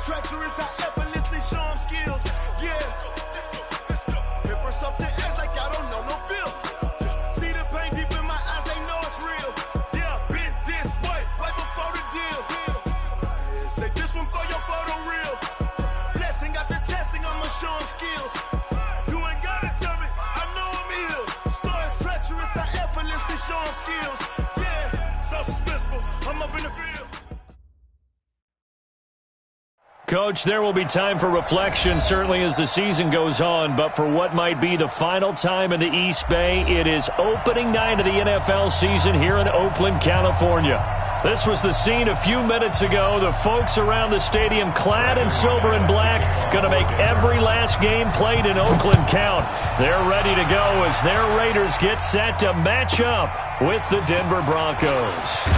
treacherous, I effortlessly show them skills. Yeah. Paper stuff the edge like I don't know no bill. See the pain deep in my eyes, they know it's real. Yeah, been this way, right before the deal. Say this one for your photo reel. Blessing after testing, I'ma show them skills. You ain't gotta tell me, I know I'm ill. Stars treacherous, I effortlessly show them skills. Yeah, so suspenseful, I'm up in the field. Coach, there will be time for reflection, certainly as the season goes on, but for what might be the final time in the East Bay, it is opening night of the NFL season here in Oakland, California. This was the scene a few minutes ago. The folks around the stadium clad in silver and black going to make every last game played in Oakland count. They're ready to go as their Raiders get set to match up with the Denver Broncos.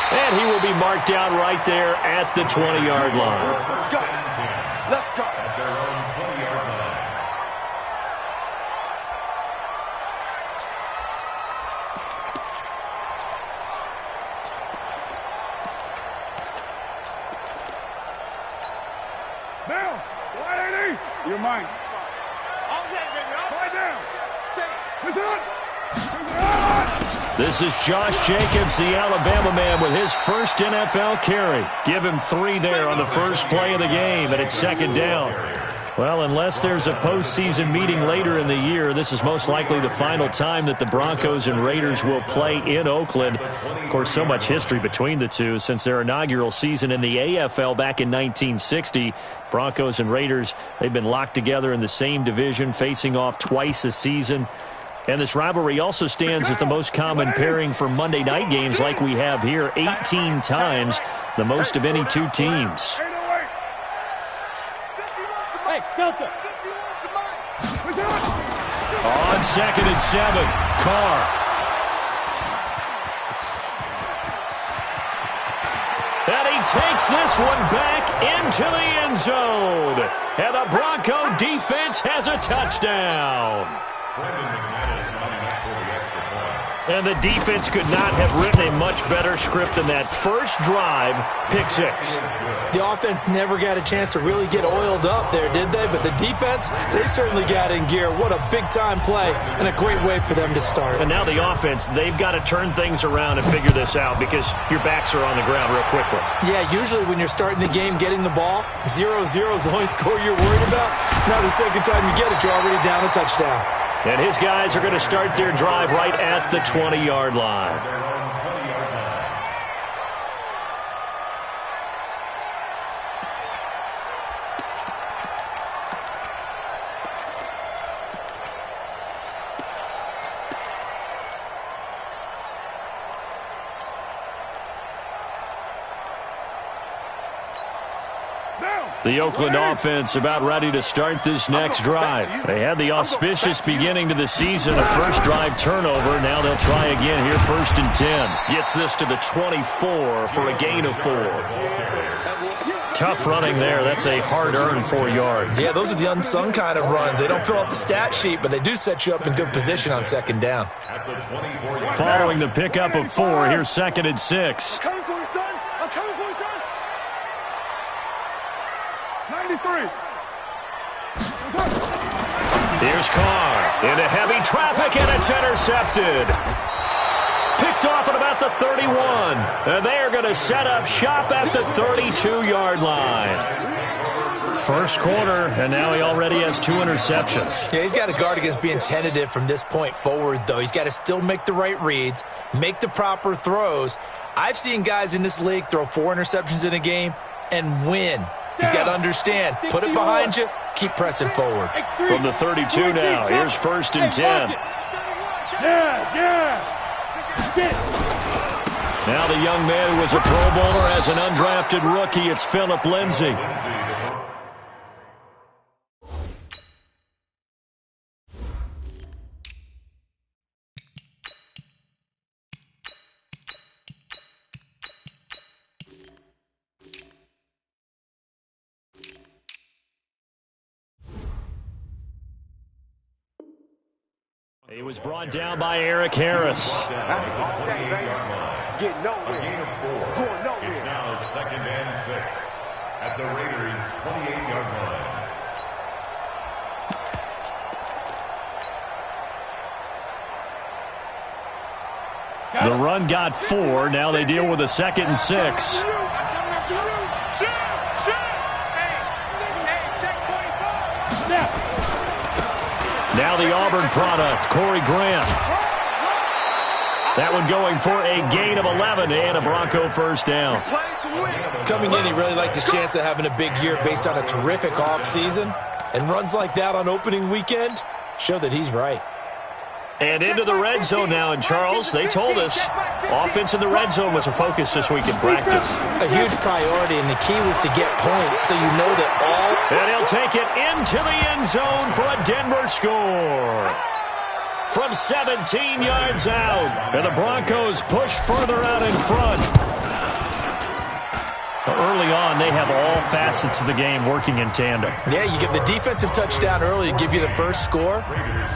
And he will be marked down right there at the 20-yard line. Let's go. Let's go. At their own 20-yard line. Now, 180. You're mine. Quiet down. Listen up. This is Josh Jacobs, the Alabama man, with his first NFL carry. Give him 3 there on the first play of the game, and it's second down. Well, unless there's a postseason meeting later in the year, this is most likely the final time that the Broncos and Raiders will play in Oakland. Of course, so much history between the two since their inaugural season in the AFL back in 1960. Broncos and Raiders, they've been locked together in the same division, facing off twice a season. And this rivalry also stands as the most common pairing for Monday night games like we have here, 18 times, the most of any two teams. Hey, Delta. On 2nd and 7, Carr. And he takes this one back into the end zone. And the Bronco defense has a touchdown. And the defense could not have written a much better script than that first drive, pick 6. The offense never got a chance to really get oiled up there, did they? But the defense, they certainly got in gear. What a big-time play and a great way for them to start. And now the offense, they've got to turn things around and figure this out because your backs are on the ground real quickly. Yeah, usually when you're starting the game, getting the ball, 0-0 is the only score you're worried about. Now the second time you get it, you're already down a touchdown. And his guys are going to start their drive right at the 20-yard line. The Oakland offense about ready to start this next drive. They had the auspicious beginning to the season, a first drive turnover. Now they'll try again here, 1st and 10. Gets this to the 24 for a gain of 4. Tough running there. That's a hard-earned 4 yards. Yeah, those are the unsung kind of runs. They don't fill up the stat sheet, but they do set you up in good position on second down. Following the pickup of 4, here's 2nd and 6. Coming for you, son. I'm coming for you, son. 93. Here's Carr into heavy traffic, and it's intercepted. Picked off at about the 31. And they're going to set up shop at the 32-yard line. First quarter, and now he already has 2 interceptions. Yeah, he's got to guard against being tentative from this point forward, though. He's got to still make the right reads, make the proper throws. I've seen guys in this league throw 4 interceptions in a game and win. He's got to understand, put it behind you, keep pressing forward. From the 32 now, here's 1st and 10. Now the young man who was a Pro Bowler as an undrafted rookie, it's Phillip Lindsay. He was brought down by Eric Harris. Get nowhere. It's now 2nd and 6. At at the Raiders' 28-yard line. The run got 4. Now they deal with a 2nd and 6. Now the Auburn product, Corey Grant. That one going for a gain of 11 and a Bronco first down. Coming in, he really liked his chance of having a big year based on a terrific offseason. And runs like that on opening weekend show that he's right. And into the red zone now, and Charles, they told us offense in the red zone was a focus this week in practice. A huge priority, and the key was to get points so you know that all... And he'll take it into the end zone for a Denver score. From 17 yards out, and the Broncos push further out in front. Early on, they have all facets of the game working in tandem. Yeah, you get the defensive touchdown early to give you the first score,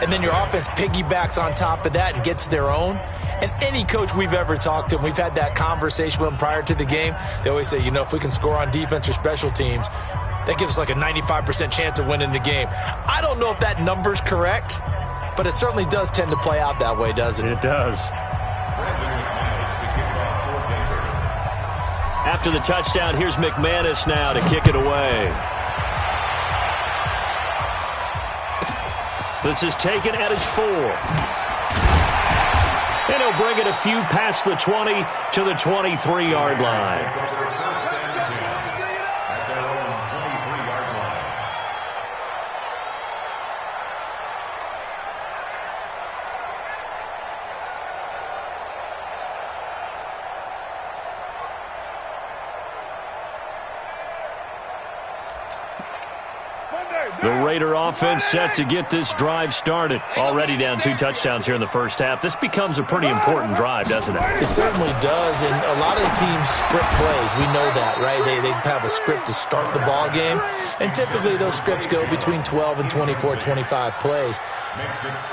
and then your offense piggybacks on top of that and gets their own. And any coach we've ever talked to, and we've had that conversation with them prior to the game, they always say, you know, if we can score on defense or special teams, that gives us like a 95% chance of winning the game. I don't know if that number's correct, but it certainly does tend to play out that way, doesn't it? It does. After the touchdown, here's McManus now to kick it away. This is taken at his 4. And he'll bring it a few past the 20 to the 23-yard line. The Raider offense set to get this drive started. Already down 2 touchdowns here in the first half. This becomes a pretty important drive, doesn't it? It certainly does, and a lot of the teams script plays. We know that, right? They have a script to start the ball game, and typically those scripts go between 12 and 24, 25 plays.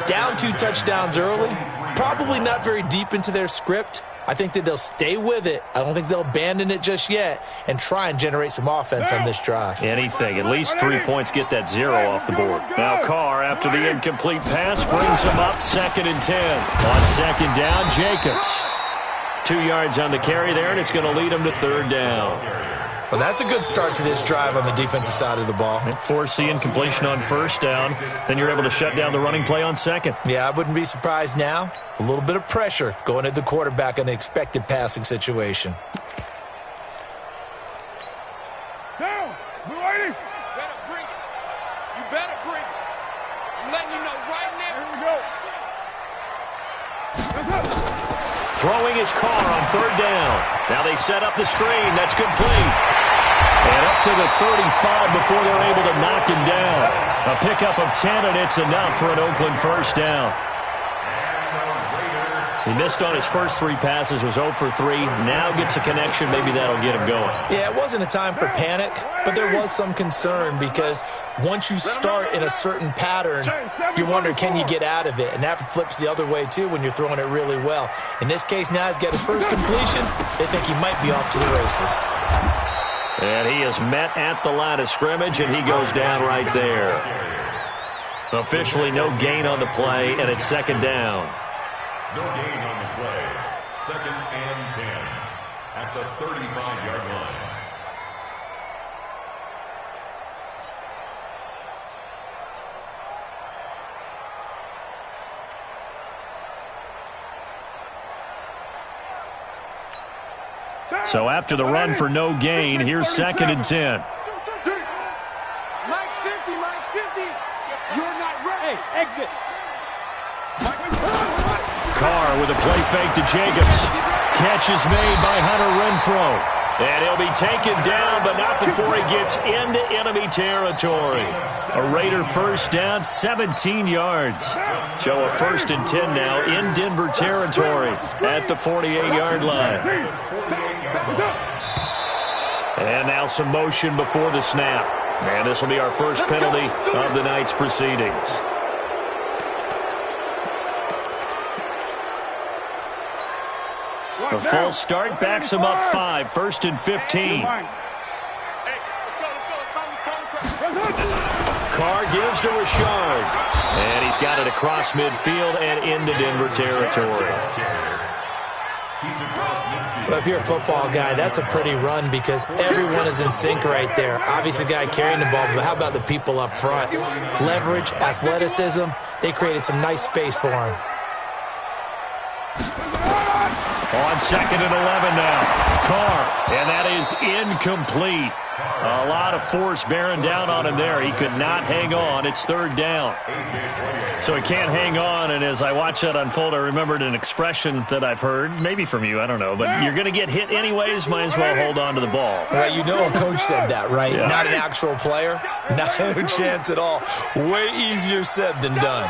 Down 2 touchdowns early, probably not very deep into their script. I think that they'll stay with it. I don't think they'll abandon it just yet and try and generate some offense on this drive. Anything. At least 3 points get that 0 off the board. Now Carr, after the incomplete pass, brings him up 2nd and 10. On 2nd down, Jacobs. 2 yards on the carry there, and it's going to lead him to 3rd down. Well, that's a good start to this drive on the defensive side of the ball. And force the incompletion on 1st down. Then you're able to shut down the running play on 2nd. Yeah, I wouldn't be surprised now. A little bit of pressure going at the quarterback in the expected passing situation. Down! Blue 80! Better bring it. You better bring it. I'm letting you know right now. Here we go. That's it. Throwing his Carr on 3rd down. Now they set up the screen. That's complete. And up to the 35 before they're able to knock him down. A pickup of 10, and it's enough for an Oakland first down. He missed on his first 3 passes, was 0 for 3. Now gets a connection. Maybe that'll get him going. Yeah, it wasn't a time for panic, but there was some concern because once you start in a certain pattern, you wonder, can you get out of it? And that flips the other way, too, when you're throwing it really well. In this case, now he's got his first completion. They think he might be off to the races. And he is met at the line of scrimmage, and he goes down right there. Officially no gain on the play, and it's 2nd down. No gain on the play. 2nd and 10 at the 35-yard line. So after the run for no gain, here's 2nd and 10. Mike's 50, Mike's 50. You're not ready. Hey, exit. Carr with a play fake to Jacobs. Catch is made by Hunter Renfrow. And he'll be taken down, but not before he gets into enemy territory. A Raider first down, 17 yards. So a 1st and 10 now in Denver territory at the 48-yard line. And now some motion before the snap. And this will be our first penalty of the night's proceedings. A false start backs him up 5, 1st and 15. Hey, let's go. Carr gives to Richard. And he's got it across midfield and into Denver territory. Well, if you're a football guy, that's a pretty run because everyone is in sync right there. Obviously, the guy carrying the ball, but how about the people up front? Leverage, athleticism, they created some nice space for him. On 2nd and 11 now. Carr, and that is incomplete. A lot of force bearing down on him there. He could not hang on. It's 3rd down. So he can't hang on, and as I watch that unfold, I remembered an expression that I've heard, maybe from you, I don't know, but you're going to get hit anyways, might as well hold on to the ball. Well, you know a coach said that, right? Yeah. Not an actual player. Not a chance at all. Way easier said than done.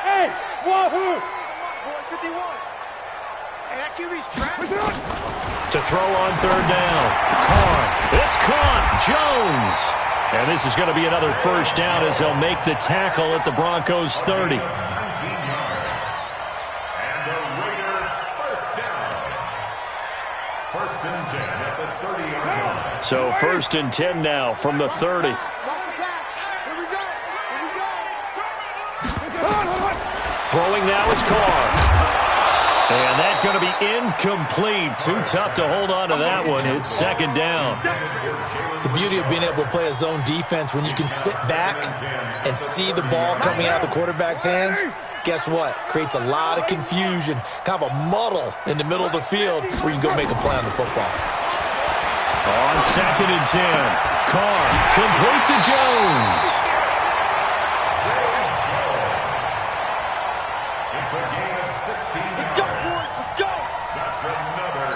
Hey, wahoo! To throw on 3rd down. Carr. It's caught. Jones. And this is going to be another 1st down as they'll make the tackle at the Broncos 30. And the Raider 1st down. 1st and 10 at the 30-yard line. So 1st and 10 now from the 30. Throwing now is Carr. And that's going to be incomplete. Too tough to hold on to that one. It's 2nd down. The beauty of being able to play a zone defense when you can sit back and see the ball coming out of the quarterback's hands, guess what? Creates a lot of confusion, kind of a muddle in the middle of the field where you can go make a play on the football. On 2nd and 10, Carr complete to Jones. It's a gain of 16. Let's go, boys. Let's go. That's another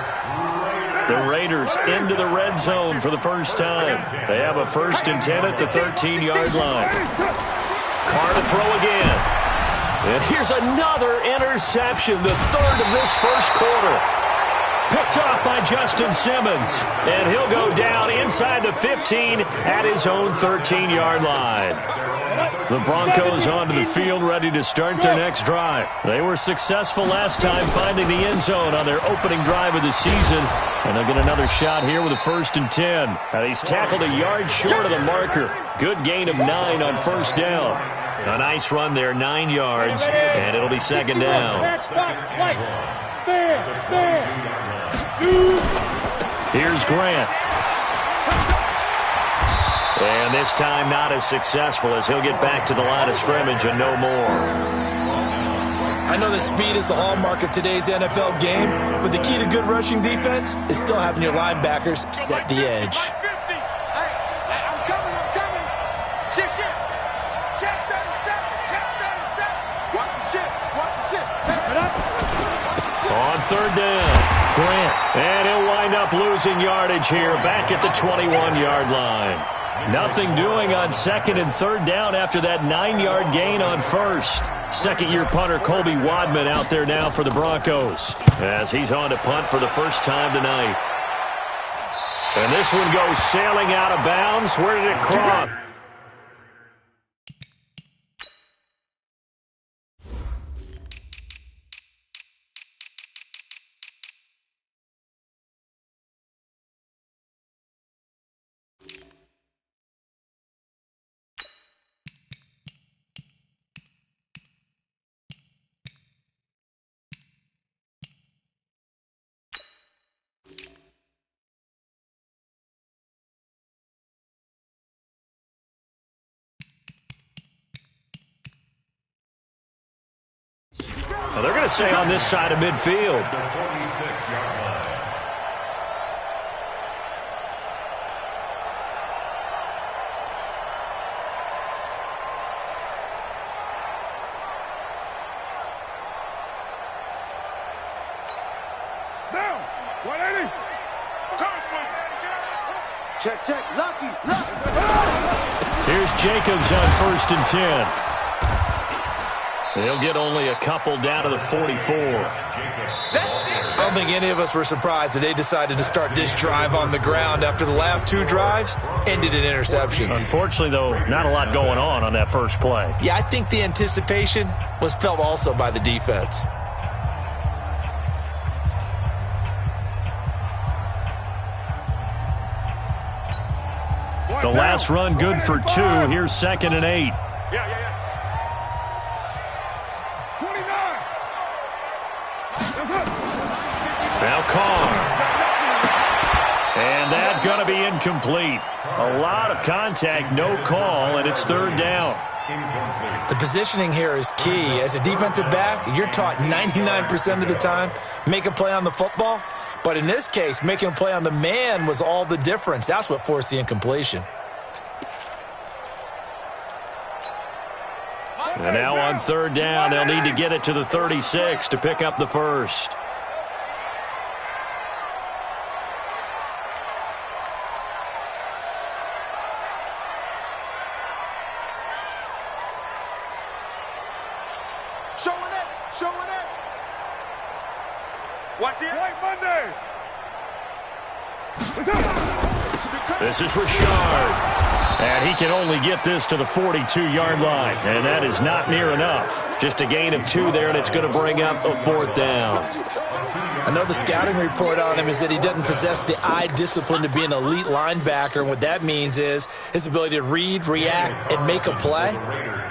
Raider. The Raiders into the red zone for the first time. They have a 1st and 10 at the 13-yard line. Carr to throw again. And here's another interception, the 3rd of this 1st quarter. Picked off by Justin Simmons. And he'll go down inside the 15 at his own 13-yard line. The Broncos onto the field ready to start their next drive. They were successful last time finding the end zone on their opening drive of the season. And they'll get another shot here with a 1st and 10. And he's tackled a yard short of the marker. Good gain of 9 on 1st down. A nice run there, 9 yards. And it'll be 2nd down. Here's Grant. And this time not as successful as he'll get back to the line of scrimmage and no more. I know that speed is the hallmark of today's NFL game, but the key to good rushing defense is still having your linebackers set the edge. Hey, I'm coming. Shit. Check 37. Watch the shit. On 3rd down, Grant. And he'll wind up losing yardage here back at the 21-yard line. Nothing doing on 2nd and 3rd down after that 9-yard gain on 1st. Second-year punter Colby Wadman out there now for the Broncos as he's on to punt for the first time tonight. And this one goes sailing out of bounds. Where did it cross? Well, they're going to say on this side of midfield. The 46-yard line. Down. 180. Check. Lucky. Here's Jacobs on 1st and 10. They'll get only a couple down to the 44. I don't think any of us were surprised that they decided to start this drive on the ground after the last 2 drives ended in interceptions. Unfortunately, though, not a lot going on that first play. Yeah, I think the anticipation was felt also by the defense. The last run good for 2. Here's 2nd and 8. Yeah. 29. Now Carr. And that's going to be incomplete. A lot of contact, no call, and it's 3rd down. The positioning here is key. As a defensive back, you're taught 99% of the time, make a play on the football. But in this case, making a play on the man was all the difference. That's what forced the incompletion. And now on 3rd down, they'll need to get it to the 36 to pick up the first. Showing it. Watch it. White Monday. This is Richard. And he can only get this to the 42-yard line. And that is not near enough. Just a gain of 2 there, and it's going to bring up a 4th down. I know the scouting report on him is that he doesn't possess the eye discipline to be an elite linebacker. And what that means is his ability to read, react, and make a play.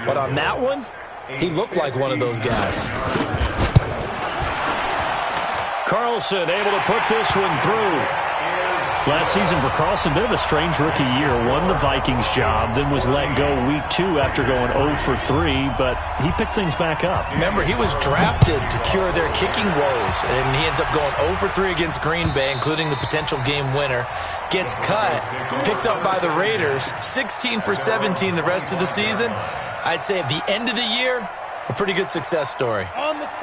But on that one, he looked like one of those guys. Carlson able to put this one through. Last season for Carlson, bit of a strange rookie year. Won the Vikings job, then was let go week 2 after going 0 for 3, but he picked things back up. Remember, he was drafted to cure their kicking woes, and he ends up going 0 for 3 against Green Bay, including the potential game winner. Gets cut, picked up by the Raiders, 16 for 17 the rest of the season. I'd say at the end of the year, a pretty good success story.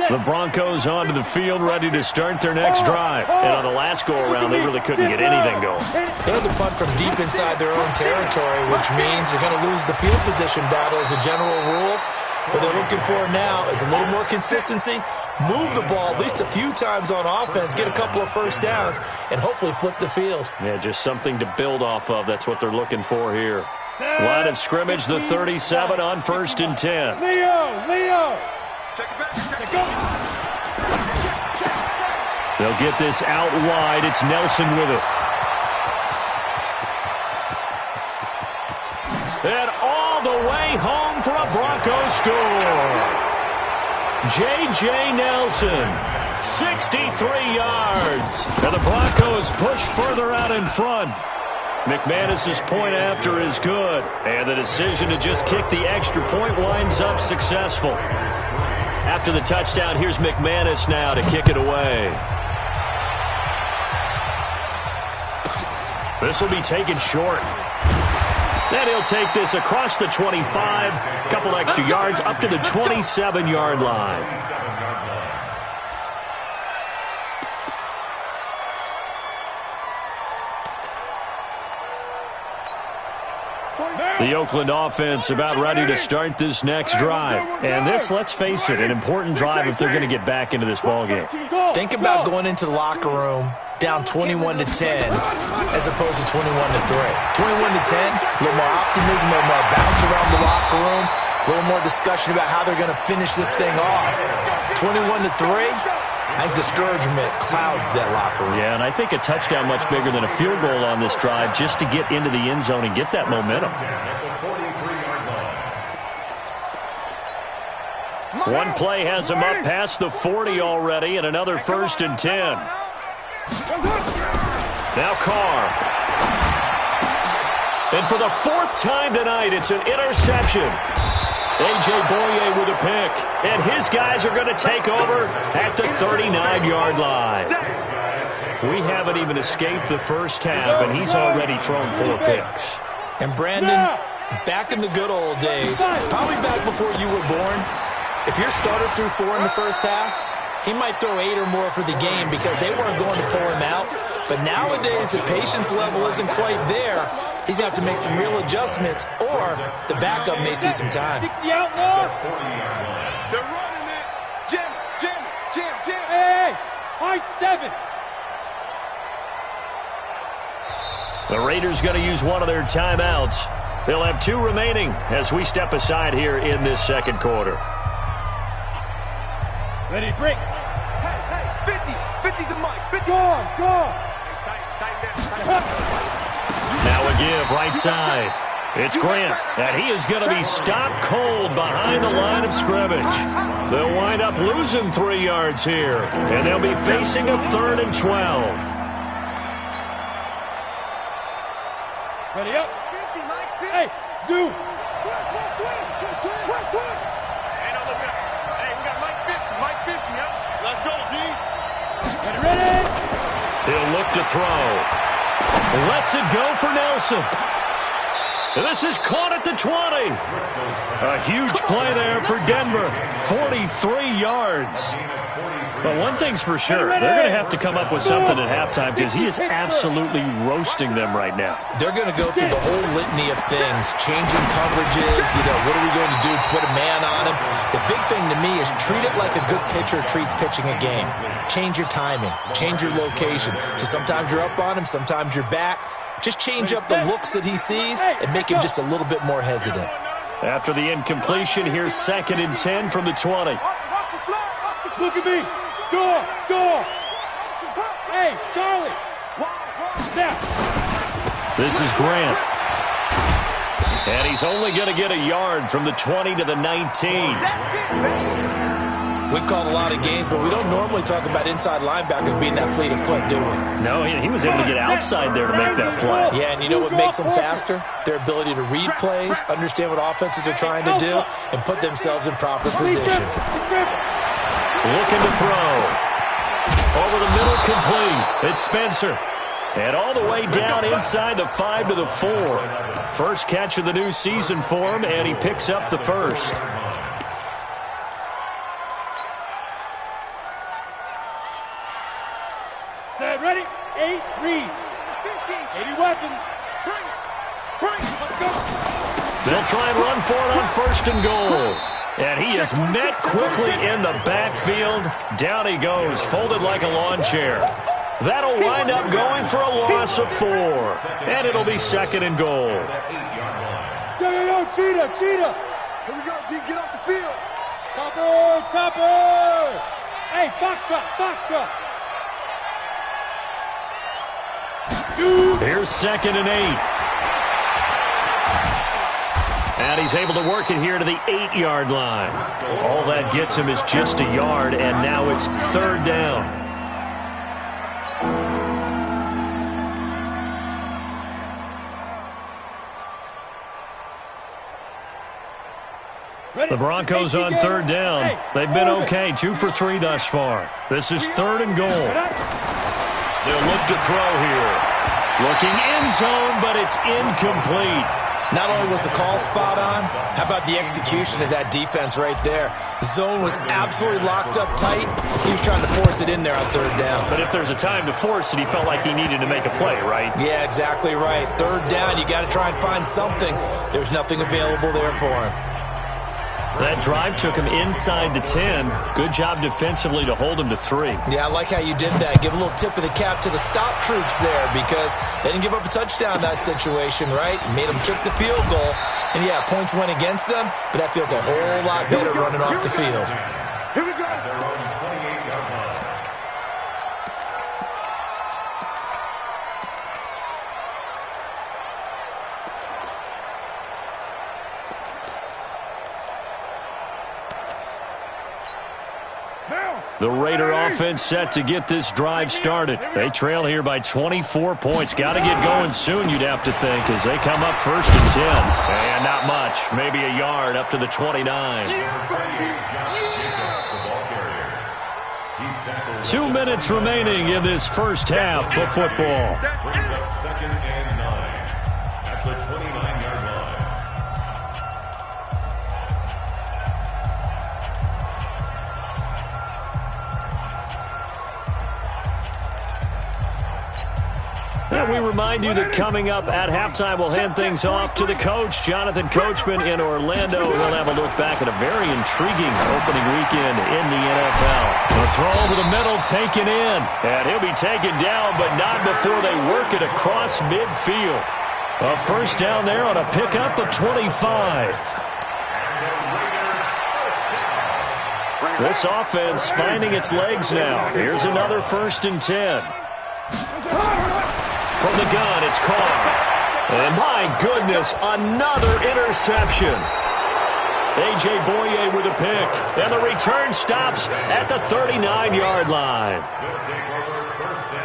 The Broncos onto the field, ready to start their next drive. And on the last go-around, they really couldn't get anything going. They had to punt from deep inside their own territory, which means they're going to lose the field position battle as a general rule. What they're looking for now is a little more consistency, move the ball at least a few times on offense, get a couple of first downs, and hopefully flip the field. Yeah, just something to build off of. That's what they're looking for here. Line of scrimmage, the 37 on 1st and 10. Leo. Check it back. They'll get this out wide. It's Nelson with it. And all the way home for a Broncos score. J.J. Nelson, 63 yards. And the Broncos push further out in front. McManus's point after is good. And the decision to just kick the extra point winds up successful. After the touchdown, here's McManus now to kick it away. This will be taken short. Then he'll take this across the 25, a couple extra yards up to the 27-yard line. The Oakland offense about ready to start this next drive. And this, let's face it, an important drive if they're going to get back into this ballgame. Think about going into the locker room down 21-10 as opposed to 21-3. 21-10, a little more optimism, a little more bounce around the locker room, a little more discussion about how they're going to finish this thing off. 21-3, I think discouragement clouds that locker room. Yeah, and I think a touchdown much bigger than a field goal on this drive just to get into the end zone and get that momentum. One play has him up past the 40 already, and another 1st and 10. Now Carr. And for the 4th time tonight, it's an interception. A.J. Boye with a pick. And his guys are going to take over at the 39-yard line. We haven't even escaped the first half, and he's already thrown 4 picks. And Brandon, back in the good old days, probably back before you were born, if your starter threw 4 in the first half, he might throw 8 or more for the game because they weren't going to pull him out. But nowadays, the patience level isn't quite there. He's going to have to make some real adjustments, or the backup may see some time. 60 outlaw. They're running it. Jam. Hey, high 7. The Raiders going to use one of their timeouts. They'll have 2 remaining as we step aside here in this second quarter. Ready, break. Hey, 50 to Mike. 50. Go on. Now a give right side. It's Grant, and he is going to be stopped cold behind the line of scrimmage. They'll wind up losing 3 yards here, and they'll be facing a 3rd and 12. Ready up. Hey, zoom. Let's go, D. Ready. He'll look to throw. Lets it go for Nelson. This is caught at the 20. A huge play there for Denver. 43 yards. But one thing's for sure, they're going to have to come up with something at halftime because he is absolutely roasting them right now. They're going to go through the whole litany of things, changing coverages, what are we going to do to put a man on him? The big thing to me is treat it like a good pitcher treats pitching a game. Change your timing, change your location. So sometimes you're up on him, sometimes you're back. Just change up the looks that he sees and make him just a little bit more hesitant. After the incompletion, here's 2nd and 10 from the 20. Look at me. Door. Hey, Charlie. Now. This is Grant. And he's only going to get a yard from the 20 to the 19. We've called a lot of games, but we don't normally talk about inside linebackers being that fleet of foot, do we? No, he was able to get outside there to make that play. Yeah, and you know what makes them faster? Their ability to read plays, understand what offenses are trying to do, and put themselves in proper position. Looking to throw. Over the middle, complete. It's Spencer. And all the way down inside the 5 to the 4. First catch of the new season for him, and he picks up the first. Set, ready? 8, read. 80 weapons. Let's go. They'll try and run for it on 1st and goal. And he is met quickly in the backfield. Down he goes, folded like a lawn chair. That'll wind up going for a loss of 4. And it'll be 2nd and goal. Yo, cheetah. Here we go, D, get off the field. Topper. Hey, foxtrot. Here's 2nd and 8. And he's able to work it here to the 8-yard line. All that gets him is just a yard, and now it's 3rd down. The Broncos on 3rd down. They've been okay, 2 for 3 thus far. This is 3rd and goal. They'll look to throw here. Looking end zone, but it's incomplete. Not only was the call spot on, how about the execution of that defense right there? The zone was absolutely locked up tight. He was trying to force it in there on 3rd down. But if there's a time to force it, he felt like he needed to make a play, right? Yeah, exactly right. 3rd down, you got to try and find something. There's nothing available there for him. That drive took him inside the 10. Good job defensively to hold him to 3. Yeah, I like how you did that. Give a little tip of the cap to the stop troops there because they didn't give up a touchdown in that situation, right? Made them kick the field goal. And, yeah, points went against them, but that feels a whole lot better running off the field. Here we go. Their own 28-yard line. The Raider offense set to get this drive started. They trail here by 24 points. Got to get going soon, you'd have to think, as they come up 1st and 10. And not much. Maybe a yard up to the 29. 2 minutes remaining in this first half of football. Brings up 2nd and 9 at the 29-yard line. And we remind you that coming up at halftime, we'll hand things off to the coach, Jonathan Coachman in Orlando. He'll have a look back at a very intriguing opening weekend in the NFL. The throw over the middle taken in, and he'll be taken down, but not before they work it across midfield. A 1st down there on a pickup of 25. This offense finding its legs now. Here's another 1st and 10. From the gun, it's Carr. And my goodness, another interception. A.J. Boye with a pick. And the return stops at the 39-yard line.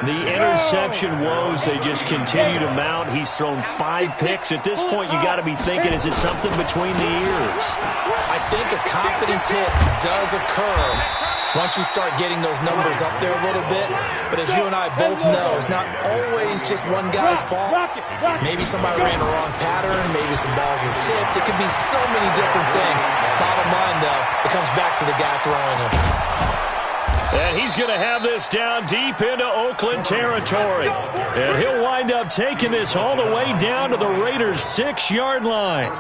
The interception woes, they just continue to mount. He's thrown 5 picks. At this point, you got to be thinking, is it something between the ears? I think a confidence hit does occur once you start getting those numbers up there a little bit. But as you and I both know, it's not always just one guy's fault. Maybe somebody ran the wrong pattern. Maybe some balls were tipped. It could be so many different things. Bottom line, though, it comes back to the guy throwing them. And he's going to have this down deep into Oakland territory. And he'll wind up taking this all the way down to the Raiders' 6-yard line.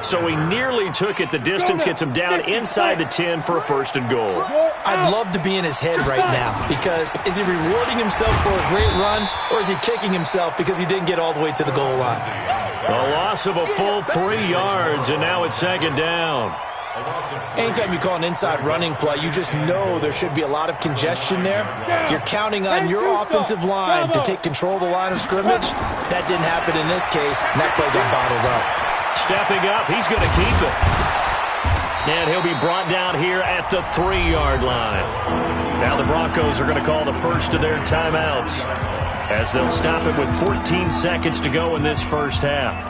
So he nearly took it. The distance gets him down inside the 10 for a 1st and goal. I'd love to be in his head right now, because is he rewarding himself for a great run, or is he kicking himself because he didn't get all the way to the goal line? A loss of a full 3 yards, and now it's 2nd down. Anytime you call an inside running play, you just know there should be a lot of congestion there. You're counting on your offensive line to take control of the line of scrimmage. That didn't happen in this case, and that play got bottled up. Stepping up, he's going to keep it. And he'll be brought down here at the 3-yard line. Now the Broncos are going to call the first of their timeouts, as they'll stop it with 14 seconds to go in this first half.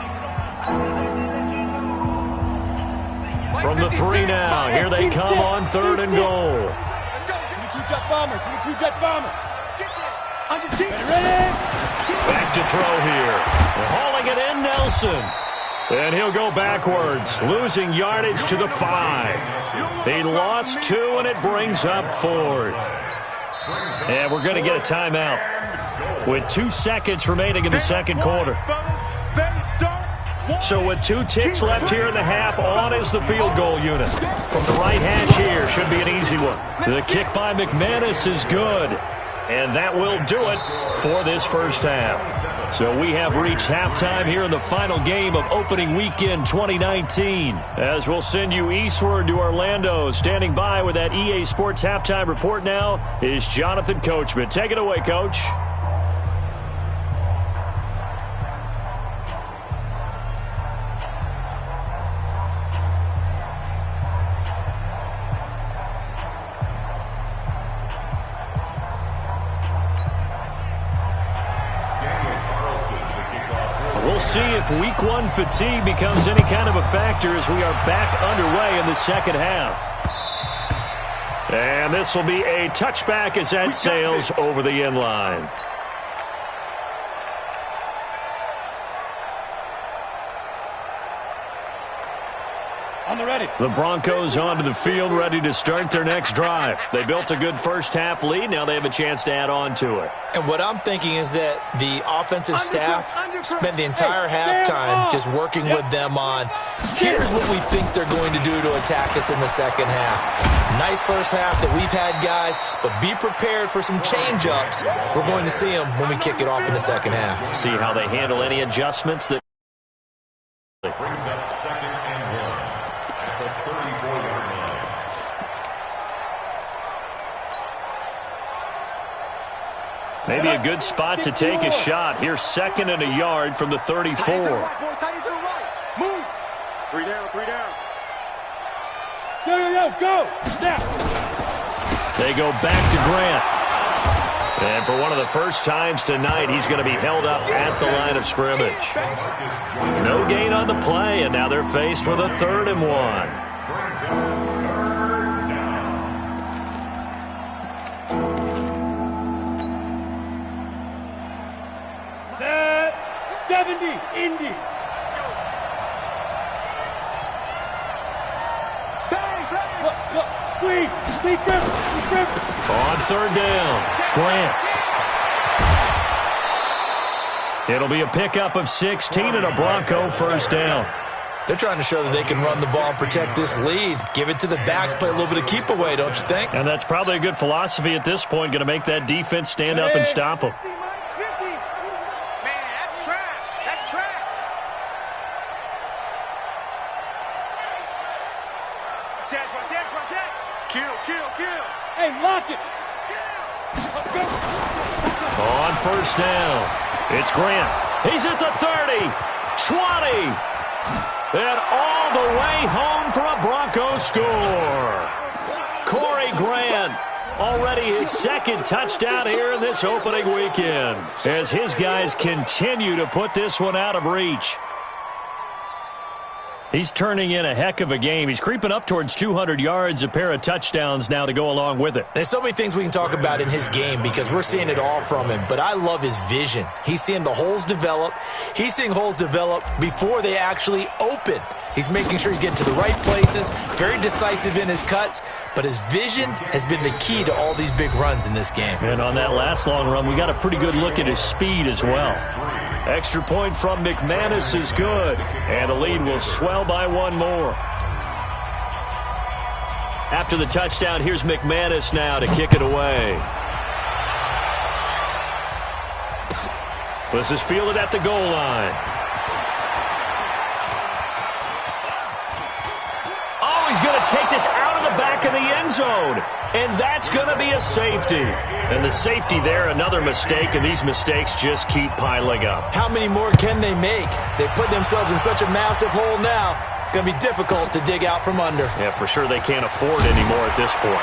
From the 3 now, here they come on 3rd and goal. Let's go. 22-jet bomber. 22-jet bomber. On your team. Back to throw here. Hauling it in, Nelson. And he'll go backwards, losing yardage to the 5. He lost 2, and it brings up 4th. And we're going to get a timeout with 2 seconds remaining in the second quarter. So with 2 ticks left here in the half, on is the field goal unit. From the right hash here, should be an easy one. The kick by McManus is good. And that will do it for this first half. So we have reached halftime here in the final game of opening weekend 2019. As we'll send you eastward to Orlando. Standing by with that EA Sports halftime report now is Jonathan Coachman. Take it away, Coach. We'll see if week 1 fatigue becomes any kind of a factor as we are back underway in the second half. And this will be a touchback as that sails over the end line. On the ready. The Broncos onto the field, ready to start their next drive. They built a good first half lead. Now they have a chance to add on to it. And what I'm thinking is that the offensive staff spent the entire halftime just working with them on, here's what we think they're going to do to attack us in the second half. Nice first half that we've had, guys, but be prepared for some change-ups. We're going to see them when we kick it off in the second half. See how they handle any adjustments that Brings up 2nd and 1 at the 34-yard line. maybe a good spot to take a shot. Here's 2nd and a yard from the 34. Move. 3 down, 3 down. Yo, go. Snap. They go back to Grant. And for one of the first times tonight, he's going to be held up at the line of scrimmage. No gain on the play, and now they're faced with a 3rd and 1. Set. 70. Indy. Look. Squeeze. On 3rd down, Grant. It'll be a pickup of 16 and a Bronco 1st down. They're trying to show that they can run the ball and protect this lead. Give it to the backs, play a little bit of keep away, don't you think? And that's probably a good philosophy at this point, going to make that defense stand up and stop them. Man, that's trash. That's trash. Protect. Kill. Hey, lock it. On 1st down, it's Grant. He's at the 30, 20, and all the way home for a Broncos score. Corey Grant, already his second touchdown here in this opening weekend, as his guys continue to put this one out of reach. He's turning in a heck of a game. He's creeping up towards 200 yards, a pair of touchdowns now to go along with it. There's so many things we can talk about in his game because we're seeing it all from him, but I love his vision. He's seeing the holes develop. He's seeing holes develop before they actually open. He's making sure he's getting to the right places, very decisive in his cuts, but his vision has been the key to all these big runs in this game. And on that last long run, we got a pretty good look at his speed as well. Extra point from McManus is good, and the lead will swell by one more. After the touchdown, here's McManus now to kick it away. This is fielded at the goal line. Oh, he's going to take this out of the back of the end zone. And that's going to be a safety. And the safety there, another mistake, and these mistakes just keep piling up. How many more can they make? They put themselves in such a massive hole now. Going to be difficult to dig out from under. Yeah, for sure they can't afford anymore at this point.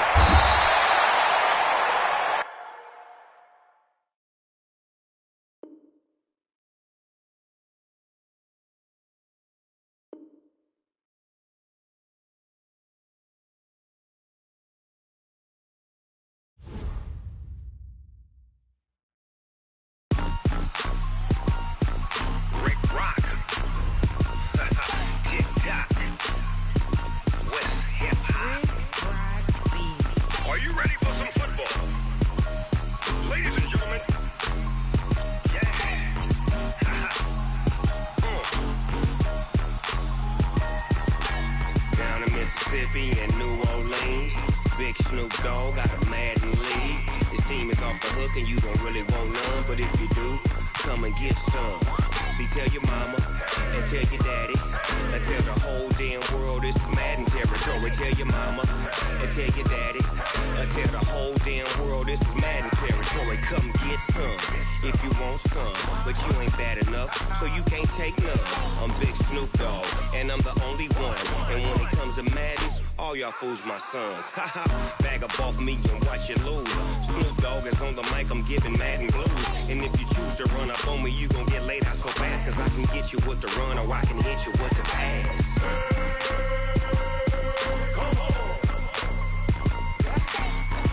Fools my sons. Haha, bag up off me and watch you lose. Snoop Dogg is on the mic, I'm giving Madden blues. And if you choose to run up on me, you gon' get laid out so fast. Cause I can get you with the run or I can hit you with the pass.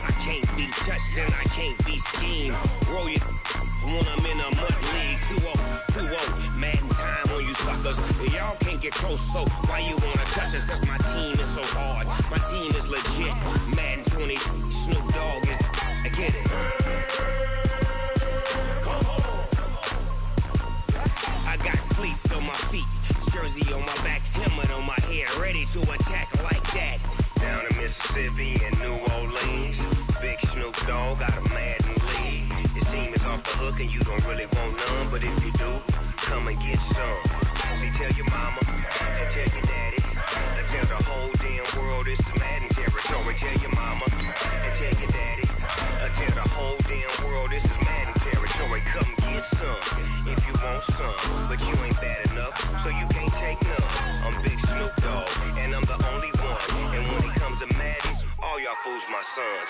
I can't be touched and I can't be schemed. Roll you when I'm in a mud league. 2-0, 2-0, Madden time on you suckers. Y'all can't get close, so why you wanna touch us? Cause my team is so hard. My team is legit. Madden 20, Snoop Dogg is. I get it. I got cleats on my feet, jersey on my back, helmet on my head, ready to attack like that. Down in Mississippi and New Orleans, big Snoop Dogg got a Madden lead. His team is off the hook and you don't really want none, but if you do, come and get some. See, tell your mama and tell your daddy. Tell the whole damn world this is Madden territory. Tell your mama and tell your daddy. Tell the whole damn world this is Madden territory. Come get some if you want some, but you ain't bad enough, so you can't take none. I'm Big Snoop Dogg, and I'm the only one. And when it comes to Madden, all y'all fools my sons.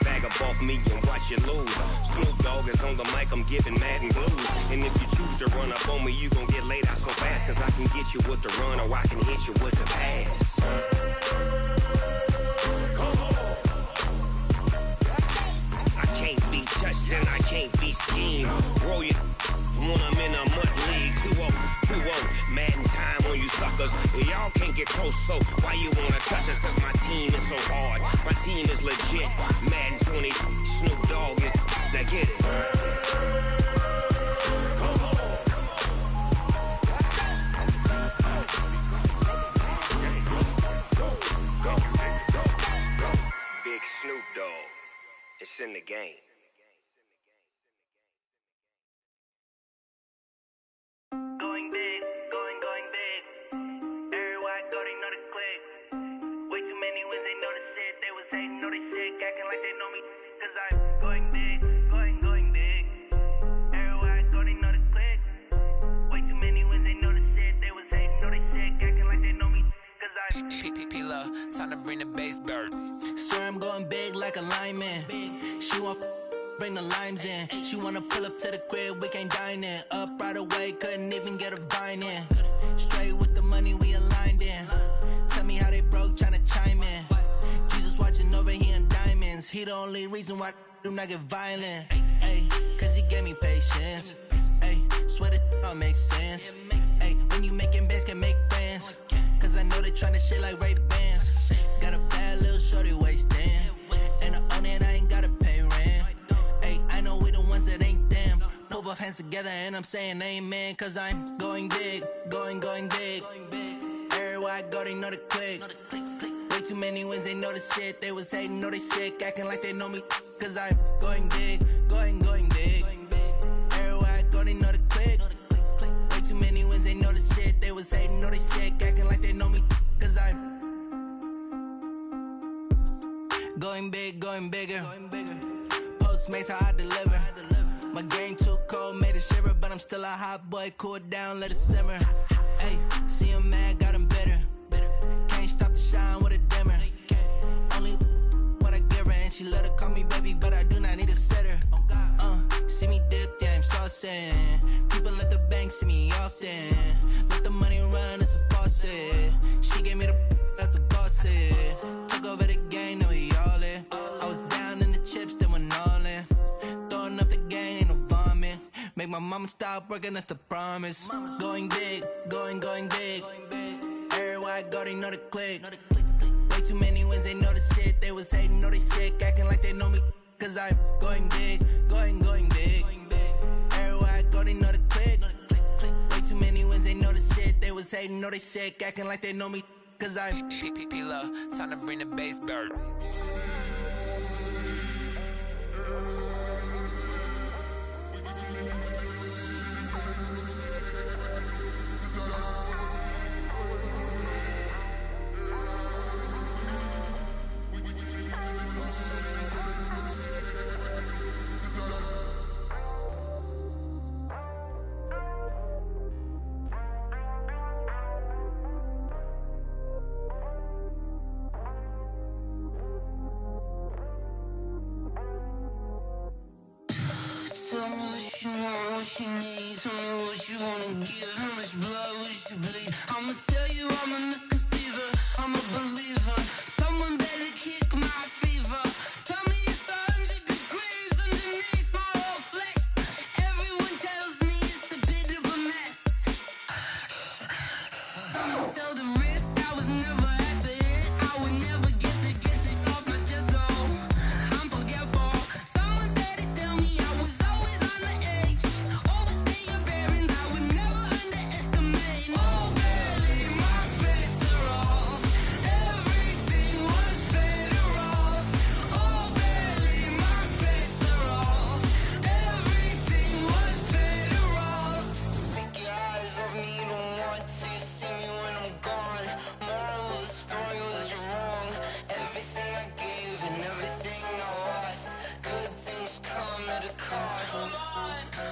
Bag up off me and watch you lose. Snoop Dogg is on the mic, I'm giving Madden blues. And if you choose to run up on me, you gon' get laid out so fast. Cause I can get you with the run or I can hit you with the pass. I can't be touched and I can't be schemed. Roll you when I'm in a mud league. 2-0, 2-0, Madden time on you suckers. Y'all can't get close, so why you wanna touch us? Cause my team is so hard. My team is legit. Madden 20, Snoop Dogg is. Now get it. Big Snoop Dogg. It's in the game. Going big, going big. Everywhere I go, they know the click. Way too many wins, they know the shit. They was hating, know they sick, acting like they know me. Cause I'm going big, going big. Everywhere I go, they know the click. love, time to bring the bass bird. Swear I'm going big like a lineman. She want bring the limes in. She wanna pull up to the crib, we can't dine in. Up right away, couldn't even get a vine in. Straight with the money, we aligned in. Tell me how they broke, tryna chime in. Jesus watching over, he in diamonds. He the only reason why I do not get violent. Ay, cause he gave me patience. Ay, swear that all makes sense. Ay, when you making bands, can make friends. Cause I know they tryna shit like Ray-Bans. Got a bad little shorty wasting. And I own it, I ain't gotta pay rent. Ay, I know we the ones that ain't them. Pull both hands together and I'm saying amen. Cause I'm going big, going big. Everywhere I go, they know the click. Way too many wins, they know the shit. They was hating, know they sick, acting like they know me. Cause I'm going big, going big. Everywhere I go, they know the click. Way too many wins, they know the shit. They was hating, know they sick, acting like they know me. Cause I'm going big, going bigger. Postmates, how I deliver. My game too cold, made it shiver. But I'm still a hot boy, cool it down, let it simmer. Ay, see him mad, got him bitter. Can't stop the shine with a dimmer. Only what I give her, and she let her call me baby, but I do not need a sitter. See me dip, yeah, I'm saucing. People at the bank see me often. Let the money run, it's a faucet. She gave me the that's a boss is. Took over the game, now we all in. I was down in the chips, then went all in. Throwing up the game, ain't no vomit. Make my mama stop working, that's the promise. Going big, going big. Everywhere I go, they know the click. Way too many wins, they know the shit. They was hating, know they sick, acting like they know me. Cause I'm going big, going big. Everywhere I go, they know the click. Way too many wins, they know the shit. They was hating, know they sick, acting like they know me. Cause I'm love, time to bring the bass bird. What you need, tell me what you wanna give. How much blood would you bleed? I'ma tell you I'm a misconceiver, I'm a believer. Someone better kick my fever. Tell me it's 100 degrees underneath my whole flesh. Everyone tells me it's a bit of a mess. I'ma tell the risk I was never at the end. I would never get it off my chest though. I'm forgetful. Someone better tell me I was always on the edge. Overstay your bearings, I would never underestimate. Oh, barely, my bets are off. Everything was better off. Oh, barely, my bets are off. Everything was better off. Take your eyes off me, you don't want to see me when I'm gone. Moral of the story was you're wrong. Everything I gave and everything I lost. Good things come at a cost.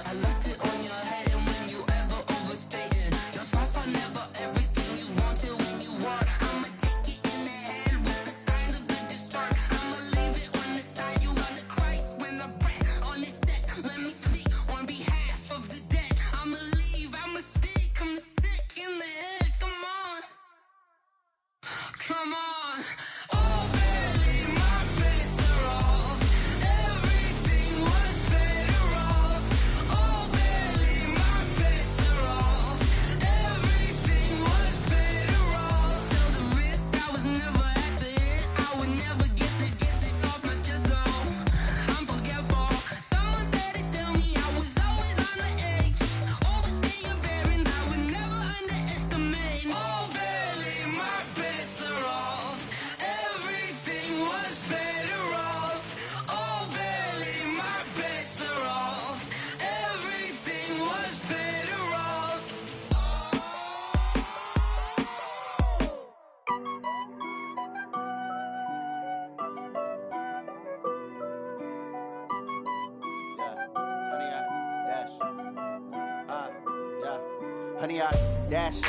I left it on your head, and when you ever overstated your thoughts are never everything you wanted when you want. I'ma take it in the head with the signs of the distort. I'ma leave it on the side. You wanna Christ when the breath on this set. Let me speak on behalf of the dead. I'ma leave, I'ma speak. I'm the sick in the head. Come on, come on. Oh, barely, my bets are off. Everything was better off. Oh, barely, my bets are off. Everything was better off. Tell the risk I was never at the end. I would never get it off my chest though. I'm forgetful. Someone better tell me I was always on the edge. Overstay your bearings, I would never underestimate. Oh, barely, my bets are off. Everything was better off. Oh, barely, my bets are off. Everything was better off. Honey, I dash.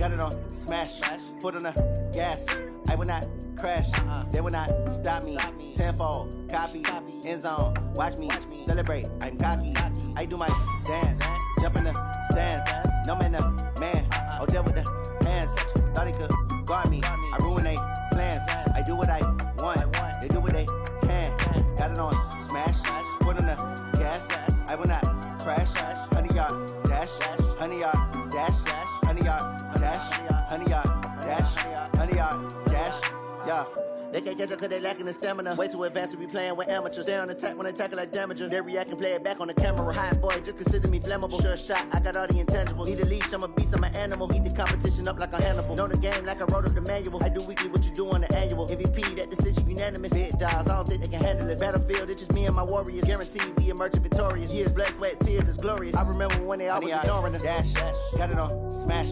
got it on smash, foot on the gas. I will not crash, they will not stop me. Tenfold, copy, end zone, watch me celebrate. I'm cocky, I do my dance, jump in the stands. No man, man, oh deal with the hands. Thought he could guard me, I ruin they plans. I do what I want, they do what they can. Got it on smash, foot on the gas. I will not crash, 100-yard dash, 100-yard dash, 100-yard dash, 100-yard dash, 100-yard dash, yeah. They can't catch up cause they lacking the stamina. Way too advanced to be playing with amateurs. Stay on attack when they tackle like damager. They react and play it back on the camera. Hot boy, just consider me flammable. Sure shot, I got all the intangibles. Need a leash, I'm a beast, I'm an animal. Eat the competition up like a Hannibal. Know the game like I wrote up the manual. I do weekly what you do on the annual. MVP, that decision unanimous. Big dogs, I don't think they can handle this. Battlefield, it's just me and my warriors. Guaranteed we emerge victorious. Years, blood, sweat, tears, it's glorious. I remember when they always ignoring us. Dash, got it on smash,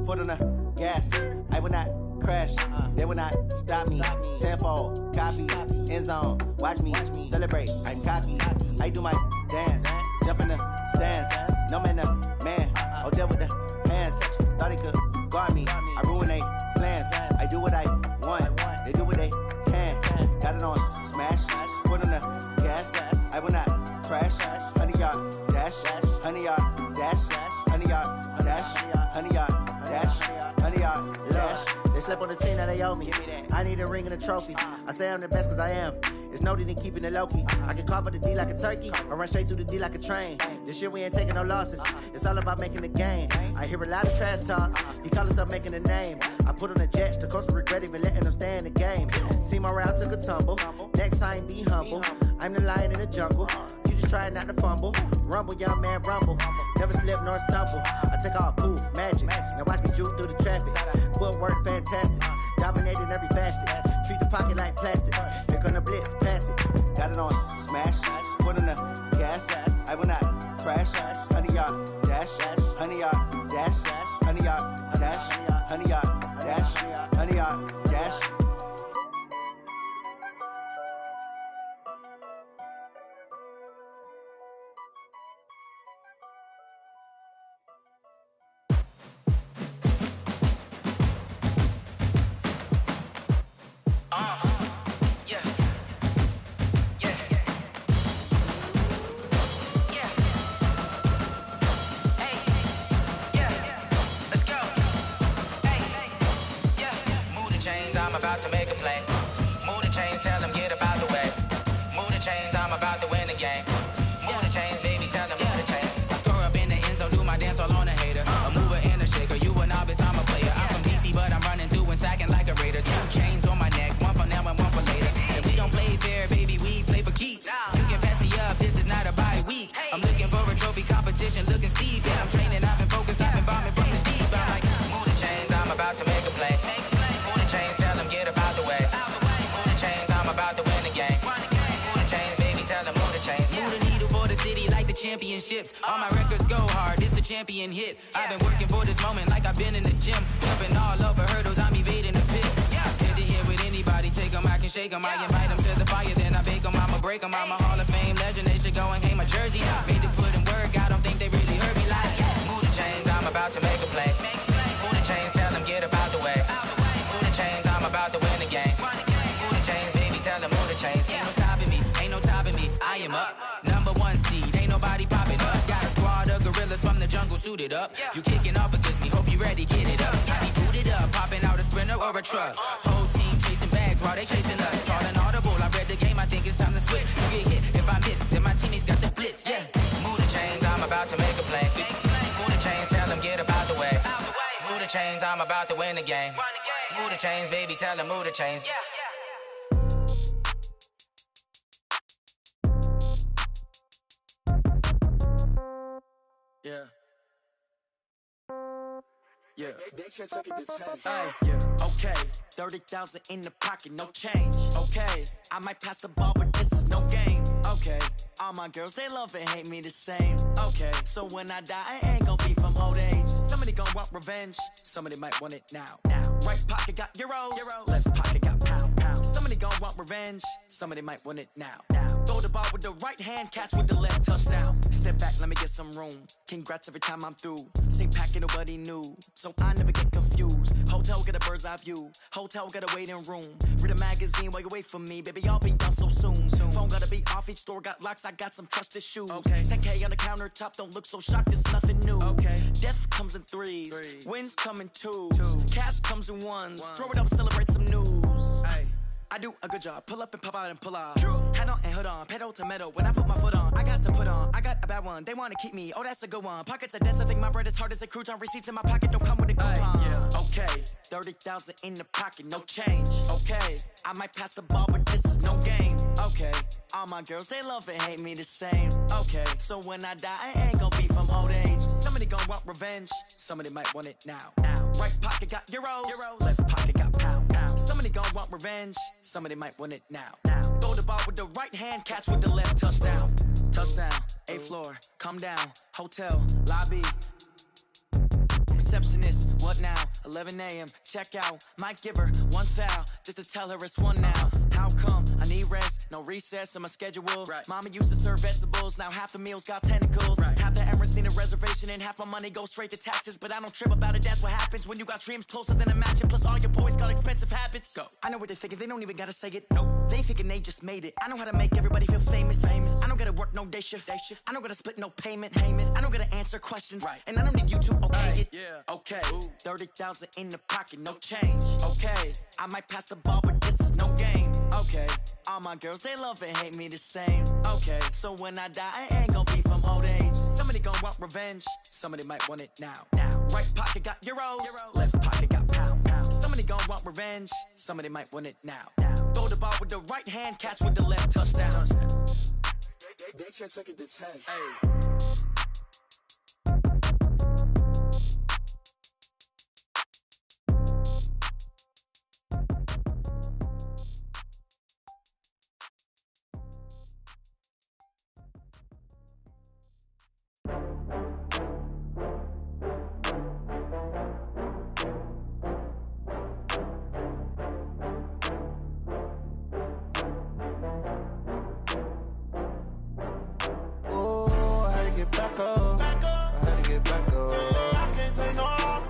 foot on the gas. I will not crash, they will not stop me. Tenfold, copy, end zone, watch me celebrate. I'm cocky, I do my dance, jump in the stands. No man, man, oh deal with the hands. Thought he could guard me, I ruin they plans. I do what I want, they do what they can. Got it on smash, foot on the gas. I will not crash, 100-yard dash, 100-yard dash, 100-yard dash, 100-yard dash, 100-yard dash. They slept on the team that they owe me. I need a ring and a trophy. I say I'm the best cause I am. It's no need in keeping it low-key. I can carve up the D like a turkey or run straight through the D like a train. This year we ain't taking no losses. It's all about making the game. I hear a lot of trash talk. He call himself making a name. I put on the Jets. The coach will regret even letting them stay in the game. Team morale took a tumble. Next time be humble. I'm the lion in the jungle. You just try not to fumble. Rumble, young man, rumble. Never slip nor stumble. I take off, poof, magic. Now watch me juke through the traffic. Footwork fantastic. Dominating every facet. Treat the pocket like plastic. Here come the blitz, pass it. Got it on smash, foot on the gas. I will not crash, 100-yard dash, 100-yard dash, 100-yard dash, 100-yard dash, 100-yard dash. I'm about to make a play. Move the chains, tell them get about the way. Move the chains, I'm about to win the game. Move the chains, baby, tell them move the chains. I score up in the end zone, do my dance all on a hater. A mover and a shaker, you a novice, I'm a player. I'm from DC, but I'm running through and sacking like a raider. 2 chains on my neck, one for now and one for later. And we don't play fair, baby, we play for keeps. You can pass me up, this is not a bye week. I'm looking for a trophy competition, looking steep. Yeah, I'm training, I've been focused, I've been bombing from the deep. I'm like, move the chains, I'm about to make a play. Move the chains, tell them get about the way. Move the chains, I'm about to win the game. Move the chains, baby, tell them move the chains. Move the needle for the city like the championships. All my records go hard, this a champion hit. I've been working for this moment like I've been in the gym. Jumping all over hurdles, I'm evading the pit. Hit to hit with anybody, take them, I can shake them. I invite them to the fire, then I bake them, I'ma break them. I'm a Hall of Fame legend, they should go and hang my jersey. Made to put in work, I don't think they really heard me like. Move the chains, I'm about to make a play. Move the chains, tell them get about the way. Move the chains, I'm about to win the game. Move the chains, baby, tell them move the chains. Ain't no stopping me, ain't no topping me. I am up, #1 seed, ain't nobody popping up. Got a squad of gorillas from the jungle suited up. You kicking off against me, hope you ready, get it up. I be booted up, popping out a Sprinter or a truck. Whole team chasing bags while they chasing us. Call an audible, I read the game, I think it's time to switch. You get hit, if I miss, then my teammates got the blitz, yeah. Move the chains, I'm about to make a play. Move the chains, tell them get about the way. Move the chains, I'm about to win the game. Move the chains, baby, tell them move the chains. Yeah. Yeah. Hey, yeah. Okay. 30,000 in the pocket, no change. Okay. I might pass the ball, but this is no game. Okay. All my girls, they love and hate me the same. Okay. So when I die, I ain't gon' be from old age. Somebody gon' want revenge. Somebody might want it now. Right pocket got euros. Left pocket got pounds. Somebody gon' want revenge. Somebody might want it now. Throw the ball with the right hand, catch with the left, touchdown. Step back, let me get some room. Congrats every time I'm through. Same packet, nobody knew. So I never get confused. Hotel got a bird's eye view. Hotel got a waiting room. Read a magazine while you wait for me. Baby, I'll be done so soon. Phone gotta be off. Each store got locks. I got some trusted shoes. Okay. 10K on the countertop. Don't look so shocked. It's nothing new. Okay. Death comes in threes. Wins come in twos. Cash comes in ones. Throw it up, celebrate some news. Ay. I do a good job. Pull up and pop out and pull out. Head on and hood on. Pedal to metal. When I put my foot on, I got to put on. I got a bad one. They want to keep me. Oh, that's a good one. Pockets are dense. I think my bread is hard as a crouton. Receipts in my pocket don't come with a coupon. Yeah. Okay. 30,000 in the pocket. No change. Okay. I might pass the ball, but this is no game. Okay. All my girls, they love and hate me the same. Okay. So when I die, I ain't gonna be from old age. Somebody gonna want revenge. Somebody might want it now. Right pocket got euros. Left pocket got pounds. Somebody gonna want revenge. Somebody might want it now. Throw the ball with the right hand, catch with the left. Touchdown. Touchdown. 8th floor. Come down. Hotel. Lobby. Receptionist. What now? 11 a.m. Check out. Might give her one foul just to tell her it's one now. How come? I need rest. No recess in my schedule. Right. Mama used to serve vegetables. Now half the meals got tentacles. Right. Half the Emirates need a reservation and half my money goes straight to taxes. But I don't trip about it. That's what happens when you got dreams closer than a mansion. Plus all your boys got expensive habits. Go. I know what they're thinking. They don't even gotta say it. Nope. They thinking they just made it. I know how to make everybody feel famous. I don't gotta work no day shift. I don't gotta split no payment. I don't gotta answer questions. Right. And I don't need you to okay it. Yeah. Okay. 30,000 in the pocket. No change. Okay. I might pass the ball, but this is no game. Okay. All my girls, they love and hate me the same. Okay. So when I die, I ain't gonna be from old age. Somebody gonna want revenge. Somebody might want it now. Right pocket got euros. Left pocket got pounds. Somebody gonna want revenge. Somebody might want it now. Throw the ball with the right hand, catch with the left. Touchdown. They can't take it to 10. Hey. Back up. I had to get back up. I can't take no loss.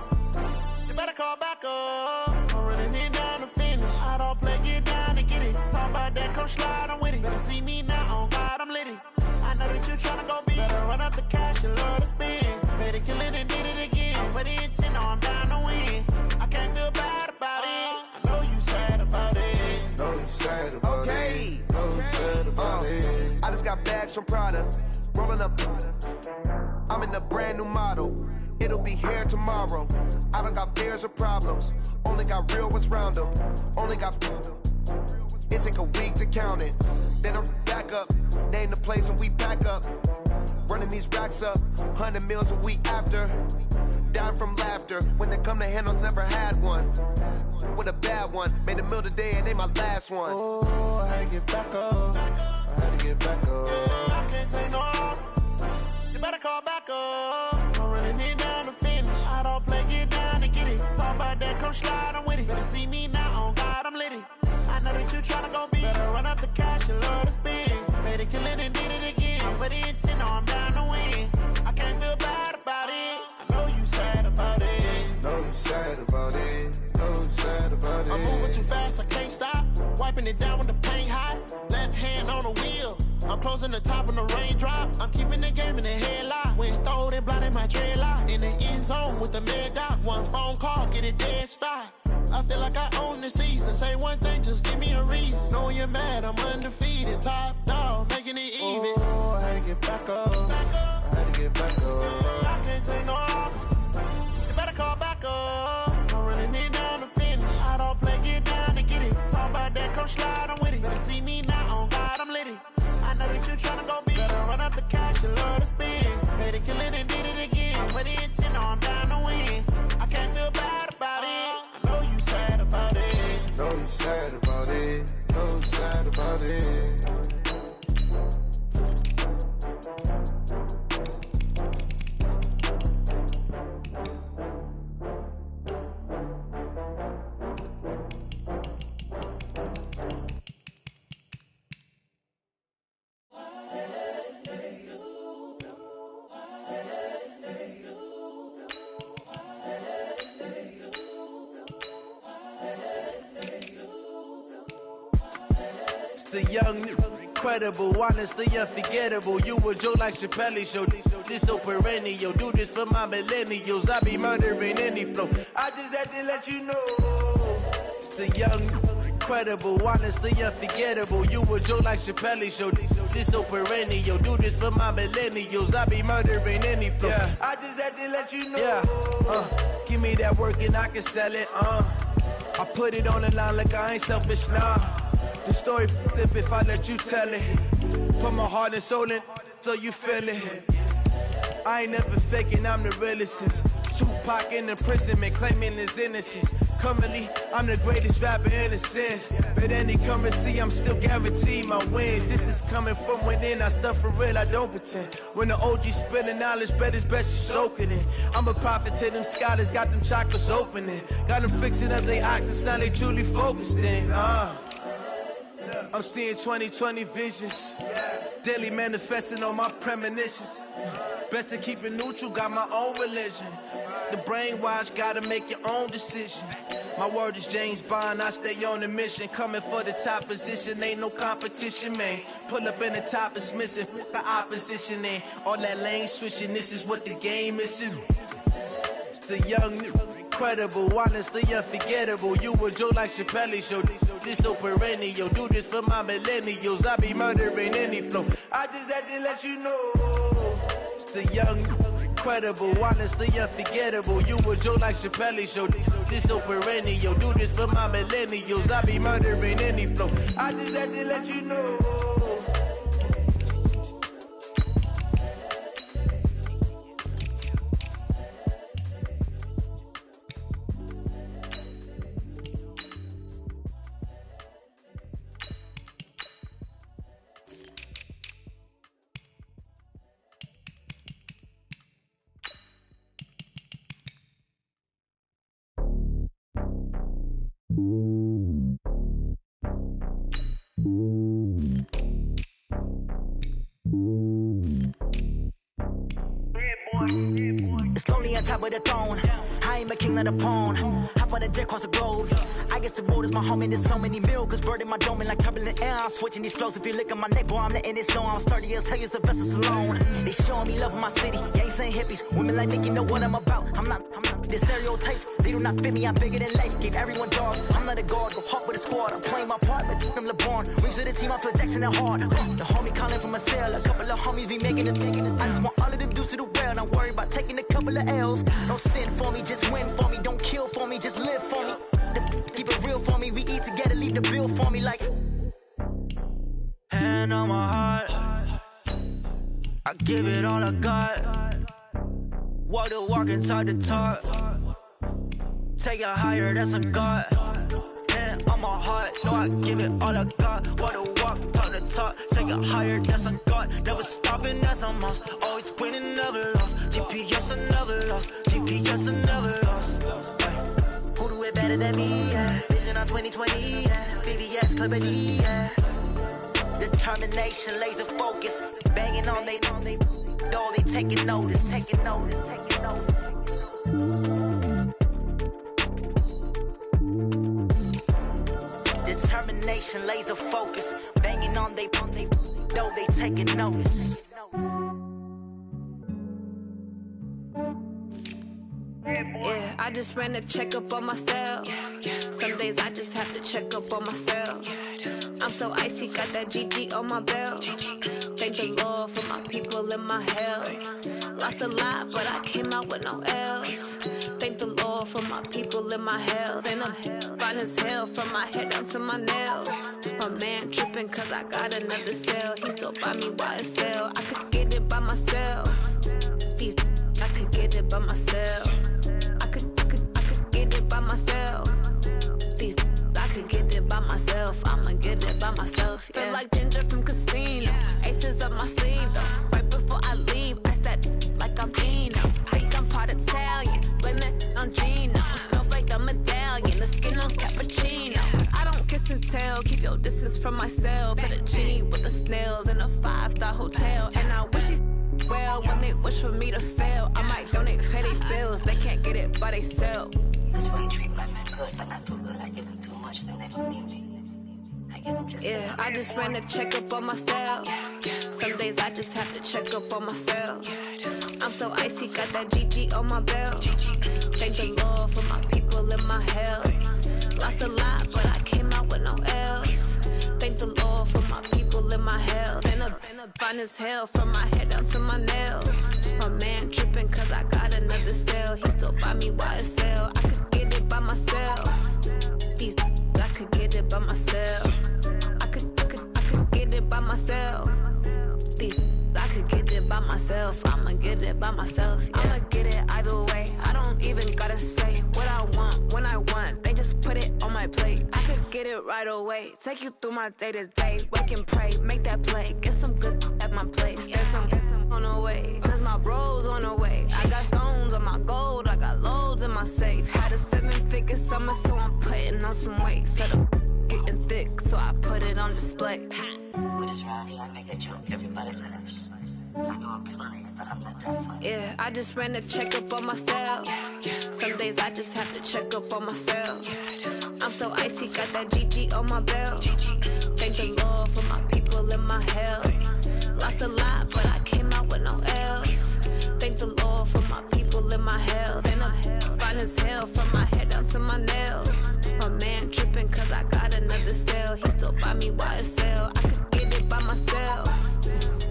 You better call back up. I'm running it down to finish. I don't play, get down to get it. Talk about that, come slide, I'm with it. Better see me now, on God, I'm lit it. I know that you tryna go big. Better run up the cash, you love to spend. Better kill it and did it again. I'm with the intent, I'm down to win. I can't feel bad about it. I know you sad about it. Know you sad about it. Know you sad about it. I just got bags from Prada. Rolling up, I'm in a brand new model. It'll be here tomorrow. I don't got fears or problems. Only got real ones round them. Only got. It take a week to count it. Then I'm back up. Name the place and we back up. Running these racks up. 100 meals a week after. Down from laughter. When they come to handles, never had one. With a bad one. Made a meal today and they my last one. Oh, I had to get back up. I had to get back up. I can't take no loss. You better call back up. I'm running it down to finish. I don't play, get down to get it. Talk about that, come slide, I'm with it. Better see me now, on God, I'm lit it. I know that you tryna go big. Better run up the cash, you love to spend. Better kill it and did it again. I'm with the intent, I'm down to win. I can't feel bad about it. I know you sad about it. Know you sad about it. Know you sad about it. I'm moving too fast, I can't stop. Wiping it down with the paint hot. Left hand on the wheel. I'm closing the top on the raindrop. I'm keeping the game in the headlock. When throwed and blinded my dreadlock. In the end zone with the mad dot. One phone call, get it dead stop. I feel like I own the season. Say one thing, just give me a reason. Knowing you're mad, I'm undefeated. Top dog, making it even. Oh, I had to get back up. I had to get back up. I can't take no loss. You better call back up. I'm running it down to finish. I don't play, get down to get it. Talk about that, come slide, I'm with it. Better see me now, on God, I'm lit it. I know that you tryna go big. Better run up the cash, you love to spend. Better kill it and did it again. I'm with the intent, I'm down to win. I can't feel bad about it. I know you sad about it. Know you sad about it. Know you sad about it. the young, incredible, honestly unforgettable. You a Joe like Chappelle show. This so perennial. Do this for my millennials. I be murdering any flow. I just had to let you know. It's the young, incredible, honestly unforgettable. You a Joe like Chappelle show. This so perennial. Do this for my millennials. I be murdering any flow. Yeah. I just had to let you know. Yeah. Give me that work and I can sell it. I put it on the line like I ain't selfish, nah. The story flip if I let you tell it. Put my heart and soul in so you feel it. I ain't never faking, I'm the realest since Tupac in imprisonment, claiming his innocence. Currently, I'm the greatest rapper in a sense. But any currency, I'm still guaranteed my wins. This is coming from within, I stuff for real, I don't pretend. When the OG spilling knowledge, bet it's best you soak it in. I'm a prophet to them scholars, got them chakras opening. Got them fixing up their octaves, now they truly focused in. I'm seeing 2020 visions. Daily manifesting on my premonitions. Best to keep it neutral, got my own religion. The brainwash, gotta make your own decision. My word is James Bond, I stay on the mission. Coming for the top position, ain't no competition, man. Pull up in the top, it's missing, the opposition ain't. All that lane switching, this is what the game is. It's the young, incredible, honestly unforgettable. You a Joe like Chappelle show. This so perennial. Do this for my millennials. I be murdering any flow. I just had to let you know. It's the young, incredible, honestly unforgettable. You a Joe like Chappelle show. This so perennial. Do this for my millennials. I be murdering any flow. I just had to let you know. It's lonely on top of the throne. I ain't a king of the pawn. Hop on a jet across the globe. I guess the road is my home and there's so many miracles. Bird in my dome and like turbulent air. I'm switching these flows. If you look at my neck, boy, I'm letting it slow. I'm sturdy as hell, as a vessel alone. They showing me love in my city. Gangs saying hippies. Women like Nick, you know what I'm about. I'm not. The stereotypes, they do not fit me. I'm bigger than life. Gave everyone jobs. I'm not a guard. Go hard with a squad. I'm playing my part. Like I'm LeBron. Rings of the team. I feel Jackson and hard. The homie calling from a cell. A couple of homies be making it. I just want all of them dudes to do well. Not worry about taking a couple of L's. Don't sin for me, just win for me. Don't kill for me, just live for me. Keep it real for me. We eat together, leave the bill for me like. Hand on my heart, I give it all I got. Walk the walk and talk the talk. Take it higher, that's a God. Hand on my heart, no, I give it all I got. Walk the walk, talk the talk. Take it higher, that's a God. Never stopping, that's a must. Always winning, never lost. GPS, I never lost. GPS, I never lost. Who do it better than me? Yeah. Vision on 2020. Yeah. VVS, Clarity. Yeah. Determination, laser focus. Banging on they door, they taking notice. Taking notice. Taking notice. Determination, laser focus. Banging on they door, they taking notice. Yeah, I just ran a checkup on myself. Some days I just have to check up on myself. I'm so icy, got that GG on my belt. Thank the Lord for my people in my health. Lost a lot, but I came out with no else. Thank the Lord for my people in my health. And I'm fine as hell from my head down to my nails. My man tripping cause I got another cell. He still buy me YSL. I could get it by myself. These I could get it by myself. I could get it by myself. These I could get it by myself. I'ma get it by myself. Yeah. Feel like Ginger from Casino. Aces up my sleeve though. Right before I leave, I said like I'm Dino. Think I'm part Italian. Blame it on Gino. Smells like the medallion. The skin on cappuccino. I don't kiss and tell. Keep your distance from myself. For the genie with the snails in a 5-star hotel. And I wish he's well when they wish for me to fail. I might donate petty bills. They can't get it by themselves. That's why you treat black men good, but not too good. I give them too much, then they don't need me. I Yeah, I just ran a checkup on myself. Some days I just have to check up on myself. I'm so icy, got that GG on my belt. Thank the Lord for my people in my health. Lost a lot, but I came out with no else. Thank the Lord for my people in my health. And a fine as hell from my head down to my nails. My man tripping cause I got another cell. He still buy me YSL. I could get it by myself. These I could get it by myself. I could get it by myself. These I could get it by myself. I'ma get it by myself. Yeah. I'ma get it either way. I don't even gotta say what I want when I want. They just put it on my plate. I could get it right away. Take you through my day to day. Wake and pray, make that play. Get some good at my place. There's some on the way. Cause my bro's on the way. I got stones on my gold. I got loads in my safe. Had a 7-figure summer, so I'm putting on some weight. Set up getting thick, so I put it on display. With this round here, I make a joke. Everybody laughs. I know I'm funny, but I'm not that funny. Yeah, I just ran a checkup on myself. Some days I just have to check up on myself. I'm so icy, got that GG on my belt. Thank the Lord for my people in my health. Lost a lot, but I came out with no else. Thank the Lord for my people in my health. And I'm fine as hell from my head down to my nails. My man tripping cause I got another cell. He still buy me YSL. I could get it by myself.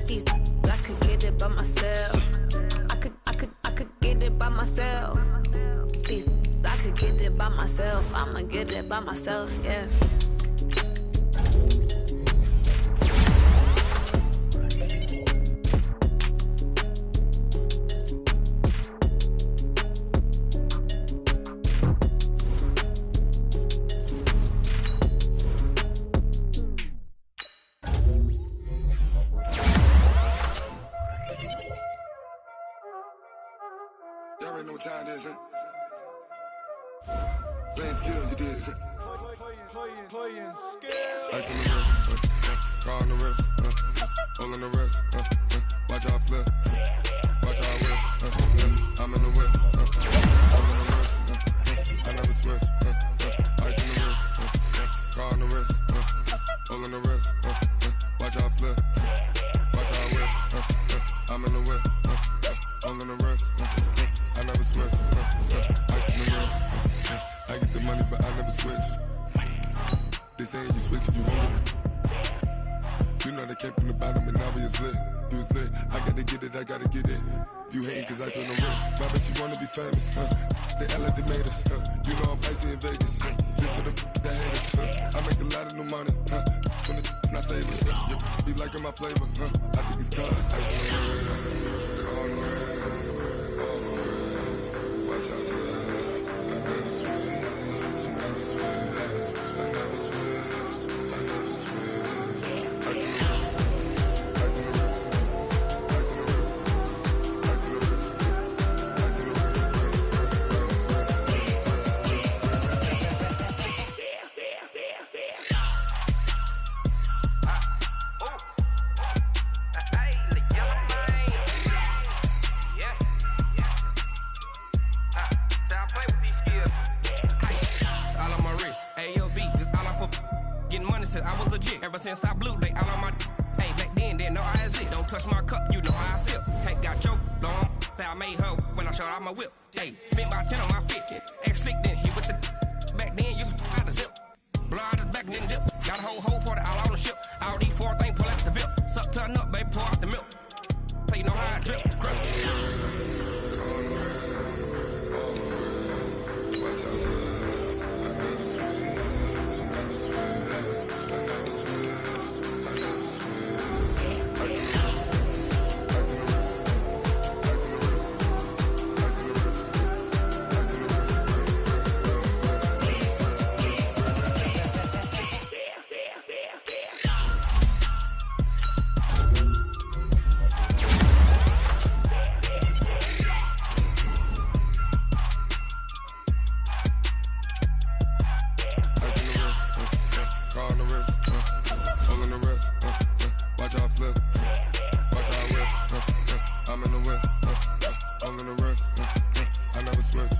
These I could get it by myself. I could get it by myself. These I could get it by myself. I'ma get it by myself, yeah. Playing skills, you did. Playing skills. Ice on the wrist, car on the wrist, all on the wrist. Watch how I flip, watch how I whip. I'm in the whip, all on the wrist. I never switch. Ice on the wrist, car on the wrist, all on the wrist. Watch how I flip, watch how I whip. I'm in the whip, all on the wrist. I never switch. Ice on the wrist. I get the money, but I never switch. They say you switch it, you won't. You know they came from the bottom and now we is lit. You was lit, I gotta get it, I gotta get it. You hating cause ice on the wrist. Why bet you wanna be famous, huh? They act like they made us, huh? You know I'm icy in Vegas, this for the that hate us, huh? I make a lot of new money, huh? When the not saving, you be liking my flavor, huh? I think it's cause ice on the wrist, on the wrist, on the wrist. Watch out for that. I never switch, I never switch, I never switch, I never switch. Ice on the wrist, ice on the wrist, ice on the wrist, ice on the wrist, ice on the wrist, I was legit ever since I blew they all on my hey back then didn't know I exist. Don't touch my cup, you know how I sip. Hey, got your long that I made her when I showed out my whip. Hey, spent my 10 on my fit. Ex slick then hit with the back then used to out the zip. Blow out the back and then dip. Got a whole party all on the ship. All these 4 things pull out the VIP. Suck turn up, baby, pour out the milk. So you know how I drip. Crush. Watch out for that. I never switch, I never switch.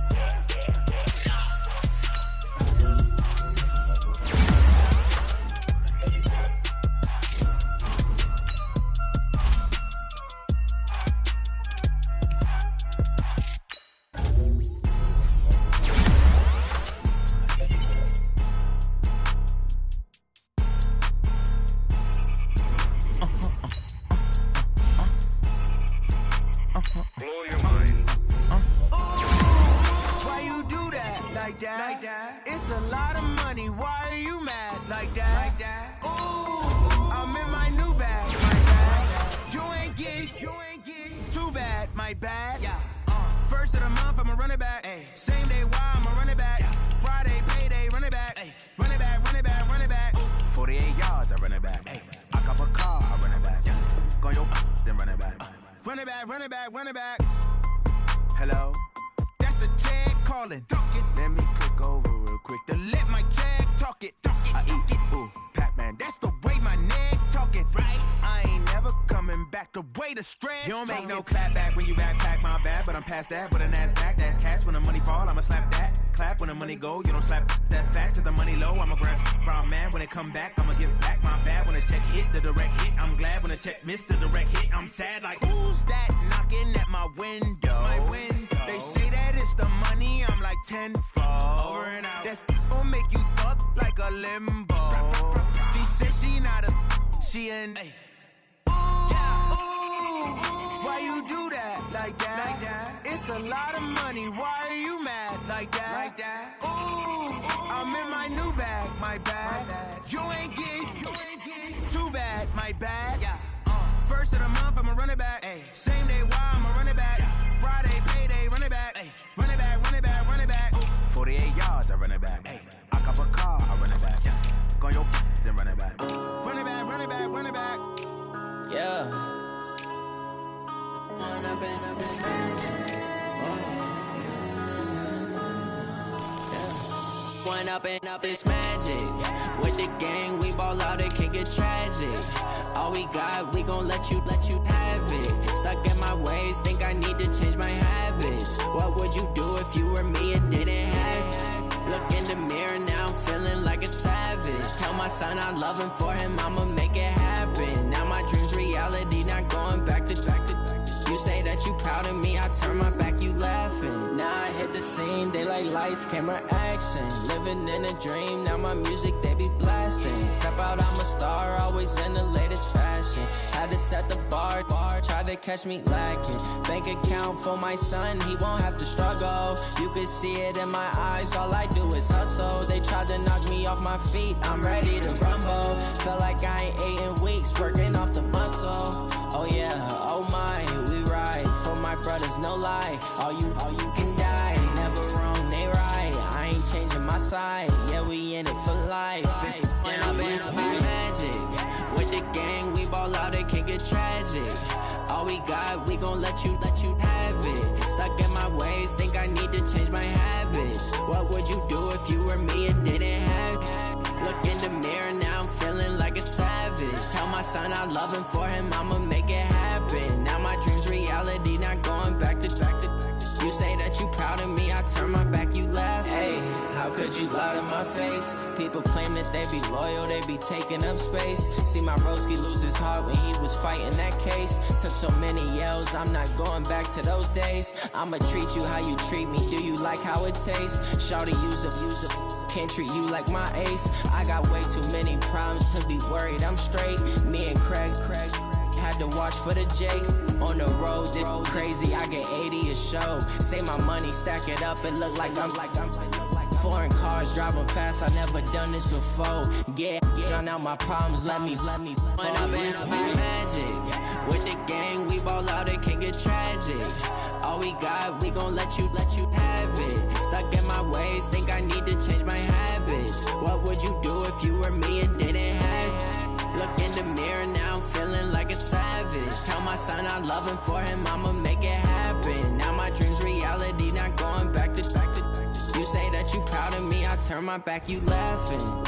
that. It's a lot of money, why are you mad like that? Ooh, I'm in my new bag, my bad. You ain't getting too bad, my bad. First of the month, I'ma run it back. Same day, why I'ma run it back. Friday, payday, run it back. Run it back, run it back, run it back. 48 yards, I run it back. I cop a car, I run it back. Go yo, then run it back. Run it back, run it back, run it back. Hello? That's the jag calling. Let me click over real quick to let my jag talk it. I eat it, ooh, Pac-Man. That's the way my neck talking. Right? I ain't never coming back the way the stress. You don't make no clap back when you backpack, my bad. But I'm past that with an ass back. That's cash when the money fall, I'ma slap that. Clap when the money go, you don't slap. That's facts. If the money low, I'ma grab brown man. When it come back, I'ma give back my bad. When the check hit, the direct hit. I'm glad when the check missed the direct hit. I'm sad like, who's that knocking at my window? My window. They say that it's the money, I'm like tenfold. Over and out. That's gon' make you up like a limbo. She said she not a, she an. Why you do that like that? It's a lot of money, why are you mad like that? Ooh, I'm in my new bag, my bad. You ain't getting too bad, my bad. First of the month, I'ma run it back. Same day, why I'ma run it back. Friday, payday, run it back. Run it back, run it back, run it back. 48 yards, I run it back. I cop a car, I run it back. Go yo, then run it back. Run it back, run it back, run it back. Yeah. When I've been up this When up this magic. With the gang, we ball out, it can get tragic. All we got, we gon' let you have it. Stuck in my ways, think I need to change my habits. What would you do if you were me and didn't have it? Look in the mirror, now I'm feeling like a savage. Tell my son I love him, for him I'ma make it happen. Now my dream's reality, not going back to. You say that you proud of me, I turn my back, you laughing. Now I hit the scene, they like lights, camera, action. Living in a dream, now my music, they be blasting. Step out, I'm a star, always in the latest fashion. Had to set the bar, try to catch me lacking. Bank account for my son, he won't have to struggle. You can see it in my eyes, all I do is hustle. They tried to knock me off my feet, I'm ready to rumble. Felt like I ain't ate in weeks, working off the muscle. Oh yeah, oh my, we ride for my brothers, no lie. All you can die, never wrong, they right. I ain't changing my side, yeah, we in it for life. When I've been up this magic. With the gang, we ball out, it can get tragic. All we got, we gon' let you have it. Stuck in my ways, think I need to change my habits. What would you do if you were me and didn't have it? Look in the mirror, now I'm feeling like a savage. Tell my son I love him, for him I'ma make it happen. Now my dream's reality, not going back to. You say that you proud of me, I turn my back, you laugh. Hey, how could you lie to my face? People claim that they be loyal, they be taking up space. See my broski lose his heart when he was fighting that case. Took so many yells, I'm not going back to those days. I'ma treat you how you treat me, do you like how it tastes? Shawty, use up, can't treat you like my ace. I got way too many problems to be worried, I'm straight. Me and Craig had to watch for the Jakes. On the road, this crazy, I get 80 a show. Say my money, stack it up, it look like I'm foreign cars, driving fast, I never done this before. Get drown out my problems, let me When I've been up this magic. With the gang, we ball out, it can get tragic. All we got, we gon' let you have it. Stuck in my ways, think I need to change my habits. What would you do if you were me and didn't have it? Look in the mirror, now I'm feeling like a savage. Tell my son I love him, for him I'ma make it happen. Now my dream's reality, not going back to. You say that you proud of me, I turn my back, you laughing.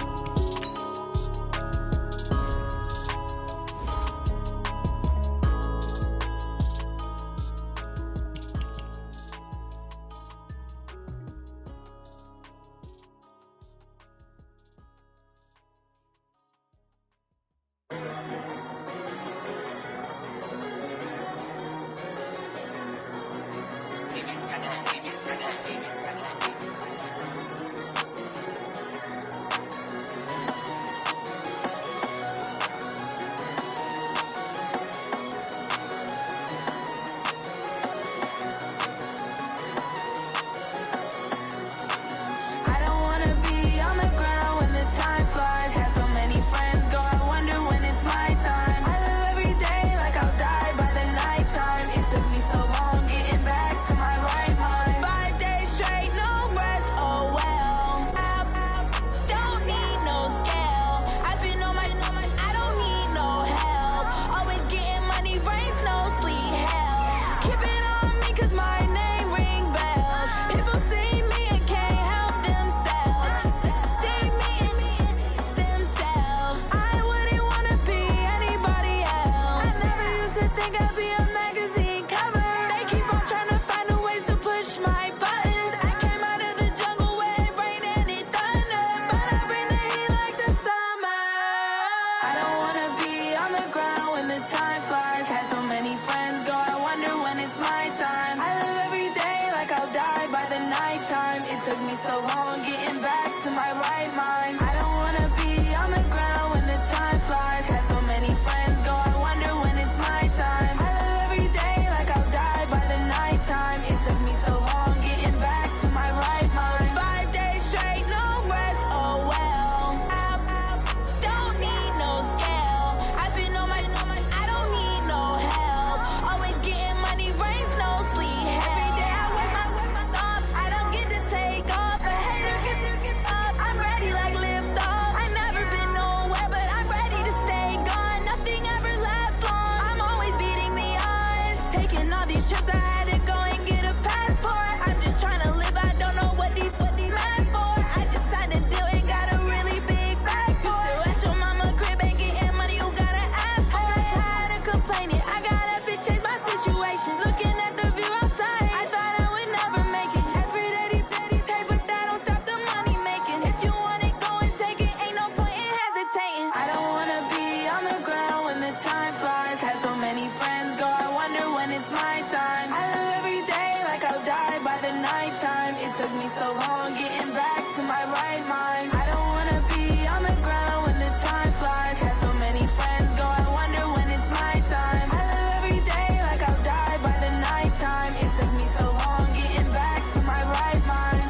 right mind. I don't wanna be on the ground when the time flies. Had so many friends go, I wonder when it's my time. I live every day like I'll die by the nighttime. It took me so long getting back to my right mind.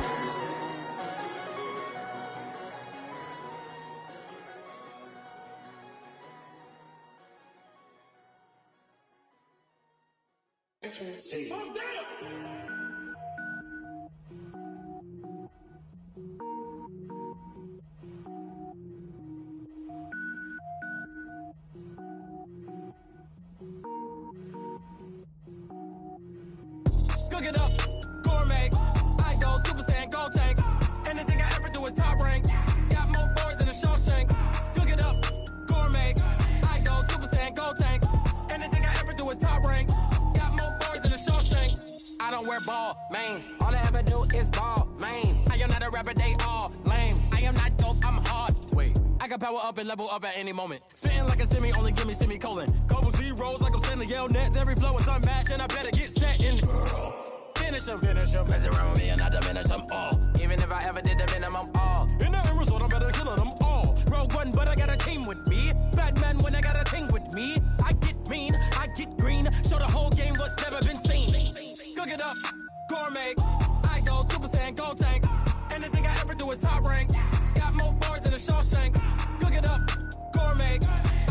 Cook it up, gourmet. I go Super Saiyan, gold tank. Anything I ever do is top rank. Got more boards than a Shawshank. Cook it up, gourmet. I go Super Saiyan, gold tank. Anything I ever do is top rank. Got more boards than a Shawshank. I don't wear ball mains. All I ever do is ball main. I am not a rapper, they all lame. I am not dope, I'm hard. Wait, I can power up and level up at any moment. Spitting like a semi, only give me semicolon. Couple zeros like I'm sending yell nets. Every flow is unmatched and I better get set in. Finish them. Mess around with me and I diminish them all. Even if I ever did the minimum all. In the end result, I'm better killing them all. Rogue One, but I got a team with me. Batman when I got a team with me. I get mean, I get green. Show the whole game what's never been seen. Cook it up, gourmet. I go Super Saiyan, gold tank. Anything I ever do is top rank. Got more bars than a Shawshank. Cook it up, gourmet.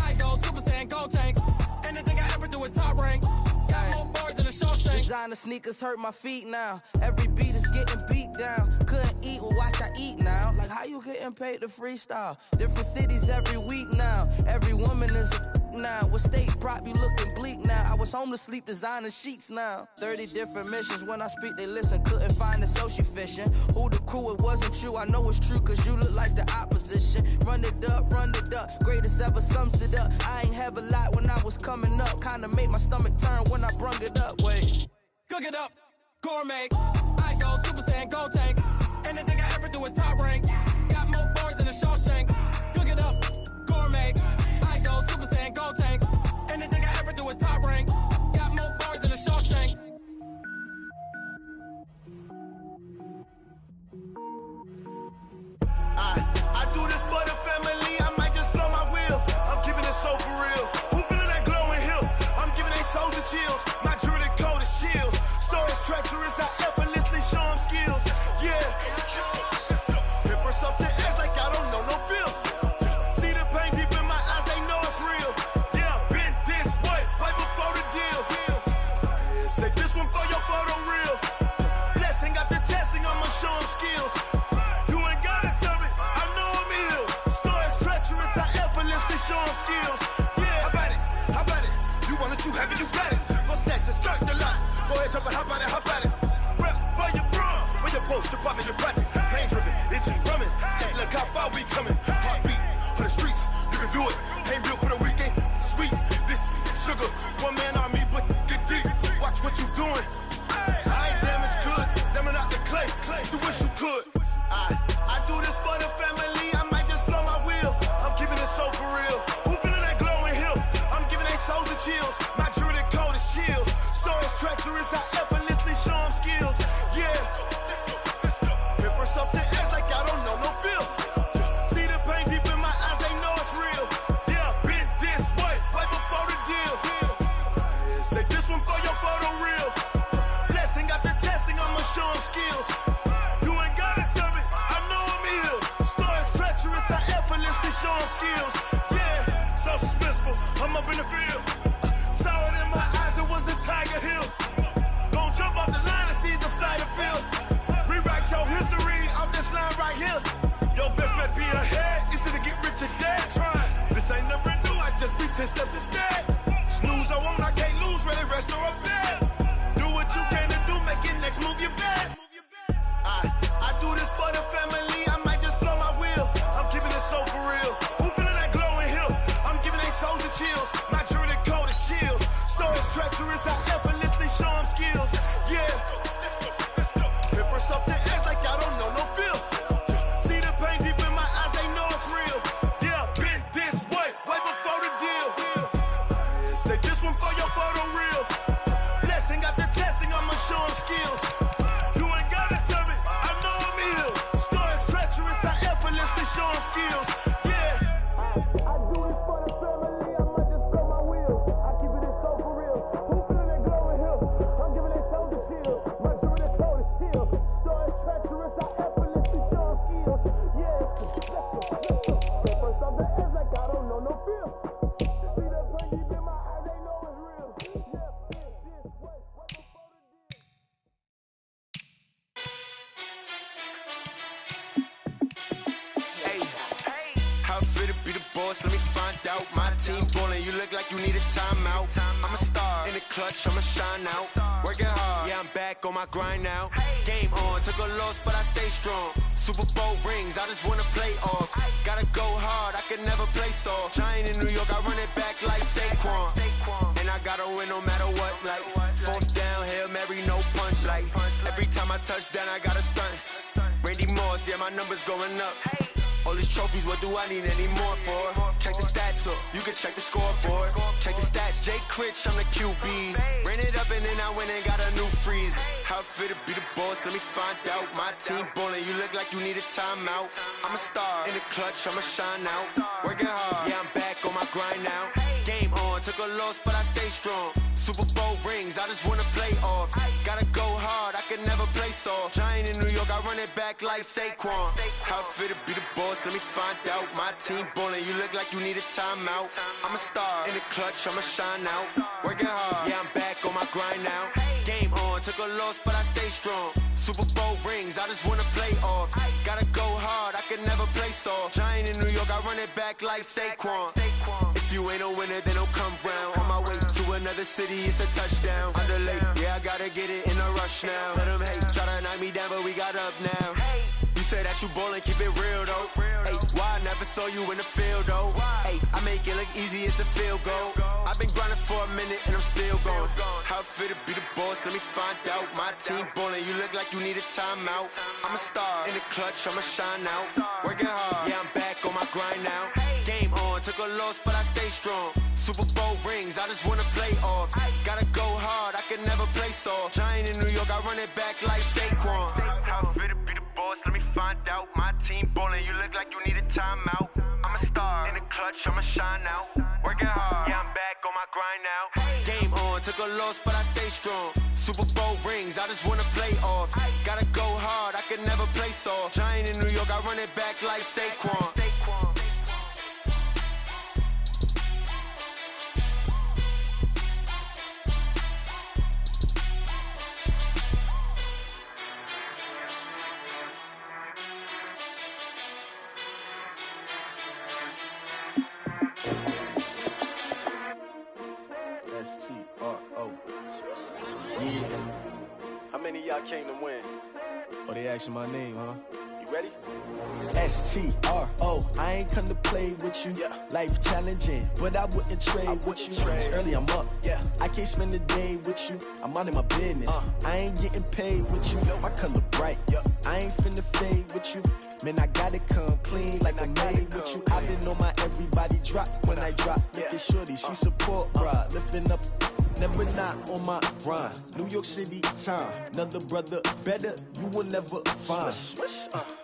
I go Super Saiyan, gold tank. Anything I ever do is top rank. Got more bars than a Shawshank. Designer sneakers hurt my feet now. Every beat is getting beat down. Couldn't eat, well watch I eat now. Like how you getting paid to freestyle? Different cities every week now. Every woman is a now. With state prop, you looking bleak now. I was home to sleep designing sheets now. 30 different missions. When I speak, they listen. Couldn't find the social fishing. Who the crew, it wasn't you. I know it's true, cause you look like the opposition. Run it up. Greatest ever sums it up. I ain't have a lot when I was coming up. Kinda made my stomach turn when I brung it up. Wait. Cook it up, gourmet. I go Super Saiyan, gold tank. Anything I ever do is top rank. Got more bars than a Shawshank. Cook it up, gourmet. I go Super Saiyan, gold tank. Anything I ever do is top rank. Got more bars than a Shawshank. I do this for the family. I might just blow my wheel. I'm keeping it so for real. Who feeling that glowing hill? I'm giving they soldier chills. My jewelry code is chill. Stories treacherous. I effortlessly show them skills. Yeah. Paper stuff the edge like I don't know no bill. See the pain deep in my eyes. They know it's real. Yeah, been this way right before the deal. Say this one for your photo real. Blessing after testing. I'ma show them skills. Show them skills. Yeah, how about it? You want it, you have it, you got it. Go snatch it, skirt the lot. Go ahead, jump it, hop on it. Rep for your bro. When you're post, department, your projects. Pain driven, itching, drumming. Hey, look how far we coming. Heartbeat on the streets, you can do it. Ain't built for the weekend. Sweet, this sugar. One man army, but get deep. Watch what you doing. I ain't damaged goods, damn out the clay. You wish you could. I do this for the family. I might just blow my wheel. I'm keeping it so for real. Who feeling that glowing hill? I'm giving they soldier chills. My jewelry code is chill. Stories treacherous. I effortlessly show them skills. Yeah. Paper stuff the edge like I don't know no bill. See the pain deep in my eyes. They know it's real. Yeah, been this way right before the deal. Say this one for your photo real. Blessing after testing. I'ma show them skills. You ain't gotta tell me. I know I'm ill. Stories treacherous. I effortlessly show them skills. Yeah, so suspenseful. I'm up in the field. Saw it in my eyes. It was the Tiger Hill. Don't jump off the line and see the flight of field. Rewrite your history. I'm this line right here. Your best bet be ahead. Easy to get rich or dead. Trying. This ain't never new. I just be 10 steps instead. Snooze I won't. I can't lose. Ready, rest or a bed. Do what you can to do. Make it next move your best. I do this for the family. I might just blow my wheel. I'm keeping it so for real. Who feeling that glowing hill? I'm giving they soldier chills. My jewelry code is chill. Stories treacherous. I effortlessly show them skills. Yeah. Paper stuff the edge like I don't know no bill. See the pain deep in my eyes. They know it's real. Yeah, been this way right before the deal. How fit to be the boss? Let me find out. My team ballin', you look like you need a timeout. I'm a star in the clutch, I'ma shine out. Working hard, yeah, I'm back on my grind now. Game on, took a loss, but I stay strong. Super Bowl rings, I just wanna play off. Gotta go hard, I can never play soft. Giant in New York, I run it back like Saquon. And I gotta win no matter what, like fourth down, Hail Mary, no punch. Like every time I touch down, I gotta stunt. Randy Moss, yeah, my numbers going up. All these trophies, what do I need any more for? Check the stats up, you can check the scoreboard. Check the stats, Jay Critch, I'm the QB. Ran it up and then I went and got a new freeze. How fit to be the boss, let me find out. My team ballin', you look like you need a timeout. I'm a star in the clutch, I'ma shine out. Working hard, yeah, I'm back on my grind now. Game on, took a loss, but I stay strong. Super Bowl rings, I just wanna play off. Gotta go hard, I can never play soft. Giant in New York, I run it back like Saquon. How fit to be the boss, let me find out. My team ballin', you look like you need a timeout. I'm a star in the clutch, I'ma shine out. Working hard, yeah, I'm back on my grind now. Game on, took a loss, but I stay strong. Super Bowl rings, I just wanna play off. Gotta go hard, I can never play soft. Giant in New York, I run it back like Saquon. If you ain't a winner, then don't come round. On my way to another city, it's a touchdown. Underlay, yeah, I gotta get it in a rush now. Let them hate, try to knock me down, but we got up now. You say that you ballin', keep it real though. Ay, why I never saw you in the field though? Ay, I make it look easy, it's a field goal. I've been grinding for a minute and I'm still going. How fit to be the boss, let me find out. My team ballin', you look like you need a timeout. I'm a star in the clutch, I'ma shine out. Working hard, yeah, I'm back on my grind now. Game on, took a loss, but I stay strong. Super Bowl rings, I just wanna play off. Gotta go hard, I can never play soft. Giant in New York, I run it back like Saquon. How fit to be the boss, let me find out. My team ballin', you look like you need a timeout. I'm a star in the clutch, I'ma shine out. Working hard, yeah, I'm back on my grind now. Game on, took a loss, but I stay strong. Super Bowl rings, I just wanna play off. Gotta go hard, I can never play soft. Giant in New York, I run it back like Saquon. S-T-R-O. Yeah. How many of y'all came to win? Oh, they asking my name, huh? You ready? S-T-R-O. I ain't come to play with you. Life challenging, but I wouldn't trade with you. It's early, I'm up. I can't spend a day with you. I'm out of my business. I ain't getting paid with you. My color bright. I ain't finna fade with you. Man, I gotta come clean like I made with you. I've been on my everybody drop when I drop. Look at shorty, she support bra. Lifting up, never not on my grind. New York City time, another brother better, you will never find.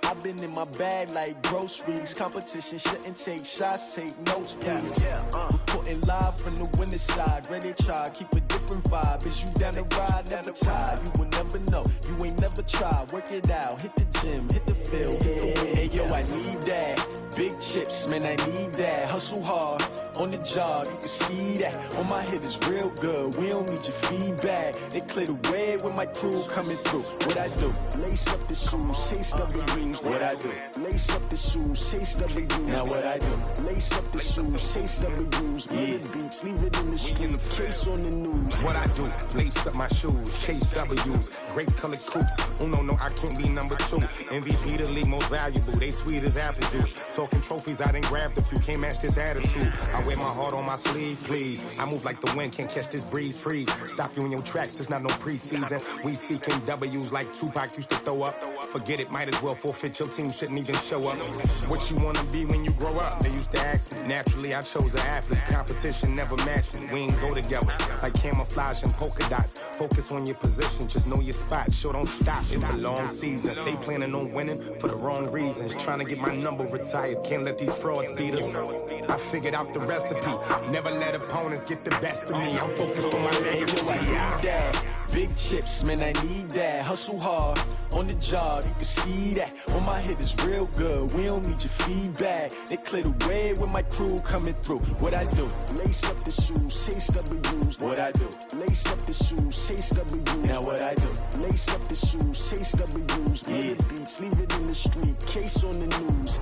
I've been in my bag like groceries. Competition shouldn't take shots, take notes, please. Reporting live from the winning side. Ready to try, keep a different vibe. Is you down the ride, never tired. You will never know, you ain't never tried. Work it out, hit the gym, hit the field, hit the win. Hey yo, I need that. Big chips, man, I need that. Hustle hard, on the job, you can see that. On my head is real good, we don't need your feedback. They clear the way with my crew coming through. What I do? Lace up the shoes, chase W's. What I do? Lace up the shoes, chase W's. Now what I do? Lace up the shoes, chase W's. Yeah, beats, leave it in the street, case on the news. What I do? Lace up my shoes, chase W's. Great colored coops. Oh no, I can't be number 2. MVP the league most valuable. They sweet as apple juice. Talking trophies, I done grabbed a few. Can't match this attitude. I wear my heart on my sleeve, please. I move like the wind, can't catch this breeze, freeze. Stop you in your tracks, there's not no preseason. We seeking W's like Tupac used to throw up. Forget it, might as well forfeit, your team shouldn't even show up. What you wanna be when you grow up? They used to ask me. Naturally, I chose an athlete. Competition never matched me. We ain't go together like camouflage and polka dots. Focus on your position, just know your spot. Sure, don't stop, it's a long season. They planning on winning for the wrong reasons. Trying to get my number retired, can't let these frauds beat us. I figured out the recipe. Never let opponents get the best of me. I'm focused on my legacy. Big chips, man, I need that. Hustle hard on the job, you can see that. On my head is real good, we don't need your feedback. They clear the way with my crew coming through. What I do? Lace up the shoes, chase W's. What I do? Lace up the shoes, chase W's. Now what I do? Lace up the shoes, chase W's. Play the beats, leave it in the street, case on the news.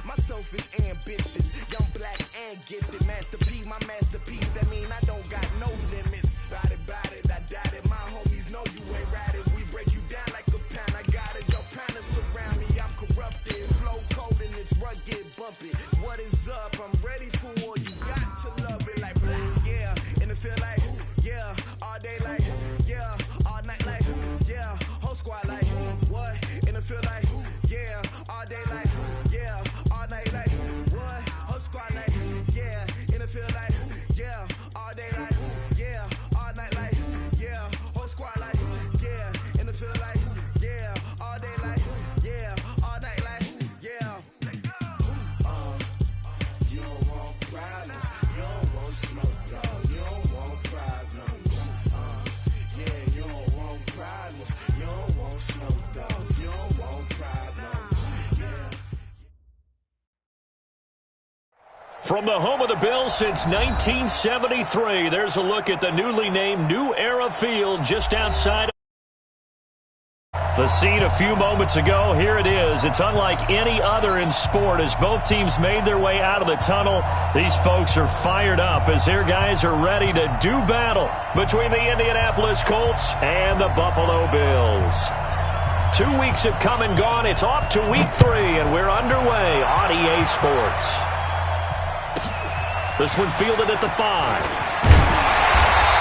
Myself is ambitious, young, black, and gifted. Master P, my masterpiece. That mean I don't got no limits. Bout it, I doubt it. My homies know you ain't ratted. We break you down like a pound. I got it, your pounders surround me. I'm corrupted, flow cold and it's rugged, bumpy. What is up? I'm ready for war. You got to love it like black, yeah. And it feel like, yeah. All day like, yeah. All night like, yeah. Whole squad like, what? And it feel like, yeah. All day like, yeah. All night like, what? Whole squad like, yeah. And it feel like, yeah. All day like, yeah. All night like, yeah. Whole squad like, yeah. And it feel like, yeah. All day like, yeah. All night like, yeah. You don't want problems. You don't want smoke, no. You don't want problems. Yeah, you don't want problems. You don't want smoke, dog. You don't want problems. Yeah. From the home of the Bills since 1973, there's a look at the newly named New Era Field just outside the scene a few moments ago. Here it is. It's unlike any other in sport as both teams made their way out of the tunnel. These folks are fired up as their guys are ready to do battle between the Indianapolis Colts and the Buffalo Bills. 2 weeks have come and gone. It's off to week 3, and we're underway on EA Sports. This one fielded at the 5.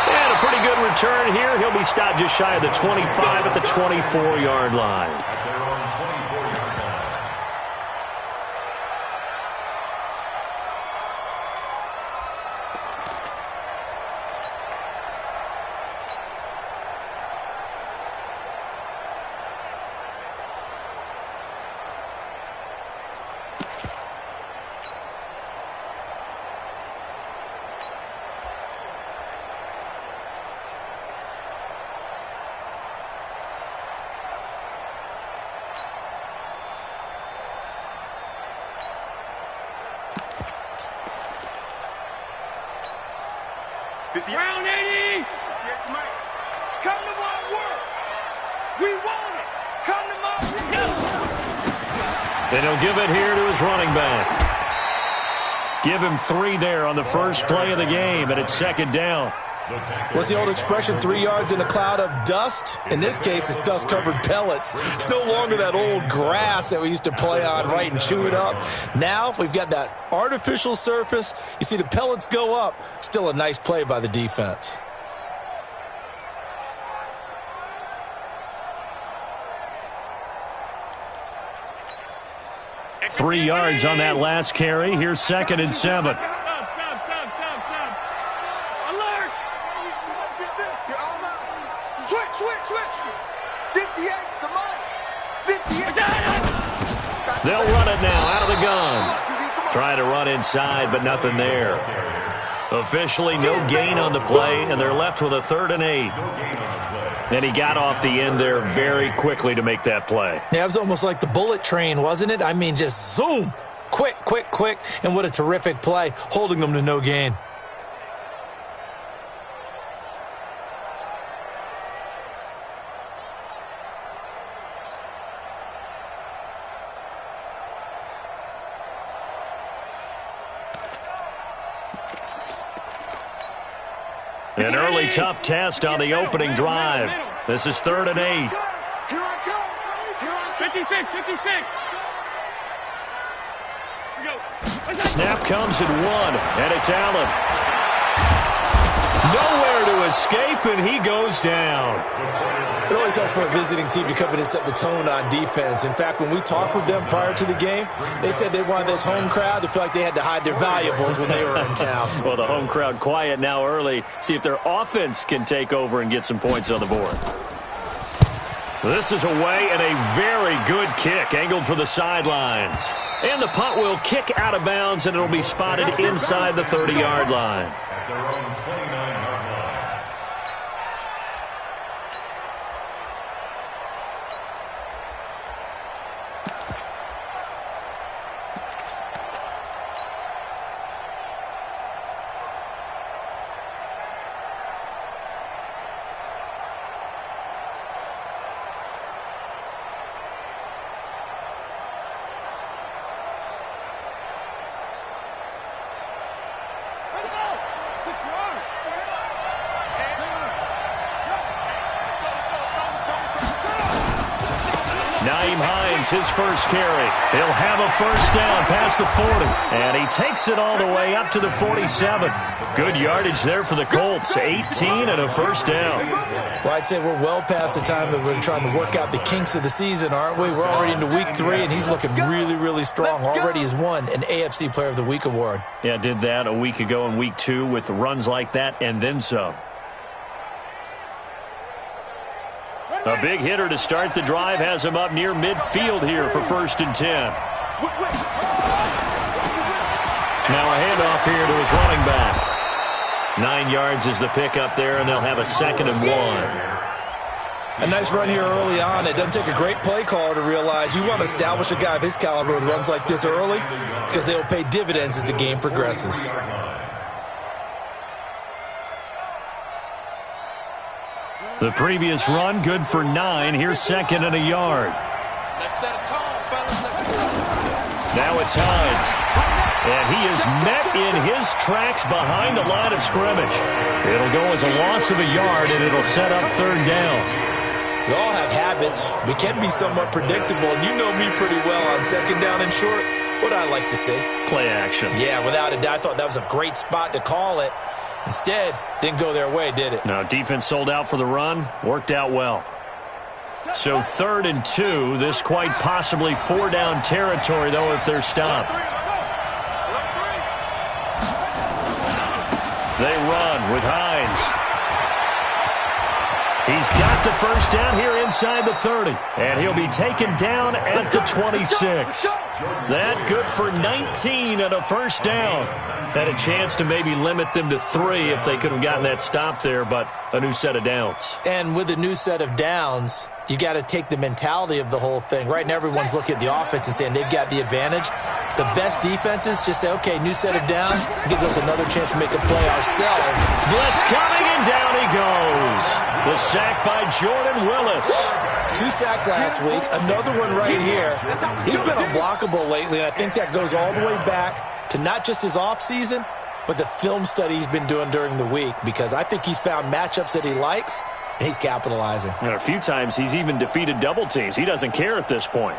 And a pretty good return here. He'll be stopped just shy of the 25 at the 24-yard line. Round 80. Come to my work. We want it. Come to my work. And he'll give it here to his running back. Give him 3 there on the first play of the game, and it's second down. What's the old expression, 3 yards in a cloud of dust? In this case, it's dust-covered pellets. It's no longer that old grass that we used to play on, right, and chew it up. Now we've got that artificial surface. You see the pellets go up. Still a nice play by the defense. Three yards on that last carry. Here's second and 7. Alert. 58, come on. 58. They'll run it now out of the gun. Trying to run inside, but nothing there. Officially no gain on the play, and they're left with a 3rd and 8. And he got off the end there very quickly to make that play. Yeah, it was almost like the bullet train, wasn't it? I mean, just zoom. Quick, quick, quick. And what a terrific play, holding them to no gain. An early tough test on the opening drive. This is 3rd and 8. 56, 56. Snap comes at 1, and it's Allen. Nowhere to escape, and he goes down. It always helps for a visiting team to come in and set the tone on defense. In fact, when we talked with them prior to the game, they said they wanted this home crowd to feel like they had to hide their valuables when they were in town. Well, the home crowd quiet now early. See if their offense can take over and get some points on the board. This is away, and a very good kick angled for the sidelines. And the punt will kick out of bounds, and it'll be spotted inside the 30-yard line. His first carry. He'll have a first down past the 40. And he takes it all the way up to the 47. Good yardage there for the Colts. 18 and a first down. Well, I'd say we're well past the time that we're trying to work out the kinks of the season, aren't we? We're already into week 3, and he's looking really, really strong. Already has won an AFC Player of the Week award. Yeah, did that a week ago in week 2 with runs like that and then some. A big hitter to start the drive has him up near midfield here for 1st and 10. Now a handoff here to his running back. 9 yards is the pickup there, and they'll have a 2nd and 1. A nice run here early on. It doesn't take a great play caller to realize you want to establish a guy of his caliber with runs like this early because they will pay dividends as the game progresses. The previous run, good for 9. Here's 2nd and a yard. Now it's Hines. And he is met in his tracks behind the line of scrimmage. It'll go as a loss of a yard, and it'll set up 3rd down. We all have habits. We can be somewhat predictable. And you know me pretty well on 2nd down and short. What I like to see? Play action. Yeah, without a doubt. I thought that was a great spot to call it. Instead, didn't go their way, did it? No, defense sold out for the run. Worked out well. So 3rd and 2. This quite possibly 4-down territory, though, if they're stopped. They run with Hines. He's got the first down here inside the 30. And he'll be taken down at the 26. That good for 19 and a first down. Had a chance to maybe limit them to 3 if they could have gotten that stop there, but a new set of downs. And with a new set of downs, you got to take the mentality of the whole thing. Right now, everyone's looking at the offense and saying they've got the advantage. The best defenses just say, okay, new set of downs, gives us another chance to make a play ourselves. Blitz coming, and down he goes. The sack by Jordan Willis. 2 sacks last week, another one right here. He's been unblockable lately, and I think that goes all the way back to not just his offseason, but the film study he's been doing during the week, because I think he's found matchups that he likes, and he's capitalizing. And a few times he's even defeated double teams. He doesn't care at this point.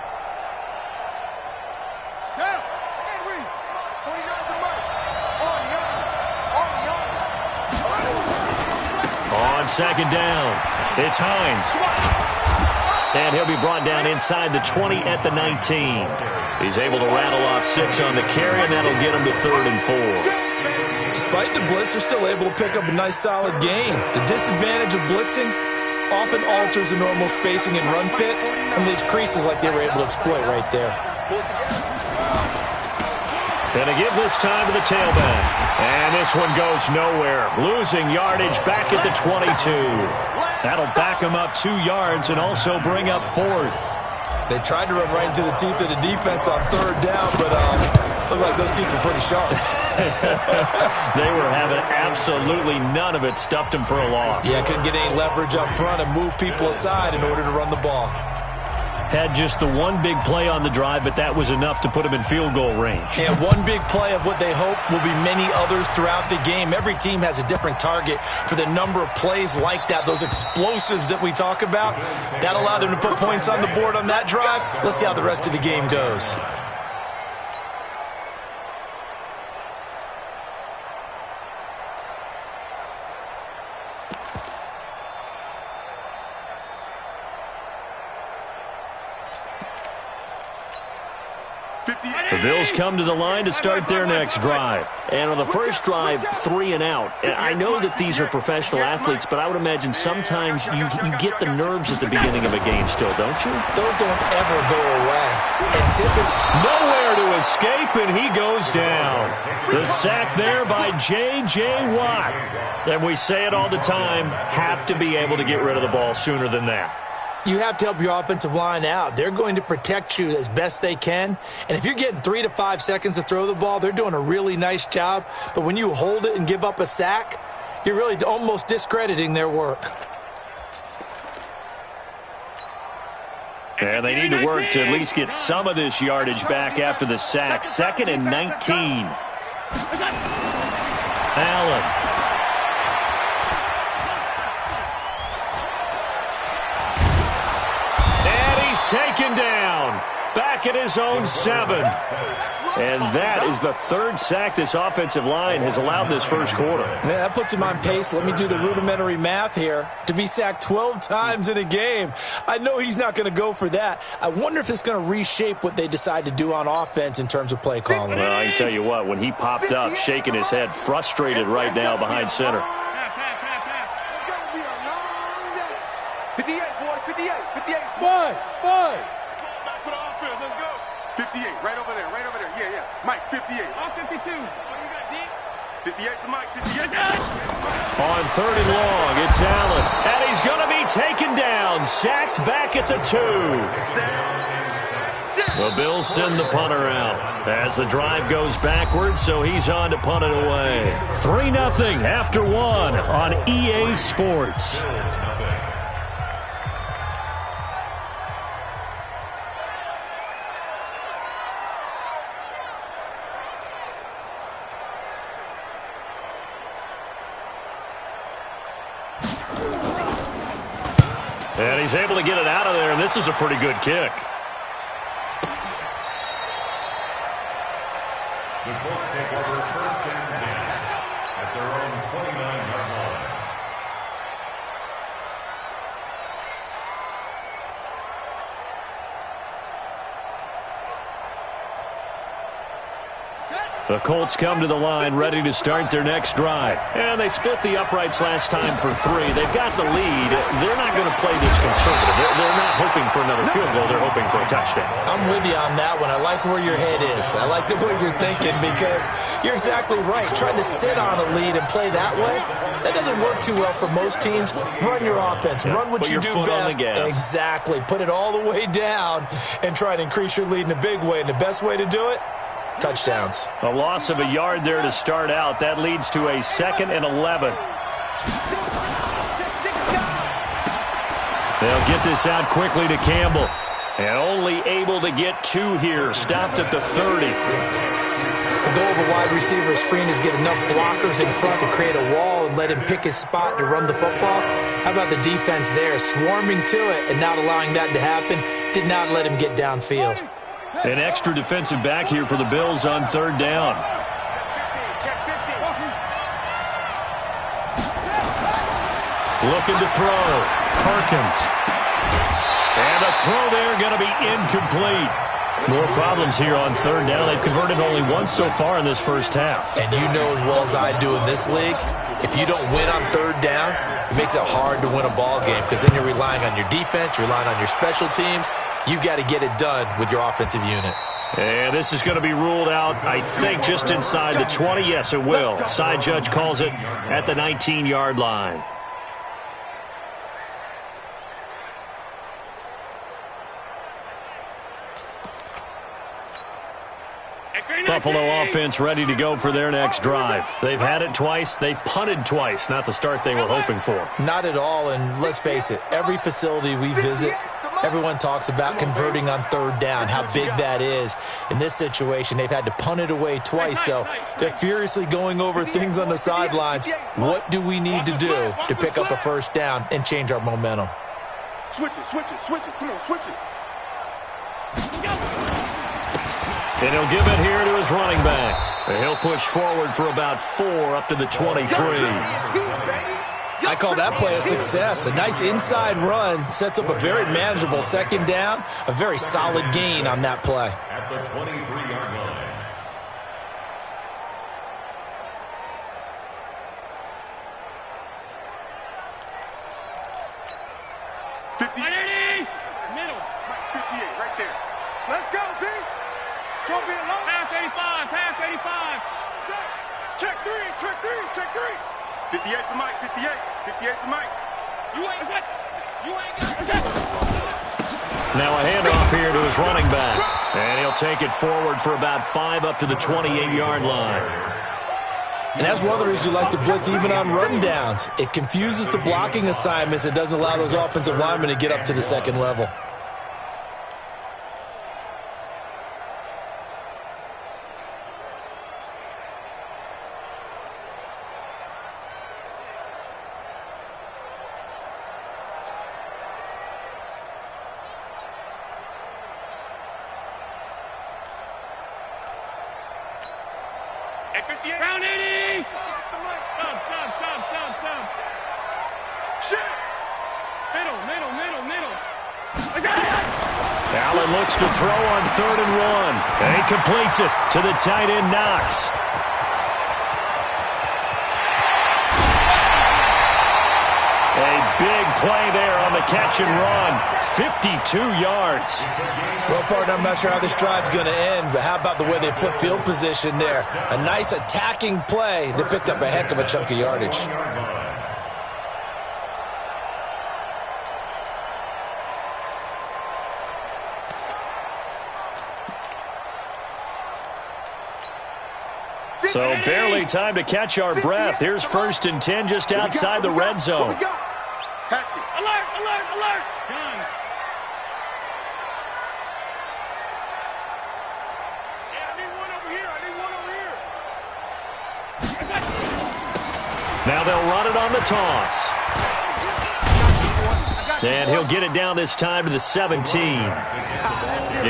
On second down, it's Hines. And he'll be brought down inside the 20 at the 19. He's able to rattle off 6 on the carry, and that'll get him to 3rd and 4. Despite the blitz, they're still able to pick up a nice, solid gain. The disadvantage of blitzing often alters the normal spacing and run fits, and leaves creases like they were able to exploit right there. Gonna give this time to the tailback. And this one goes nowhere. Losing yardage back at the 22. That'll back him up 2 yards and also bring up 4th. They tried to run right into the teeth of the defense on 3rd down, but looked like those teeth were pretty sharp. They were having absolutely none of it. Stuffed him for a loss. Yeah, couldn't get any leverage up front and move people aside in order to run the ball. Had just the one big play on the drive, but that was enough to put him in field goal range. And one big play of what they hope will be many others throughout the game. Every team has a different target for the number of plays like that, those explosives that we talk about. That allowed him to put points on the board on that drive. Let's see how the rest of the game goes. The Bills come to the line to start their next drive. And on the first drive, 3 and out. And I know that these are professional athletes, but I would imagine sometimes you get the nerves at the beginning of a game still, don't you? Those don't ever go away. And typically, nowhere to escape, and he goes down. The sack there by J.J. Watt. And we say it all the time, have to be able to get rid of the ball sooner than that. You have to help your offensive line out. They're going to protect you as best they can. And if you're getting 3 to 5 seconds to throw the ball, they're doing a really nice job. But when you hold it and give up a sack, you're really almost discrediting their work. And they need to work to at least get some of this yardage back after the sack. 2nd and 19. Allen. Taken down, back at his own 7. And that is the 3rd sack this offensive line has allowed this first quarter. Yeah, that puts him on pace. Let me do the rudimentary math here. To be sacked 12 times in a game, I know he's not going to go for that. I wonder if it's going to reshape what they decide to do on offense in terms of play calling. Well, I can tell you what, when he popped up, shaking his head, frustrated right now behind center. 58, boys, 58, 58. Five. Back for the offense, let's go. 58, right over there, yeah. Mike, 58. I'm 52. Oh, you got D? 58 to Mike, 58. On 3rd and long, it's Allen. And he's going to be taken down, sacked back at the 2. The Bills send the punter out as the drive goes backwards, so he's on to punt it away. 3-0 after 1 on EA Sports. And he's able to get it out of there, and this is a pretty good kick. The Colts take over 1st and 10 at their own 29-yard line. Good. The Colts come to the line ready to start their next drive. And they split the uprights last time for 3. They've got the lead. They're not going to play this conservative. They're not hoping for another field goal. They're hoping for a touchdown. I'm with you on that one. I like where your head is. I like the way you're thinking because you're exactly right. Trying to sit on a lead and play that way, that doesn't work too well for most teams. Run your offense. Run what you do best. Exactly. Put it all the way down and try to increase your lead in a big way. And the best way to do it, touchdowns. A loss of a yard there to start out. That leads to a 2nd and 11. They'll get this out quickly to Campbell. And only able to get 2 here. Stopped at the 30. The goal of a wide receiver screen is get enough blockers in front to create a wall and let him pick his spot to run the football. How about the defense there? Swarming to it and not allowing that to happen. Did not let him get downfield. An extra defensive back here for the Bills on 3rd down. Looking to throw. Perkins. And a throw there going to be incomplete. More problems here on 3rd down. They've converted only once so far in this first half. And you know as well as I do in this league, if you don't win on 3rd down, it makes it hard to win a ball game because then you're relying on your defense, you're relying on your special teams. You've got to get it done with your offensive unit. And this is going to be ruled out, I think, just inside the 20. Yes, it will. Side judge calls it at the 19-yard line. Buffalo offense ready to go for their next drive. They've had it twice. They've punted twice. Not the start they were hoping for. Not at all, and let's face it, every facility we visit, everyone talks about converting on 3rd down, how big that is. In this situation, they've had to punt it away twice, so they're furiously going over things on the sidelines. What do we need to do to pick up a 1st down and change our momentum? Switch it, switch it, switch it. Come on, switch it. And he'll give it here to his running back. And he'll push forward for about 4 up to the 23. I call that play a success. A nice inside run sets up a very manageable 2nd down. A very solid gain on that play. At the 23-yard line. Middle. 58, right there. Let's go, D. Don't be alone. Pass 85, pass 85. Check 3, check 3, check 3. 58 to Mike, 58. 58 to Mike. You ain't got it. Now a handoff here to his running back. And he'll take it forward for about 5 up to the 28-yard line. And that's one of the reasons you like to blitz even on run downs. It confuses the blocking assignments. It doesn't allow those offensive linemen to get up to the 2nd level. Round 80! Sub. Shit! Middle. Allen looks to throw on 3rd and 1. And he completes it to the tight end, Knox. A big play there on the catch and run. 52 yards. Well, partner, I'm not sure how this drive's going to end, but how about the way they flip field position there? A nice attacking play that picked up a heck of a chunk of yardage. So barely time to catch our breath. Here's 1st and 10 just outside the red zone. Catch it. Alert. Gun. Yeah, I need one over here. Now they'll run it on the toss. And he'll get it down this time to the 17.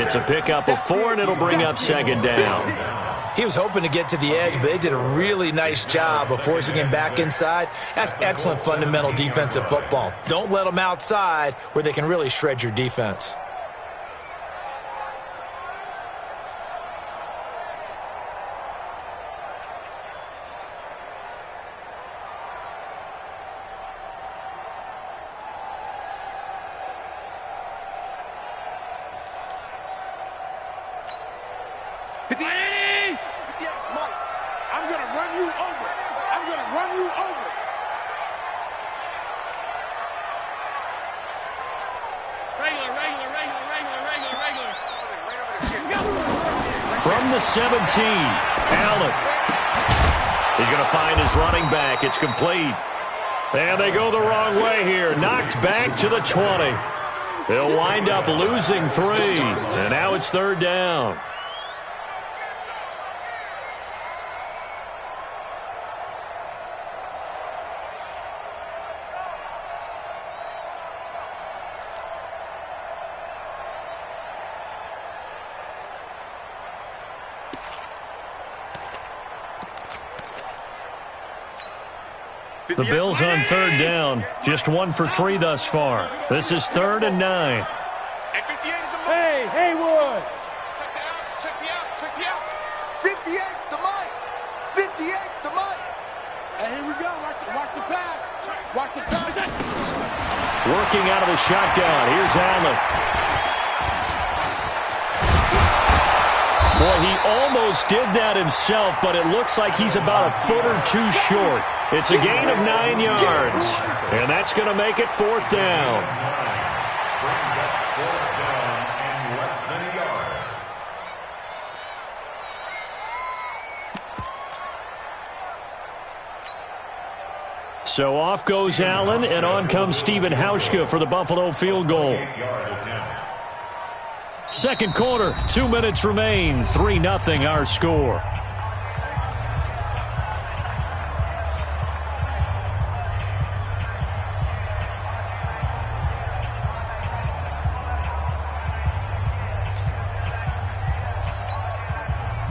It's a pickup of 4, and it'll bring up 2nd down. He was hoping to get to the edge, but they did a really nice job of forcing him back inside. That's excellent fundamental defensive football. Don't let them outside where they can really shred your defense. run you over. I'm going to run you over. From the 17, Allen. He's going to find his running back. It's complete. And they go the wrong way here. Knocked back to the 20. They'll wind up losing 3. And now it's 3rd down. The Bills on 3rd down. Just 1 for 3 thus far. This is 3rd and 9. Hey, Haywood. Check the out. 58's the mic. 58's the mic. Hey, here we go. Watch the pass. Watch the pass. Working out of the shotgun. Here's Allen. Boy, he almost did that himself, but it looks like he's about a foot or 2 short. It's a gain of 9 yards, and that's going to make it 4th down. Brings up 4th down and less than a yard. So off goes Allen, and on comes Stephen Hauschka for the Buffalo field goal. 8-yard attempt. Second quarter, 2 minutes remain, 3-0 our score.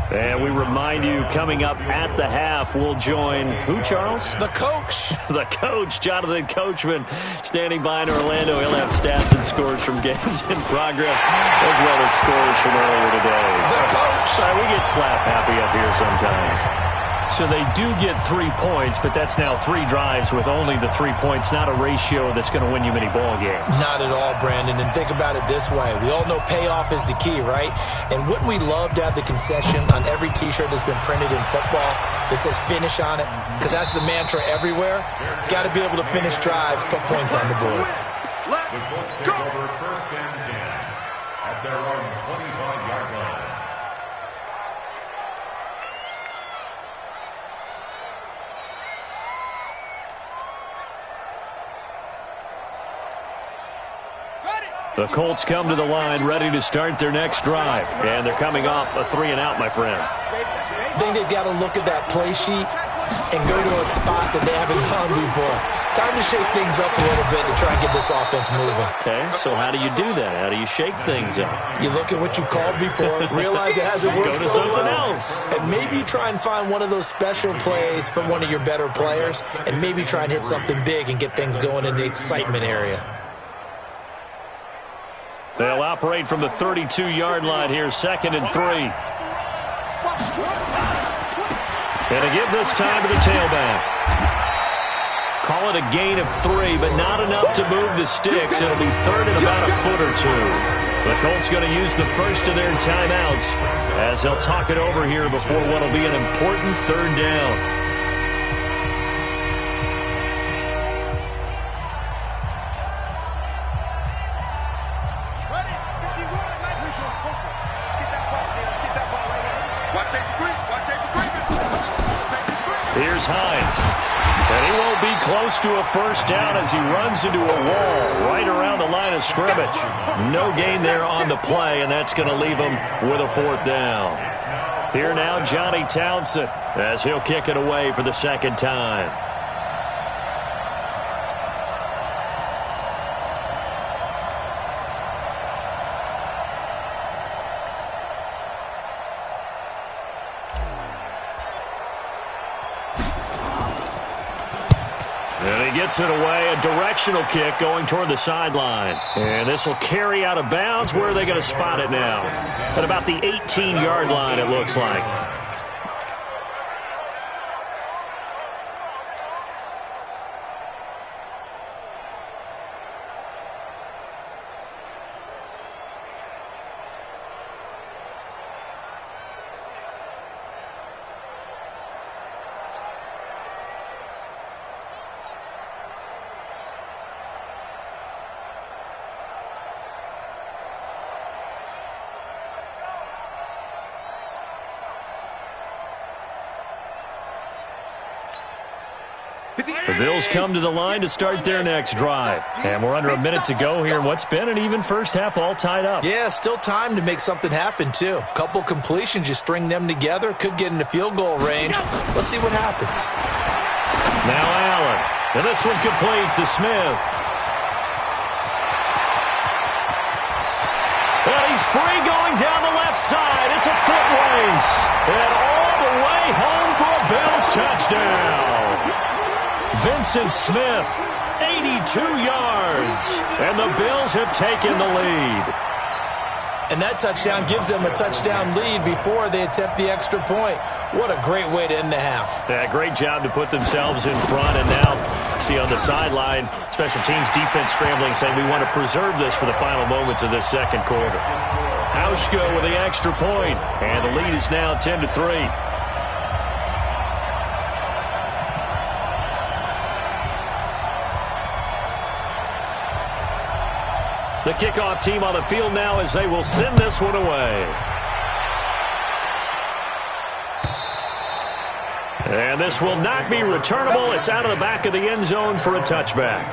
And we remind you, coming up at the half, we'll join who, Charles? The coach. The coach, Jonathan Coachman, standing by in Orlando. He'll have stats and scores from games in progress, as well as scores from earlier today. The coach. We get slap happy up here sometimes. So they do get 3 points, but that's now 3 drives with only the 3 points, not a ratio that's going to win you many ball games. Not at all, Brandon. And think about it this way. We all know payoff is the key, right? And wouldn't we love to have the concession on every T-shirt that's been printed in football that says finish on it? Because that's the mantra everywhere. Got to be able to finish drives, put points on the board. The Colts take over 1st and 10 at their own 25-yard line. The Colts come to the line ready to start their next drive. And they're coming off a 3-and-out, my friend. I think they've got to look at that play sheet and go to a spot that they haven't gone before. Time to shake things up a little bit to try and get this offense moving. Okay, so how do you do that? How do you shake things up? You look at what you've called before, realize it hasn't worked Go to so something well, else. and maybe try and find one of those special plays from one of your better players, and maybe try and hit something big and get things going in the excitement area. They'll operate from the 32-yard line here, 2nd and 3. And to give this time to the tailback. Call it a gain of 3, but not enough to move the sticks. It'll be 3rd and about a foot or 2. The Colts going to use the first of their timeouts as they'll talk it over here before what will be an important 3rd down. Here's Hines. And he won't be close to a first down as he runs into a wall right around the line of scrimmage. No gain there on the play, and that's going to leave him with a 4th down. Here now, Johnny Townsend, as he'll kick it away for the 2nd time. And he gets it away, a directional kick going toward the sideline. And this will carry out of bounds. Where are they going to spot it now? At about the 18-yard line, it looks like. The Bills come to the line to start their next drive. And we're under a minute to go here in what's been an even first half, all tied up. Yeah, still time to make something happen, too. A couple completions, you string them together, could get into field goal range. Let's see what happens. Now Allen. And this one complete to Smith. And he's free going down the left side. It's a foot race. And all the way home for a Bills touchdown. Vincent Smith, 82 yards. And the Bills have taken the lead. And that touchdown gives them a touchdown lead before they attempt the extra point. What a great way to end the half. Yeah, great job to put themselves in front. And now, see on the sideline, special teams defense scrambling, saying we want to preserve this for the final moments of this second quarter. Hauschka with the extra point, and the lead is now 10-3. The kickoff team on the field now as they will send this one away. And this will not be returnable. It's out of the back of the end zone for a touchback.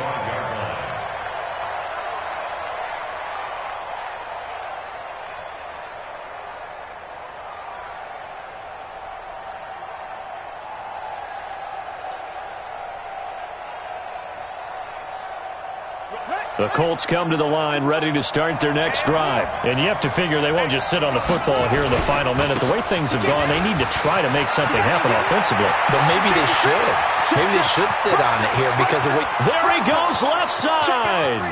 The Colts come to the line ready to start their next drive. And you have to figure they won't just sit on the football here in the final minute. The way things have gone, they need to try to make something happen offensively. But maybe they should. Maybe they should sit on it here because of what... There he goes, left side.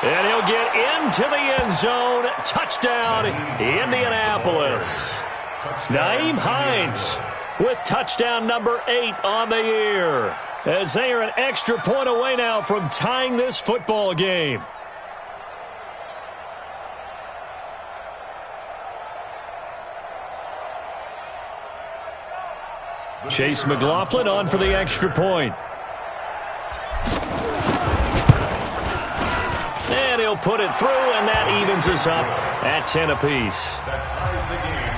And he'll get into the end zone. Touchdown, Indianapolis. Nyheim Hines with touchdown number 8 on the year. As they are an extra point away now from tying this football game. Chase McLaughlin on for the extra point. And he'll put it through, and that evens us up at 10 apiece. That ties the game at 10.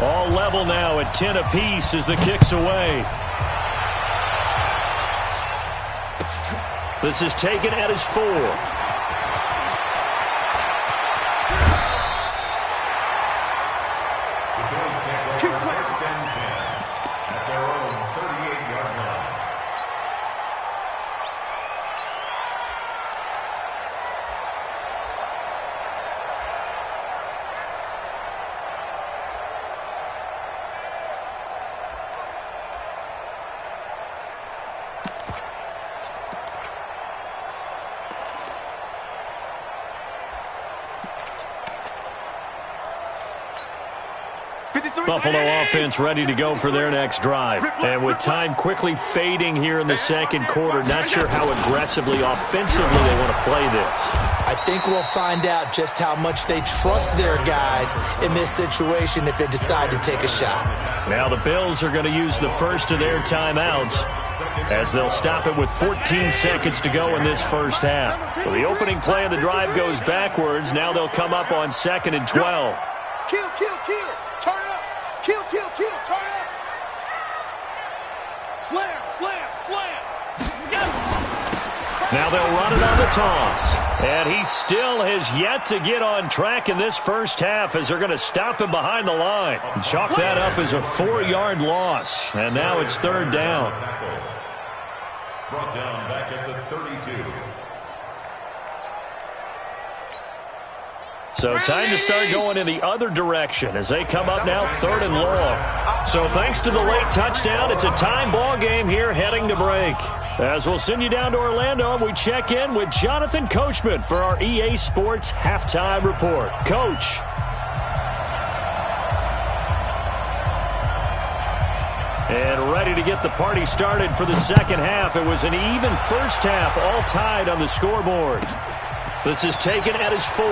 All level now at 10 apiece as the kick's away. This is taken at his 4. The Bills take over first and 10 at their own 38-yard line. Buffalo offense ready to go for their next drive. And with time quickly fading here in the second quarter, not sure how aggressively, offensively they want to play this. I think we'll find out just how much they trust their guys in this situation if they decide to take a shot. Now the Bills are going to use the first of their timeouts as they'll stop it with 14 seconds to go in this first half. So the opening play of the drive goes backwards. Now they'll come up on 2nd and 12. Kill, kill, kill. Turn up. Kill, kill, kill. Turn up. Slam, slam, slam. Now they'll run it on the toss. And he still has yet to get on track in this first half as they're going to stop him behind the line. And chalk that up as a 4-yard loss. And now it's 3rd down. Brought down back at the 32. So time to start going in the other direction as they come up now 3rd and long. So thanks to the late touchdown, it's a time ball game here heading to break. As we'll send you down to Orlando, and we check in with Jonathan Coachman for our EA Sports Halftime Report. Coach. And ready to get the party started for the second half. It was an even first half, all tied on the scoreboard. This is taken at his 4.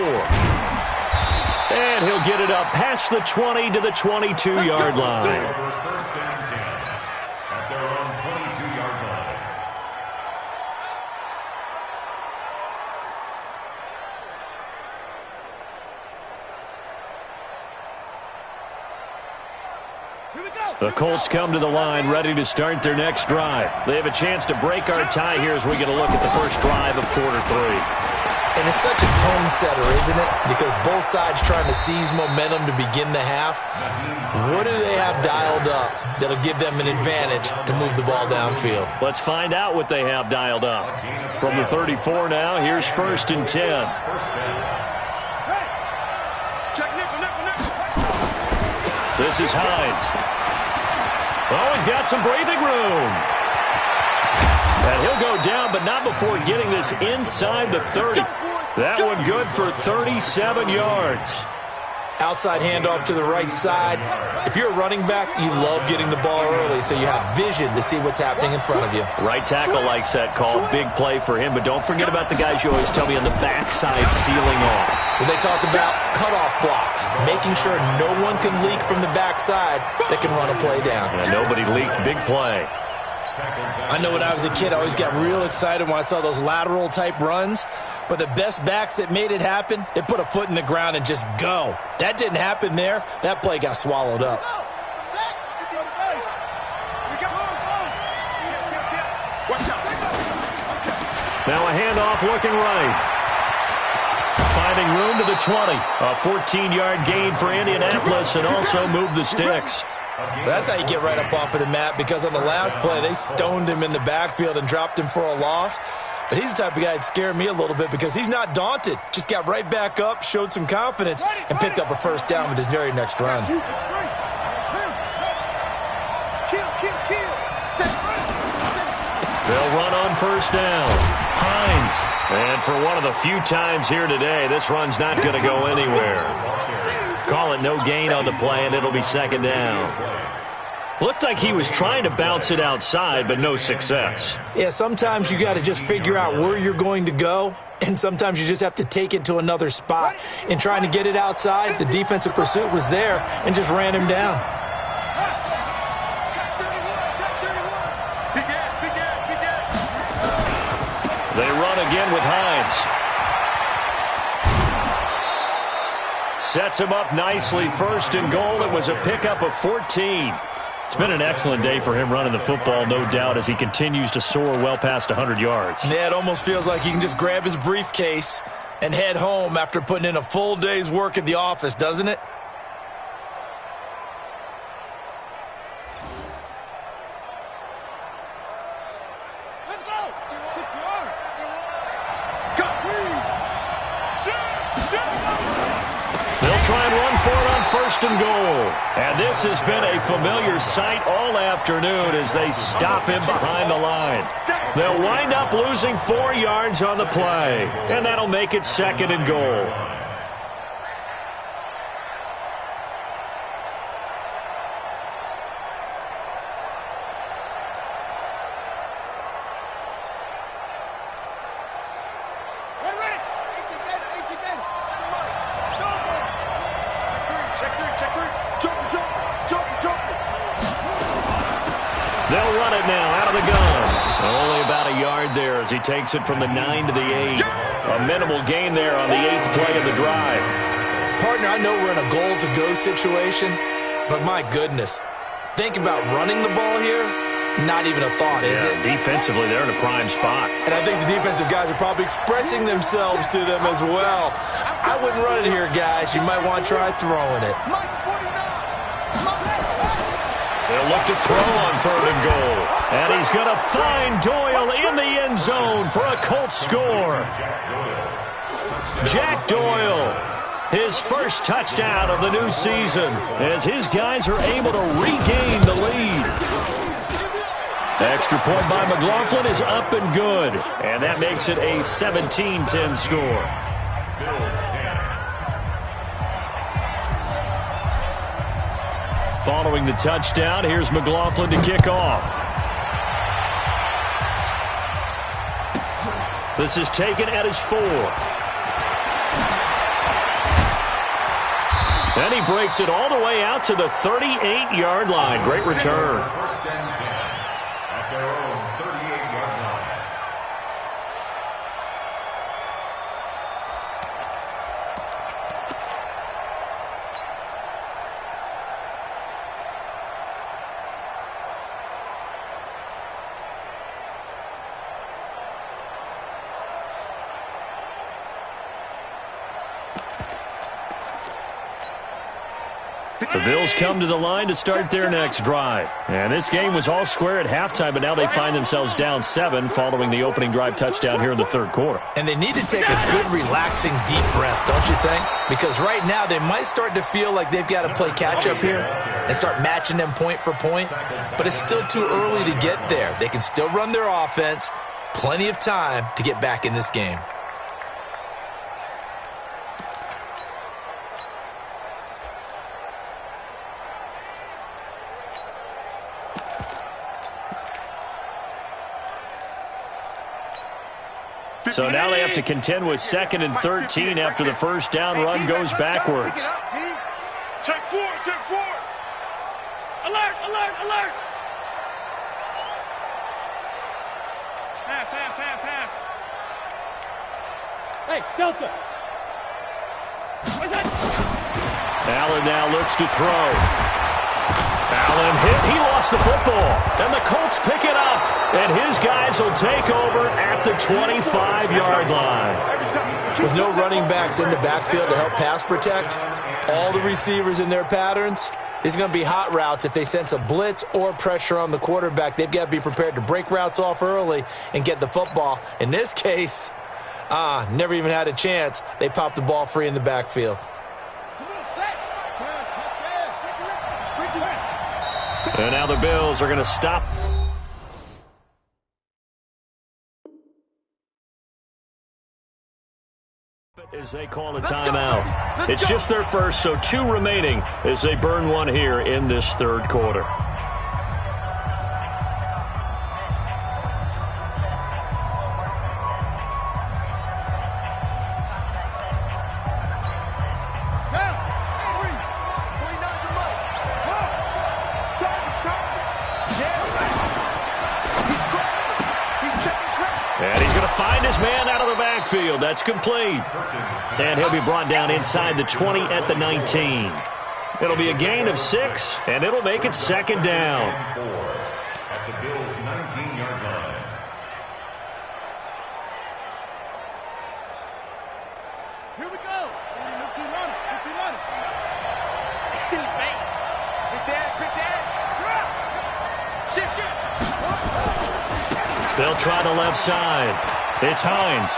And he'll get it up past the 20 to the 22-yard line. First and 10 at their own 22-yard The Colts come to the line ready to start their next drive. They have a chance to break our tie here as we get a look at the first drive of quarter 3. And it's such a tone setter, isn't it? Because both sides trying to seize momentum to begin the half. What do they have dialed up that'll give them an advantage to move the ball downfield? Let's find out what they have dialed up. From the 34 now, here's 1st and 10. This is Hines. Oh, he's got some breathing room. And he'll go down, but not before getting this inside the 30. That one good for 37 yards. Outside handoff to the right side. If you're a running back, you love getting the ball early so you have vision to see what's happening in front of you. Right tackle likes that call. Big play for him, but don't forget about the guys you always tell me on the backside sealing off. When they talk about cutoff blocks, making sure no one can leak from the backside that can run a play down. Yeah, nobody leaked. Big play. I know when I was a kid, I always got real excited when I saw those lateral type runs. But the best backs that made it happen, they put a foot in the ground and just go. That didn't happen there. That play got swallowed up. Now a handoff looking right. Finding room to the 20. A 14-yard gain for Indianapolis and also move the sticks. That's how you get right up off of the mat, because on the last play, they stoned him in the backfield and dropped him for a loss. But he's the type of guy that scared me a little bit because he's not daunted. Just got right back up, showed some confidence, and picked up a first down with his very next run. They'll run on first down. Hines. And for one of the few times here today, this run's not going to go anywhere. Call it no gain on the play, and it'll be 2nd down. Looked like he was trying to bounce it outside, but no success. Yeah, sometimes you got to just figure out where you're going to go, and sometimes you just have to take it to another spot. In trying to get it outside, the defensive pursuit was there and just ran him down. They run again with Hines. Sets him up nicely. 1st and goal. It was a pickup of 14. It's been an excellent day for him running the football, no doubt, as he continues to soar well past 100 yards. Yeah, it almost feels like he can just grab his briefcase and head home after putting in a full day's work at the office, doesn't it? Let's go! They'll try and run for it on 1st and goal. And this has been a familiar sight all afternoon as they stop him behind the line. They'll wind up losing 4 yards on the play, and that'll make it 2nd and goal. They'll run it now out of the gun. Only about a yard there as he takes it from the 9 to the 8. A minimal gain there on the 8th play of the drive. Partner, I know we're in a goal-to-go situation, but my goodness, think about running the ball here. Not even a thought, is it? Defensively, they're in a prime spot. And I think the defensive guys are probably expressing themselves to them as well. I wouldn't run it here, guys. You might want to try throwing it. They'll look to throw on 3rd and goal. And he's going to find Doyle in the end zone for a Colts score. Jack Doyle, his first touchdown of the new season, as his guys are able to regain the lead. Extra point by McLaughlin is up and good. And that makes it a 17-10 score. Following the touchdown, here's McLaughlin to kick off. This is taken at his 4. And he breaks it all the way out to the 38-yard line. Great return. At their own 38-yard line. The Bills come to the line to start their next drive. And this game was all square at halftime, but now they find themselves down 7 following the opening drive touchdown here in the third quarter. And they need to take a good, relaxing, deep breath, don't you think? Because right now they might start to feel like they've got to play catch-up here and start matching them point for point. But it's still too early to get there. They can still run their offense. Plenty of time to get back in this game. So now they have to contend with 2nd and 13 after the first down run goes backwards. Check 4, check 4. Alert, alert, alert. Half. Hey, Delta. Allen now looks to throw. Allen hit. He lost the football. And the Colts pick it up. And his guys will take over at the 25-yard line. With no running backs in the backfield to help pass protect, all the receivers in their patterns, it's going to be hot routes. If they sense a blitz or pressure on the quarterback, they've got to be prepared to break routes off early and get the football. In this case, never even had a chance. They popped the ball free in the backfield. And now the Bills are going to stop. As they call a timeout. It's just their first, so 2 remaining as they burn one here in this third quarter. And he's going to find his man out of the backfield. That's complete. And he'll be brought down inside the 20 at the 19. It'll be a gain of 6, and it'll make it 2nd down. At the Bills' 19-yard line. Here we go. Good They'll try the left side. It's Hines.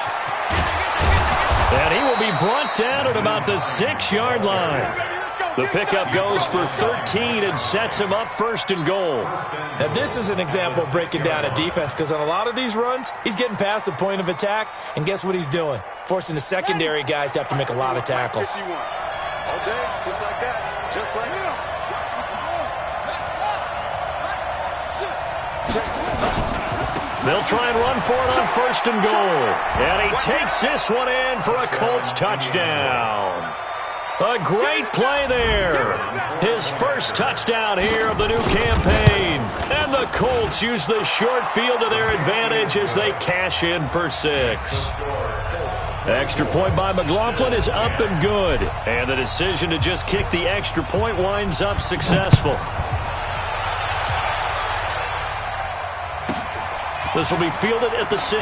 And he will be brought down at about the 6-yard line. The pickup goes for 13 and sets him up 1st and goal. Now, this is an example of breaking down a defense because on a lot of these runs, he's getting past the point of attack, and guess what he's doing? Forcing the secondary guys to have to make a lot of tackles. All day, just like that. Just like that. They'll try and run for it on 1st and goal. And he takes this one in for a Colts touchdown. A great play there. His first touchdown here of the new campaign. And the Colts use the short field to their advantage as they cash in for 6. Extra point by McLaughlin is up and good. And the decision to just kick the extra point winds up successful. This will be fielded at the 6.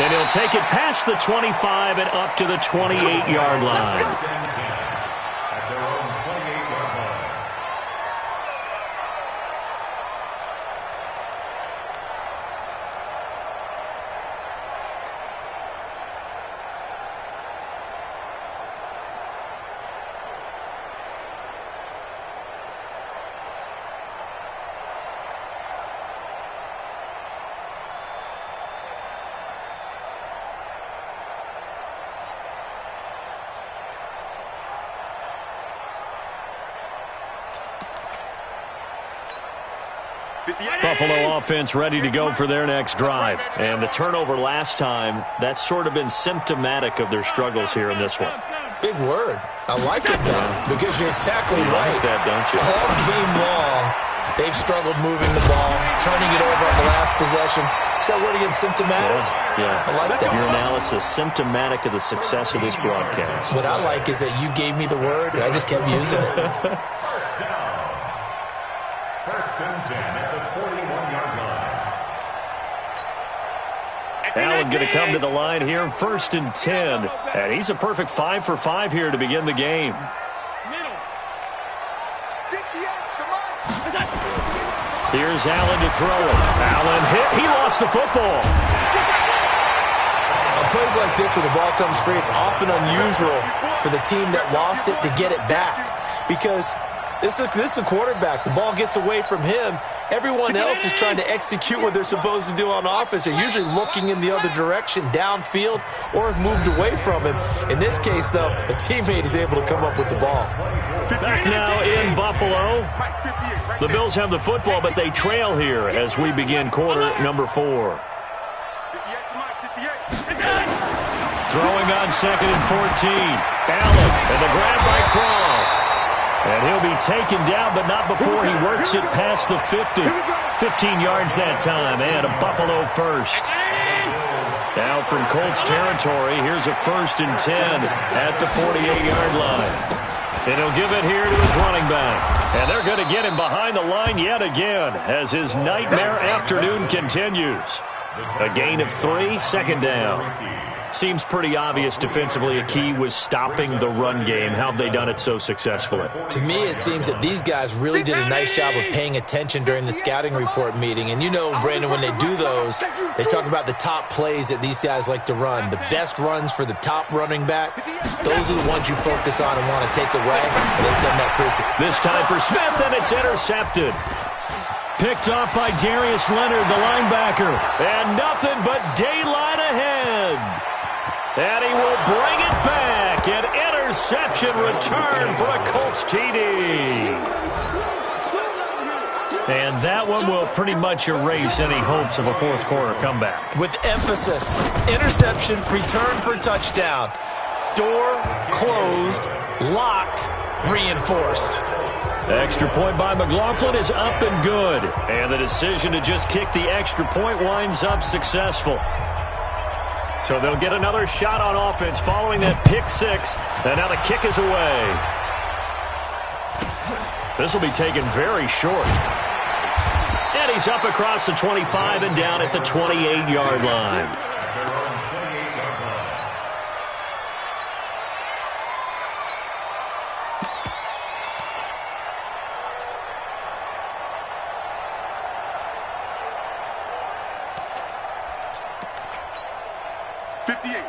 And he'll take it past the 25 and up to the 28-yard line. Buffalo offense ready to go for their next drive. And the turnover last time, that's sort of been symptomatic of their struggles here in this one. Big word. I like it, though, because you're exactly right. Like that, don't you? All game long, they've struggled moving the ball, turning it over on the last possession. Is that word again, symptomatic? Yeah. I like that. Your analysis, symptomatic of the success of this broadcast. What I like is that you gave me the word, and I just kept using it. First and 10 at the 41-yard line. Allen going to come to the line here, 1st and 10. And he's a perfect 5 for 5 here to begin the game. Here's Allen to throw it. Allen hit. He lost the football. On plays like this where the ball comes free, it's often unusual for the team that lost it to get it back. Because this is the quarterback. The ball gets away from him. Everyone else is trying to execute what they're supposed to do on offense. They're usually looking in the other direction, downfield, or have moved away from him. In this case, though, a teammate is able to come up with the ball. Back now in Buffalo. The Bills have the football, but they trail here as we begin quarter number 4. Throwing on 2nd and 14. Allen, and the grab by Croft. And he'll be taken down, but not before he works it past the 50. 15 yards that time, and a Buffalo first. Now from Colts territory, here's a 1st and 10 at the 48-yard line. And he'll give it here to his running back. And they're going to get him behind the line yet again as his nightmare afternoon continues. A gain of 3, 2nd down. Seems pretty obvious defensively a key was stopping the run game. How have they done it so successfully? To me, it seems that these guys really did a nice job of paying attention during the scouting report meeting. And you know, Brandon, when they do those, they talk about the top plays that these guys like to run. The best runs for the top running back, those are the ones you focus on and want to take away. And they've done that pretty successfully. This time for Smith, and it's intercepted. Picked off by Darius Leonard, the linebacker. And nothing but daylight ahead. And he will bring it back. An interception return for a Colts TD. And that one will pretty much erase any hopes of a fourth quarter comeback. With emphasis, interception, return for touchdown. Door closed, locked, reinforced. Extra point by McLaughlin is up and good. And the decision to just kick the extra point winds up successful. So they'll get another shot on offense following that pick 6. And now the kick is away. This will be taken very short. And he's up across the 25 and down at the 28-yard line.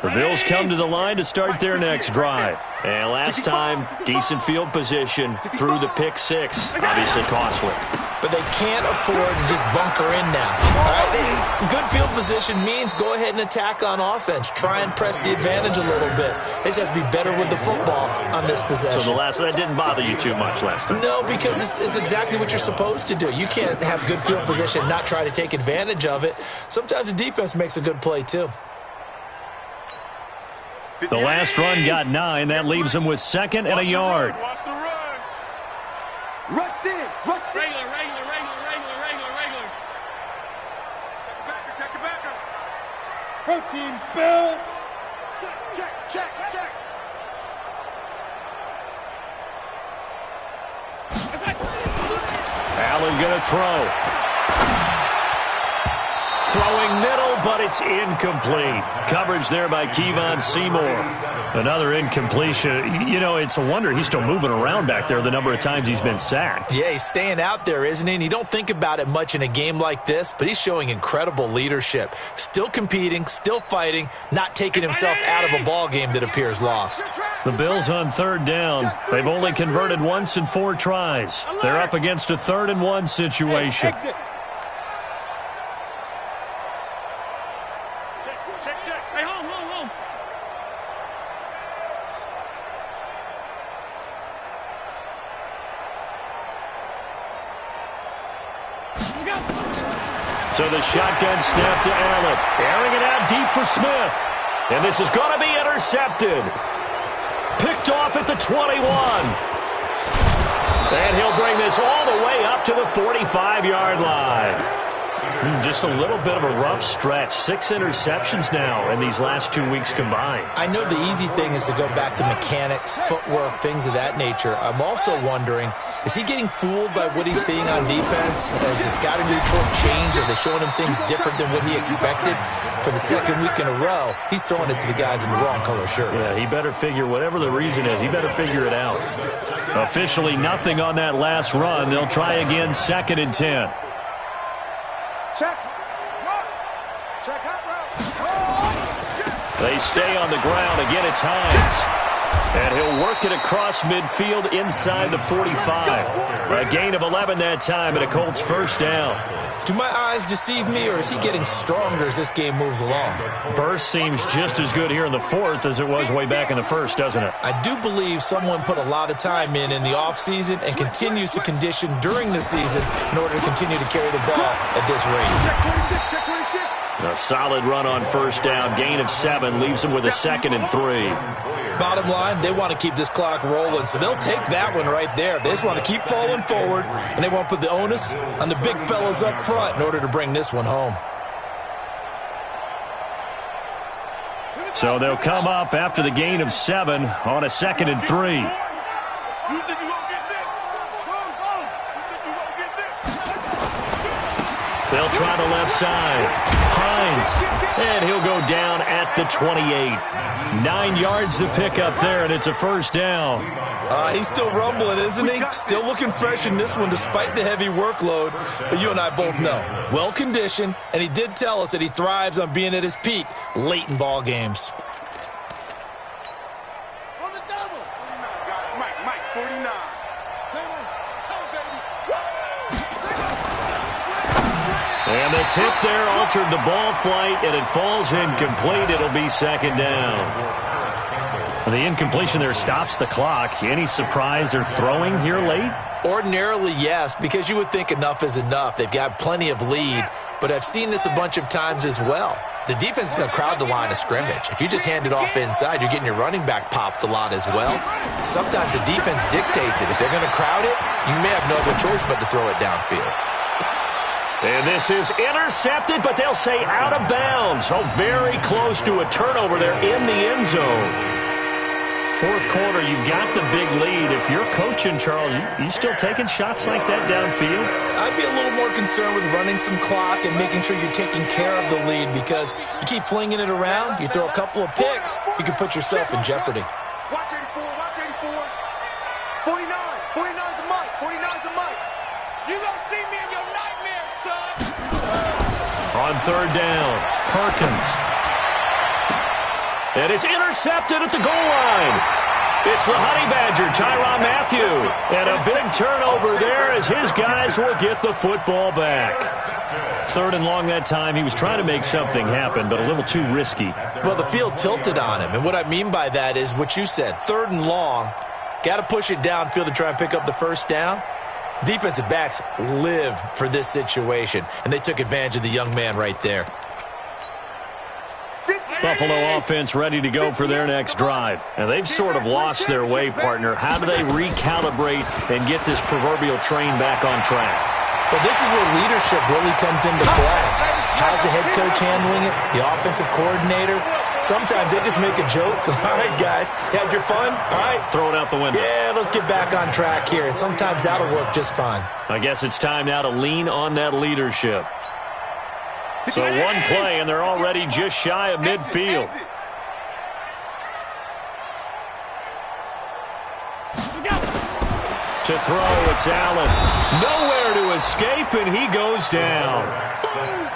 The Bills come to the line to start their next drive. And last time, decent field position through the pick 6. Obviously costly. But they can't afford to just bunker in now. All right? Good field position means go ahead and attack on offense. Try and press the advantage a little bit. They just have to be better with the football on this possession. So that didn't bother you too much last time? No, because it's exactly what you're supposed to do. You can't have good field position and not try to take advantage of it. Sometimes the defense makes a good play, too. The last run got 9. That leaves him with 2nd and a yard. Watch the run. Rush in. Rush in. Regular. Check the backer. Protein spill. Check. Allen going to throw. Throwing middle, but it's incomplete. Coverage there by Kevon Seymour. Another incompletion. You know, it's a wonder he's still moving around back there the number of times he's been sacked. Yeah, he's staying out there, isn't he? And you don't think about it much in a game like this, but he's showing incredible leadership. Still competing, still fighting, not taking himself out of a ball game that appears lost. The Bills on 3rd down. They've only converted once in 4 tries. They're up against a 3rd and 1 situation. So the shotgun snap to Allen. Airing it out deep for Smith. And this is going to be intercepted. Picked off at the 21. And he'll bring this all the way up to the 45-yard line. Just a little bit of a rough stretch. 6 interceptions now in these last 2 weeks combined. I know the easy thing is to go back to mechanics, footwork, things of that nature. I'm also wondering, is he getting fooled by what he's seeing on defense? Has the scouting report changed? Are they showing him things different than what he expected? For the second week in a row, he's throwing it to the guys in the wrong color shirts. Yeah, he better figure, whatever the reason is, he better figure it out. Officially nothing on that last run. They'll try again, 2nd and 10. Check. Check out route. They stay on the ground. Again, it's Hines. And he'll work it across midfield inside the 45. A gain of 11 that time, and a Colts first down. Do my eyes deceive me, or is he getting stronger as this game moves along? Burst seems just as good here in the 4th as it was way back in the 1st, doesn't it? I do believe someone put a lot of time in the offseason and continues to condition during the season in order to continue to carry the ball at this rate. Check 26, check 26. A solid run on first down. Gain of 7 leaves them with a 2nd and 3. Bottom line, they want to keep this clock rolling, so they'll take that one right there. They just want to keep falling forward, and they want to put the onus on the big fellas up front in order to bring this one home. So they'll come up after the gain of 7 on a 2nd and 3. They'll try the left side. Hines, and he'll go down at the 28. 9 yards to pick up there, and it's a first down. He's still rumbling, isn't he? Still looking fresh in this one despite the heavy workload. But you and I both know, well-conditioned, and he did tell us that he thrives on being at his peak late in ball games. On the double. 49, guys. Mike, 49. And the tip there altered the ball flight, and it falls incomplete. It'll be 2nd down. The incompletion there stops the clock. Any surprise they're throwing here late? Ordinarily, yes, because you would think enough is enough. They've got plenty of lead, but I've seen this a bunch of times as well. The defense is going to crowd the line of scrimmage. If you just hand it off inside, you're getting your running back popped a lot as well. Sometimes the defense dictates it. If they're going to crowd it, you may have no other choice but to throw it downfield. And this is intercepted, but they'll say out of bounds. Oh, very close to a turnover there in the end zone. 4th quarter, you've got the big lead. If you're coaching, Charles, you still taking shots like that downfield? I'd be a little more concerned with running some clock and making sure you're taking care of the lead, because you keep flinging it around, you throw a couple of picks, you can put yourself in jeopardy. Watch 84, watch 84. 49, 49's the mic, 49's the mic. You gonna see me in your nightmares, son. On 3rd down, Perkins. And it's intercepted at the goal line. It's the Honey Badger, Tyrann Mathieu. And a big turnover there as his guys will get the football back. 3rd and long that time. He was trying to make something happen, but a little too risky. Well, the field tilted on him. And what I mean by that is what you said. 3rd and long. Got to push it downfield to try and pick up the first down. Defensive backs live for this situation, and they took advantage of the young man right there. Buffalo offense ready to go for their next drive. And they've sort of lost their way, partner. How do they recalibrate and get this proverbial train back on track? Well, this is where leadership really comes into play. How's the head coach handling it? The offensive coordinator? Sometimes they just make a joke. All right, guys, you had your fun? All right. Throw it out the window. Yeah, let's get back on track here. And sometimes that'll work just fine. I guess it's time now to lean on that leadership. So one play, and they're already just shy of midfield. To throw, it's Allen. Nowhere to escape, and he goes down.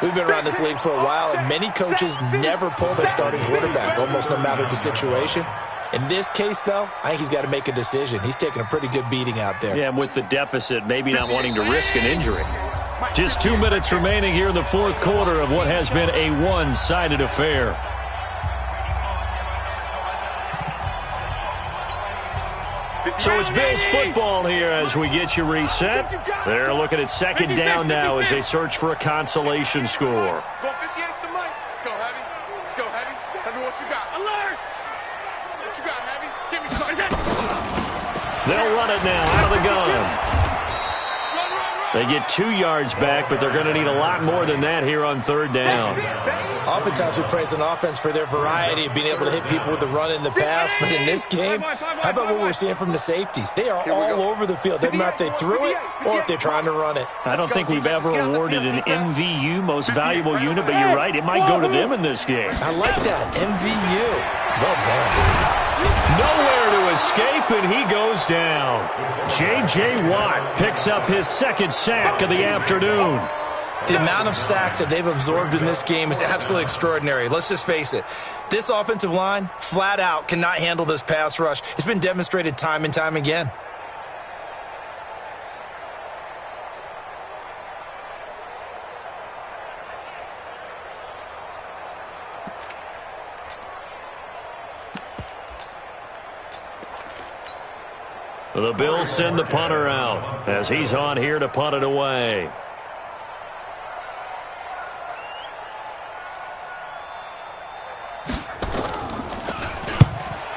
We've been around this league for a while, and many coaches never pull their starting quarterback, almost no matter the situation. In this case, though, I think he's got to make a decision. He's taking a pretty good beating out there. Yeah, with the deficit, maybe not wanting to risk an injury. Just 2 minutes remaining here in the 4th quarter of what has been a one-sided affair. So it's Bills football here as we get you reset. They're looking at 2nd down now as they search for a consolation score. Go 58's the mic. Let's go, Heavy. Let's go, Heavy. Tell me what you got. Alert! What you got, Heavy? Give me something. They'll run it now out of the gun. Run, run, run. They get 2 yards back, but they're going to need a lot more than that here on third down. Oftentimes we praise an offense for their variety of being able to hit people with the run and the pass, but in this game, how about what we're seeing from the safeties? They are all over the field. Doesn't matter if they threw it or if they're trying to run it. I don't think we've ever awarded an MVU, most valuable unit, but you're right, it might go to them in this game. I like that, MVU. Well done. Nowhere to escape, and he goes down. J.J. Watt picks up his second sack of the afternoon. The amount of sacks that they've absorbed in this game is absolutely extraordinary. Let's just face it. This offensive line, flat out, cannot handle this pass rush. It's been demonstrated time and time again. The Bills send the punter out as he's on here to punt it away.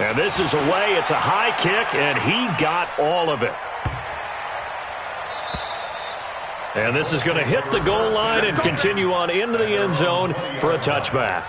And this is away. It's a high kick, and he got all of it. And this is going to hit the goal line and continue on into the end zone for a touchback.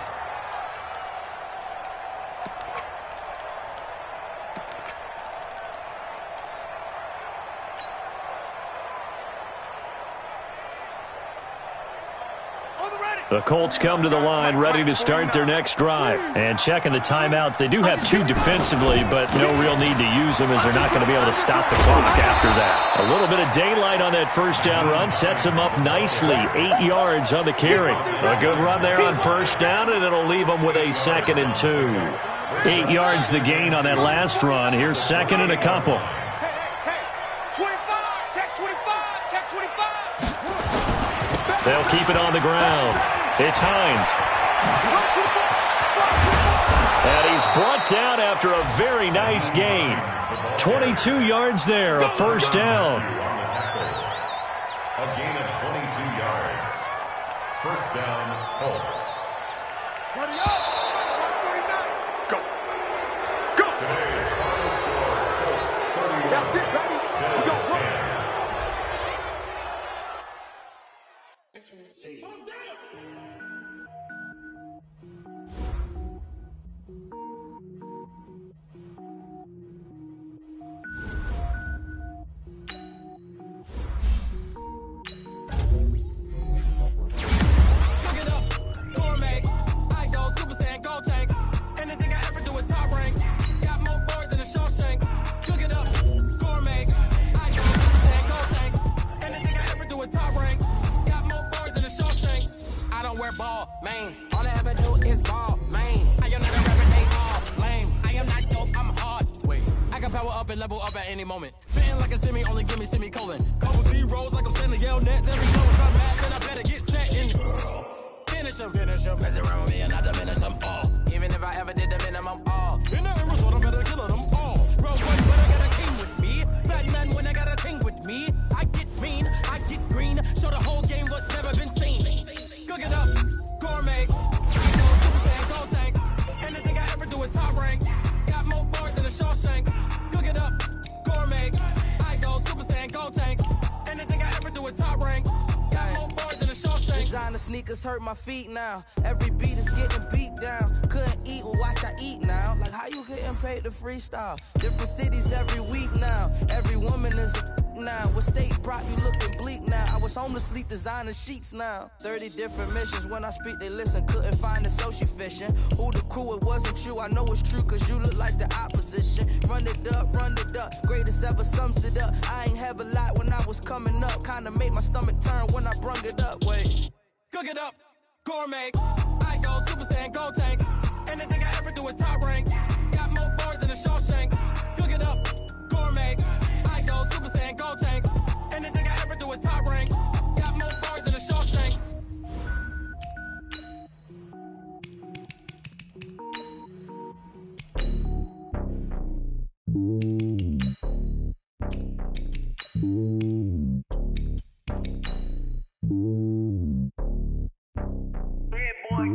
The Colts come to the line ready to start their next drive. And checking the timeouts, they do have 2 defensively, but no real need to use them as they're not going to be able to stop the clock after that. A little bit of daylight on that first down run sets them up nicely. 8 yards on the carry. A good run there on first down, and it'll leave them with a 2nd and 2. 8 yards the gain on that last run. Here's 2nd and a couple. They'll keep it on the ground. It's Hines. And he's brought down after a very nice gain. 22 yards there, a first down. A gain of 22 yards. First down, Colts. Ready up! Go! Go! Today's final score, Colts 31. That's it, baby! We go! Level up at any moment. Spitting like a semi, only give me semicolon. Couple zeros like I'm sending yell nets. Every flow is unmatched, and I better get set and finish them. Mess around with me and I diminish them all. Even if I ever did the minimum all. In the end result, I'm better killing them all. Round one, when I got a king with me. Batman, when I got a king with me. I get mean, I get green. Show the whole game what's never been seen. Cook it up, gourmet. I go Super Saiyan, gold tank. Anything I ever do is top rank. Got more bars than a Shawshank. Up, gourmet. I go Super Saiyan, gold tank. Anything I ever do is top rank. Got more bars than a Shawshank. Designer sneakers hurt my feet now. Every beat is getting beat down. Couldn't eat, well watch I eat now. Like how you getting paid to freestyle? Different cities every week now. Every woman is a now. What state brought you looking bleak now? I was home to sleep designer sheets now. 30 different missions. When I speak they listen. Couldn't find the social fishing. Who the crew, it wasn't you. I know it's true cause you look like the opposition. Run it up. Greatest ever sums it up. I ain't have a lot when I was coming up. Kinda made my stomach turn when I brung it up. Wait. Cook it up, gourmet. I go Super Saiyan, gold tank. Anything I ever do is top rank. Got more bars than a Shawshank. Cook it up, gourmet. I go Super Saiyan, gold tank. Anything I ever do is top rank. Got more bars than a Shawshank. Yeah, boy.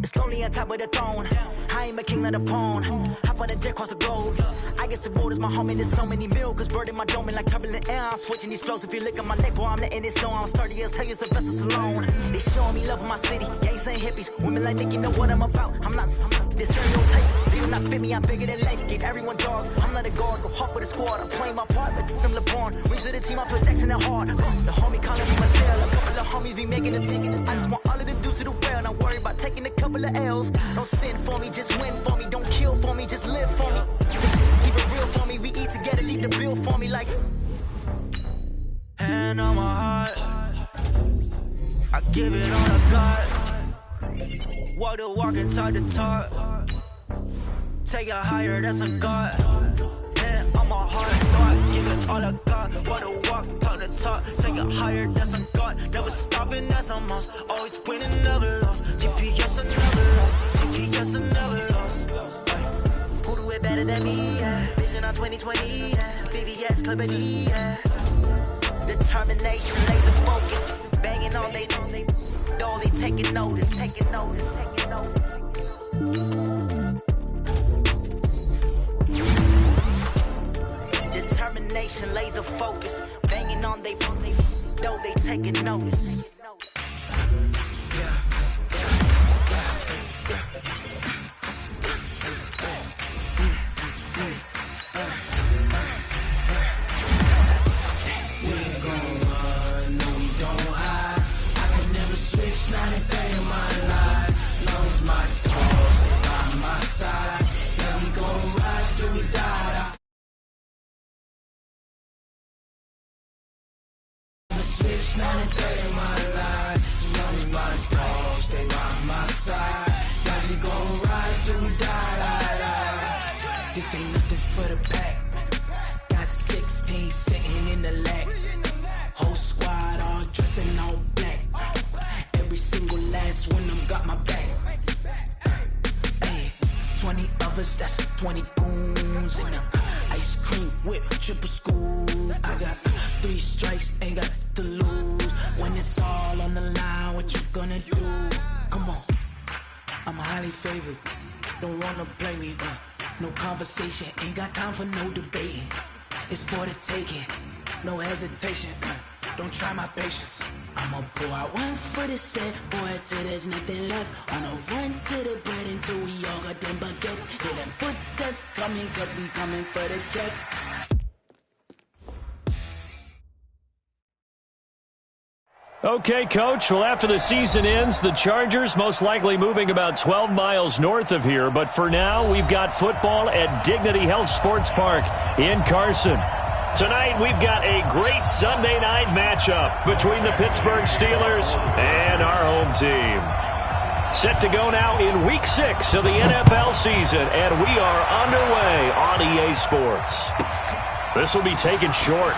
It's lonely on top of the throne. I ain't a king of the pawn. Hop on a jet across the globe. I guess the world is my home and there's so many milk. Bird in my dome and like turbulent air. I'm switching these flows. If you look at my neck, boy, I'm letting it snow. I'm sturdy as hell, Sylvester Stallone. They showing me love in my city. Gangs ain't hippies. Women like Nick, you know what I'm about. I'm not this stereotype. They do not fit me, I'm bigger than life. Gave everyone jobs. I'm not a guard, go hop with a squad. I'm playing my part, but from LeBron. Rings to the team, I put Jackson at hard. The homie calling me my cell. A couple of homies be making it. I just want all of the dudes to do well. Not worry about taking a couple of L's. Don't sin for me, just win for me. Don't kill for me, just live for me. Keep it real for me, we eat together, leave the bill for me like. Hand on my heart, I give it all I got. Walk the walk and talk the talk. Take it higher, that's a God. Hand on my heart, thought, give it all I got. Walk the walk, talk the talk. Take it higher, that's a God. Never stopping, that's a must. Always winning, never lost. GPS, I never lost. GPS, I never lost. Who do it better than me? Yeah. Vision on 2020, yeah. VVS, Clippity, yeah. Determination, laser focus. Banging all they taking notice, taking notice, taking notice. Determination, laser focus. Banging on they taking notice. Not a day in my life, knows my cause, they by my side. Yeah, we gon' ride till we die. I'm a switch, not a day in my life, knows my cause, they by my side. Yeah, we gon' ride till we die. This ain't nothing for the pack. Got 16 sitting in the lap. Whole squad all dressing all black. Every single last one of them got my back. Hey, 20 of us, that's 20 goons. And ice cream whip, triple school. I got 3 strikes, ain't got to lose. When it's all on the line, what you gonna do? Come on, I'm highly favored. Don't wanna play me, no conversation. Ain't got time for no debating. It's for the taking, no hesitation. Don't try my patience. I'ma pull out one for the set, boy, till there's nothing left. On a run to the bread until we all got them baguettes. Hear them footsteps coming, cause we coming for the check. Okay, Coach. Well, after the season ends, the Chargers most likely moving about 12 miles north of here. But for now, we've got football at Dignity Health Sports Park in Carson. Tonight, we've got a great Sunday night matchup between the Pittsburgh Steelers and our home team. Set to go now in Week 6 of the NFL season, and we are underway on EA Sports. This will be taken short.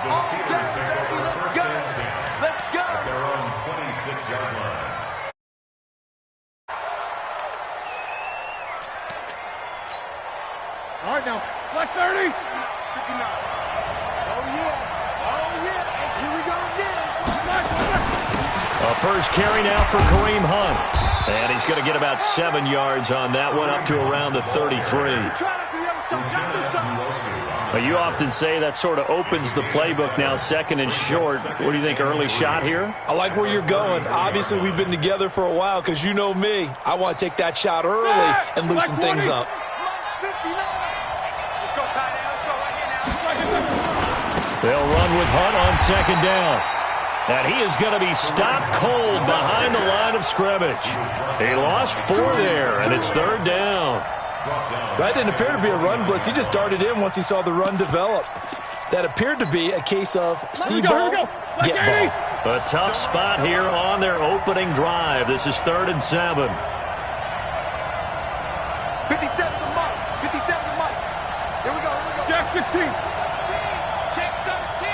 The Steelers take over first and 10. Let's go! At their own 26-yard line. All right, now, black 30. 59. Oh, yeah. Oh, yeah. And here we go again. A first carry now for Kareem Hunt. And he's going to get about 7 yards on that one, up to around the 33. You often say that sort of opens the playbook now, second and short. What do you think, early shot here? I like where you're going. Obviously, we've been together for a while because you know me. I want to take that shot early and loosen things up. They'll run with Hunt on second down. And he is going to be stopped cold behind the line of scrimmage. He lost 4 there, and it's third down. That didn't appear to be a run blitz. He just darted in once he saw the run develop. That appeared to be a case of see ball, get ball. A tough spot here on their opening drive. This is 3rd and 7. 57 to Mike. 57 to Mike. Here we go. Here we go. Jack 16. Check 13.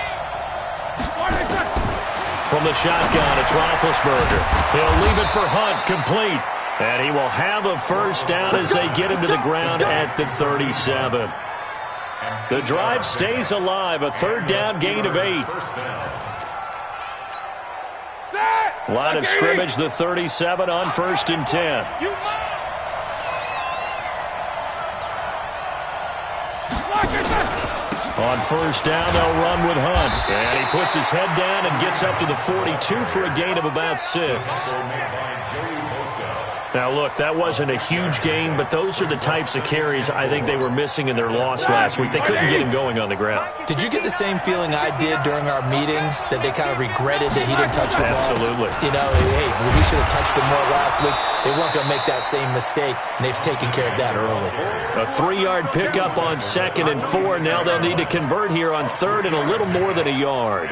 From the shotgun, it's Roethlisberger. He'll leave it for Hunt, complete. And he will have a first down as they get him to the ground at the 37. The drive stays alive, a 3rd down gain of 8. Line of scrimmage, the 37 on 1st and 10. On 1st down, they'll run with Hunt. And he puts his head down and gets up to the 42 for a gain of about 6. Now, look, that wasn't a huge gain, but those are the types of carries I think they were missing in their loss last week. They couldn't get him going on the ground. Did you get the same feeling I did during our meetings, that they kind of regretted that he didn't touch the ball? Absolutely. You know, hey, we should have touched him more last week. They weren't going to make that same mistake, and they've taken care of that early. A 3-yard pickup on 2nd and 4. Now they'll need to convert here on 3rd and a little more than a yard.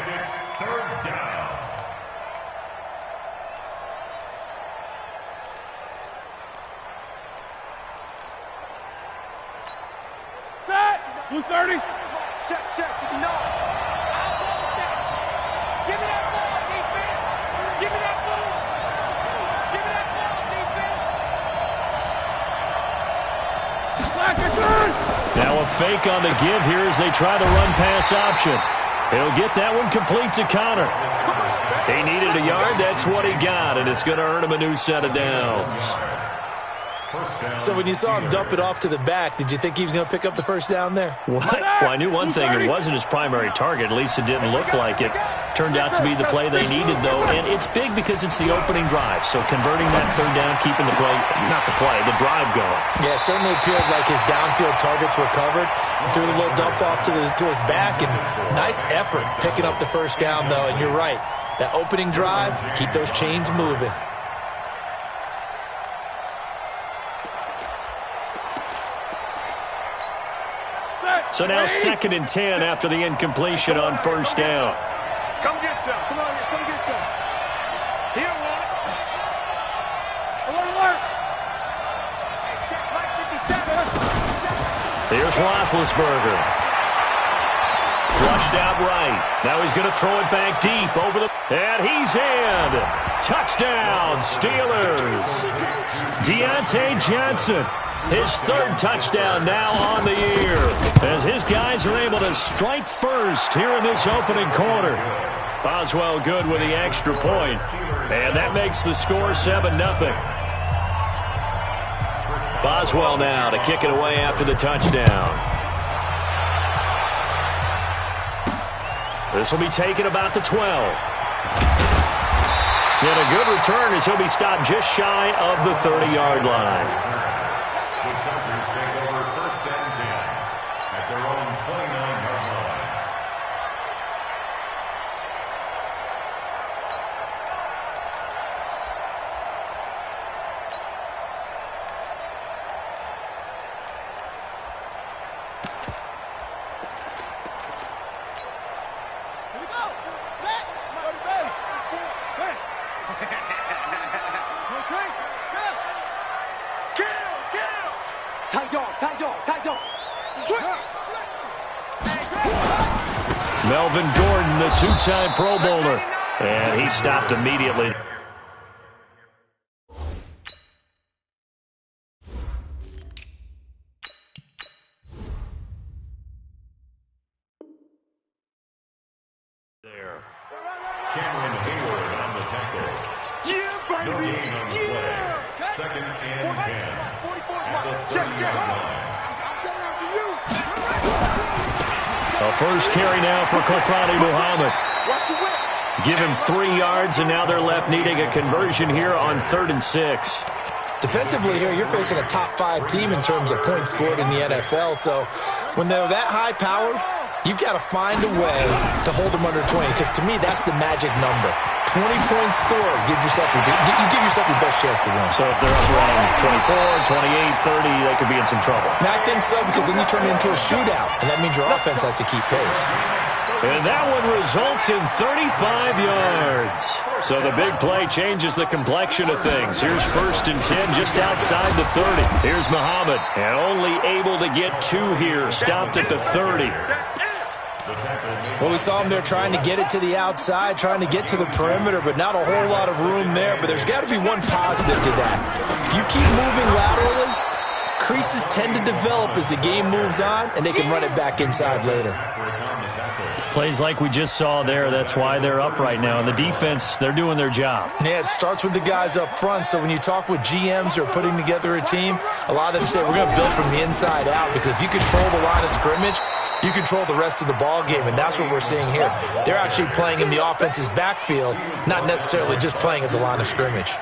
Blue 30. Check, 59. Give me that ball, defense. Give me that ball. Give me that ball, defense. Now a fake on the give here as they try the run-pass option. He'll get that one complete to Connor. He needed a yard. That's what he got, and it's going to earn him a new set of downs. So when you saw him dump it off to the back, did you think he was going to pick up the first down there? What? Well, I knew one thing. It wasn't his primary target. At least it didn't look like it. Turned out to be the play they needed, though. And it's big because it's the opening drive. So converting that 3rd down, keeping the play, not the play, the drive going. Yeah, it certainly appeared like his downfield targets were covered. He threw a little dump off to his back, and nice effort picking up the 1st down, though. And you're right. That opening drive, keep those chains moving. So now 2nd and 10 after the incompletion on 1st down. Come get some. Come on here. Come get some. Here, one. Alert. Hey, check right 57. Here's Roethlisberger. Flushed out right. Now he's going to throw it back deep over the... And he's in. Touchdown, Steelers. Deontay Johnson. His 3rd touchdown now on the year as his guys are able to strike first here in this opening quarter. Boswell good with the extra point, and that makes the score 7-0. Boswell now to kick it away after the touchdown. This will be taken about the 12. And a good return as he'll be stopped just shy of the 30-yard line. The Chargers take over 1st and 10 at their own 29-yard line. Here we go. Set. Go to base. No drink. Kill. Tight dog. Melvin Gordon, the 2-time Pro Bowler, and he stopped immediately. There. Cameron Hayward on the tackle. Yeah, baby. No gain on the play. 2nd and 10 at the 30-yard line. I'm coming after you. A first carry now for Kofrani Muhammad. Give him 3 yards, and now they're left needing a conversion here on 3rd and 6. Defensively here, you're facing a top-5 team in terms of points scored in the NFL. So when they're that high-powered, you've got to find a way to hold them under 20, because to me, that's the magic number. 20-point score gives yourself you give yourself your best chance to win. So if they're up around 24, 28, 30, they could be in some trouble. And I think so, because then you turn it into a shootout, and that means your offense has to keep pace. And that one results in 35 yards. So the big play changes the complexion of things. Here's 1st and 10 just outside the 30. Here's Muhammad, and only able to get 2 here, stopped at the 30. Well, we saw him there trying to get it to the outside, trying to get to the perimeter, but not a whole lot of room there. But there's got to be one positive to that. If you keep moving laterally, creases tend to develop as the game moves on, and they can run it back inside later. Plays like we just saw there. That's why they're up right now. And the defense, they're doing their job. Yeah, it starts with the guys up front. So when you talk with GMs who are putting together a team, a lot of them say we're going to build from the inside out, because if you control the line of scrimmage, you control the rest of the ball game, and that's what we're seeing here. They're actually playing in the offense's backfield, not necessarily just playing at the line of scrimmage.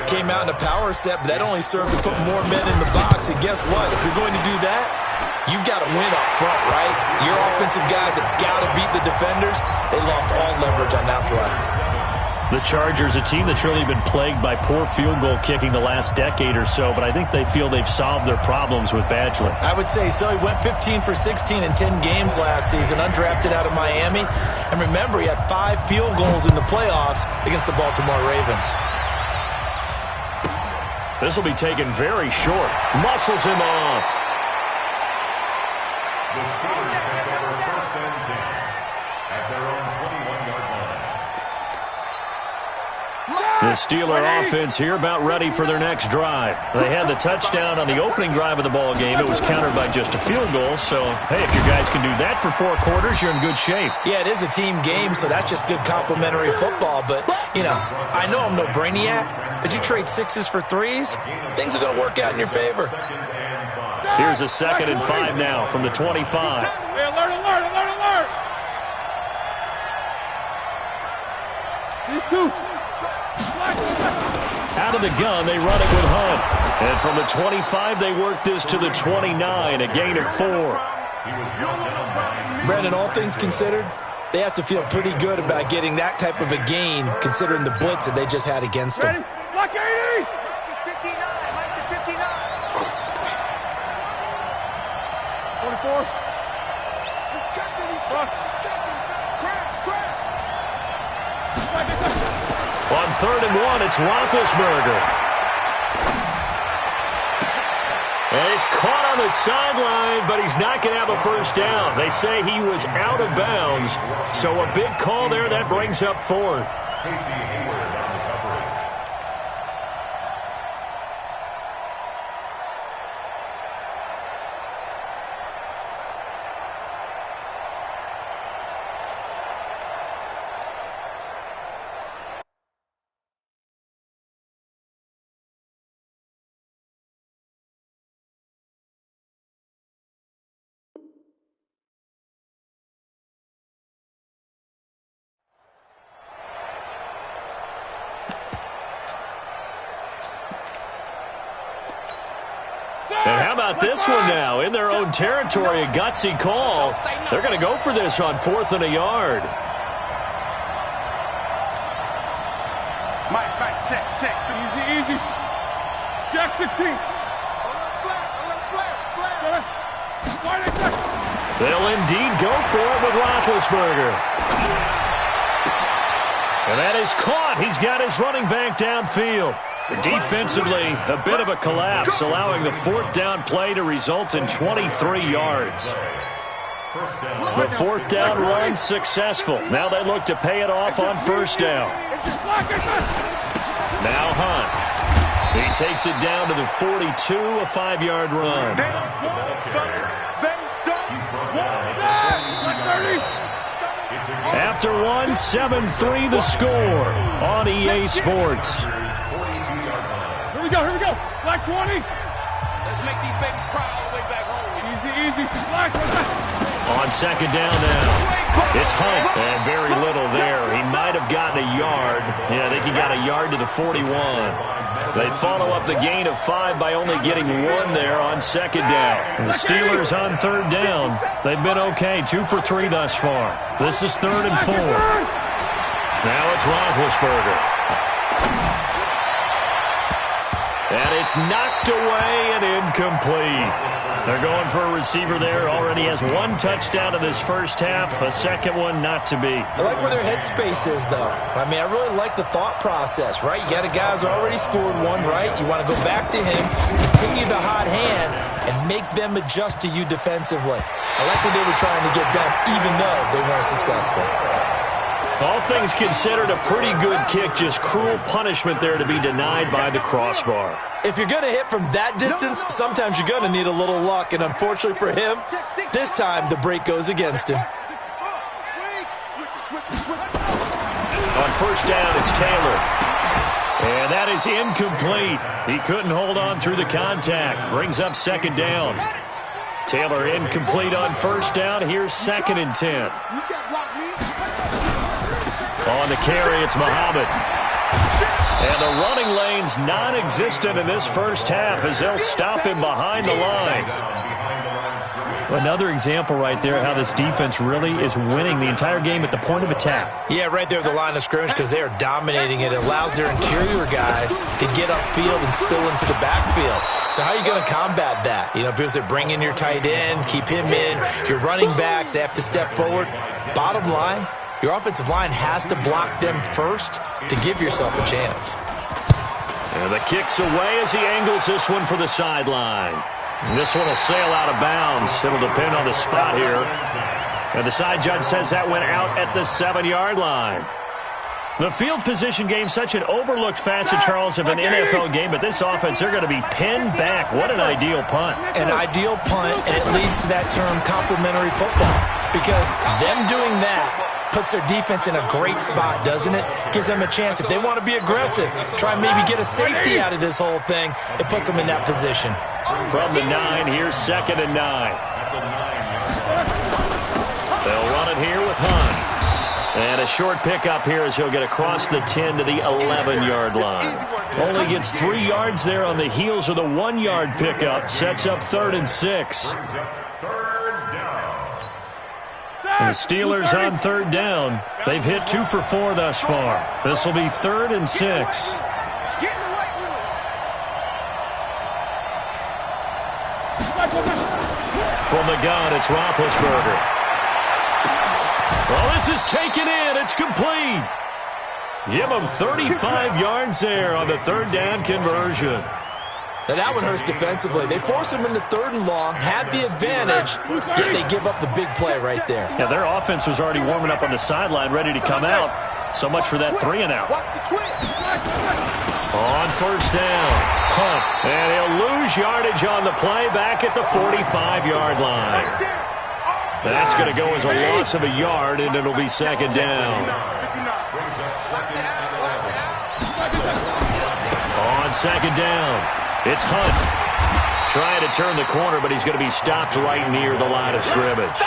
Came out in a power set, but that only served to put more men in the box. And guess what? If you're going to do that, you've got to win up front, right? Your offensive guys have got to beat the defenders. They lost all leverage on that play. The Chargers, a team that's really been plagued by poor field goal kicking the last decade or so, but I think they feel they've solved their problems with Badgley. I would say so. He went 15 for 16 in 10 games last season, undrafted out of Miami. And remember, he had 5 field goals in the playoffs against the Baltimore Ravens. This will be taken very short. Muscles him off. The Steelers take over 1st and 10 at their own 21-yard line. The Steeler offense here about ready for their next drive. They had the touchdown on the opening drive of the ball game. It was countered by just a field goal. So, hey, if your guys can do that for 4 quarters, you're in good shape. Yeah, it is a team game, so that's just good complimentary football. But, you know, I know I'm no brainiac, but you trade 6s for 3s, things are going to work out in your favor. Here's a 2nd and 5 now from the 25. Hey, alert! These two. Out of the gun, they run it with Hunt. And from the 25, they work this to the 29, a gain of 4. Brandon, all things considered, they have to feel pretty good about getting that type of a gain, considering the blitz that they just had against them. Block 80! He's 59. Mike to 59. 24. He's checking. Crash. On 3rd and 1, it's Roethlisberger. And he's caught on the sideline, but he's not going to have a first down. They say he was out of bounds, so a big call there. That brings up 4th. Casey Hayward on the coverage. And how about this one now? In their own territory, a gutsy call. They're going to go for this on 4th and a yard. Mike, check. Easy. Check 16. They'll indeed go for it with Roethlisberger. And that is caught. He's got his running back downfield. Defensively, a bit of a collapse, allowing the 4th down play to result in 23 yards. The 4th down run successful. Now they look to pay it off on 1st down. Now Hunt. He takes it down to the 42, a 5-yard run. After 1, 7-3 the score on EA Sports. Here we go. Black 20. Let's make these babies cry all the way back home. Easy. Black. On 2nd down now. It's Hunt. And very little there. He might have gotten a yard. Yeah, I think he got a yard to the 41. They follow up the gain of 5 by only getting 1 there on 2nd down. The Steelers on 3rd down. They've been okay. 2 for 3 thus far. This is 3rd and 4. Now it's Roethlisberger. And it's knocked away and incomplete. They're going for a receiver there. Already has 1 touchdown in this first half. A 2nd one not to be. I like where their headspace is, though. I mean, I really like the thought process, right? You got a guy who's already scored 1, right? You want to go back to him, continue the hot hand, and make them adjust to you defensively. I like what they were trying to get done, even though they weren't successful. All things considered, a pretty good kick. Just cruel punishment there to be denied by the crossbar. If you're going to hit from that distance, sometimes you're going to need a little luck. And unfortunately for him, this time the break goes against him. On first down, it's Taylor. And that is incomplete. He couldn't hold on through the contact. Brings up second down. Taylor incomplete on first down. Here's 2nd and 10. On the carry, it's Muhammad. And the running lane's non-existent in this first half as they'll stop him behind the line. Another example right there how this defense really is winning the entire game at the point of attack. Yeah, right there at the line of scrimmage because they are dominating it. It allows their interior guys to get upfield and spill into the backfield. So how are you going to combat that? You know, because they're bringing your tight end, keep him in. Your running backs, they have to step forward. Bottom line, your offensive line has to block them first to give yourself a chance. And the kick's away as he angles this one for the sideline. And this one will sail out of bounds. It'll depend on the spot here. And the side judge says that went out at the 7-yard line. The field position game, such an overlooked facet, Charles, of an NFL game, but this offense, they're going to be pinned back. What an ideal punt. An ideal punt, and it leads to that term complementary football. Because them doing that puts their defense in a great spot, doesn't it? Gives them a chance. If they want to be aggressive, try and maybe get a safety out of this whole thing, it puts them in that position. From the 9, here's 2nd and 9. They'll run it here with Hunt. And a short pickup here as he'll get across the 10 to the 11-yard line. Only gets 3 yards there on the heels of the 1-yard pickup. Sets up 3rd and 6. And the Steelers on 3rd down. They've hit 2 for 4 thus far. This will be 3rd and 6. From the gun, it's Roethlisberger. Well, this is taken in. It's complete. Give them 35 yards there on the 3rd down conversion. Now that one hurts defensively. They force him into 3rd and long, had the advantage, yet they give up the big play right there. Yeah, their offense was already warming up on the sideline, ready to come out. So much for that 3 and out. On first down, Hunt, and he'll lose yardage on the play back at the 45-yard line. That's going to go as a loss of a yard, and it'll be 2nd down. On 2nd down, it's Hunt. Trying to turn the corner, but he's going to be stopped right near the line of scrimmage.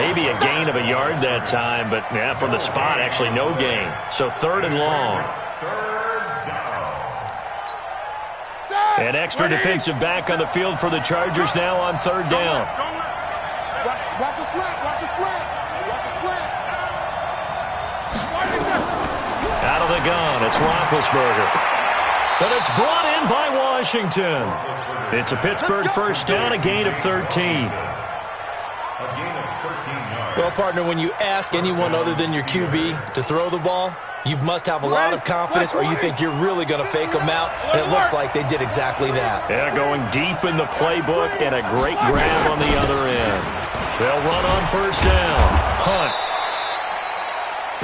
Maybe a gain of a yard that time, but yeah, from the spot, actually no gain. So 3rd and long. An extra defensive back on the field for the Chargers now on 3rd down. Watch a slant, watch a slant, watch a slant. Out of the gun, it's Roethlisberger. But it's brought in by Washington. It's a Pittsburgh first down, a gain of 13. Well, partner, when you ask anyone other than your QB to throw the ball, you must have a lot of confidence, or you think you're really going to fake them out, and it looks like they did exactly that. Yeah, going deep in the playbook, and a great grab on the other end. They'll run on first down. Hunt.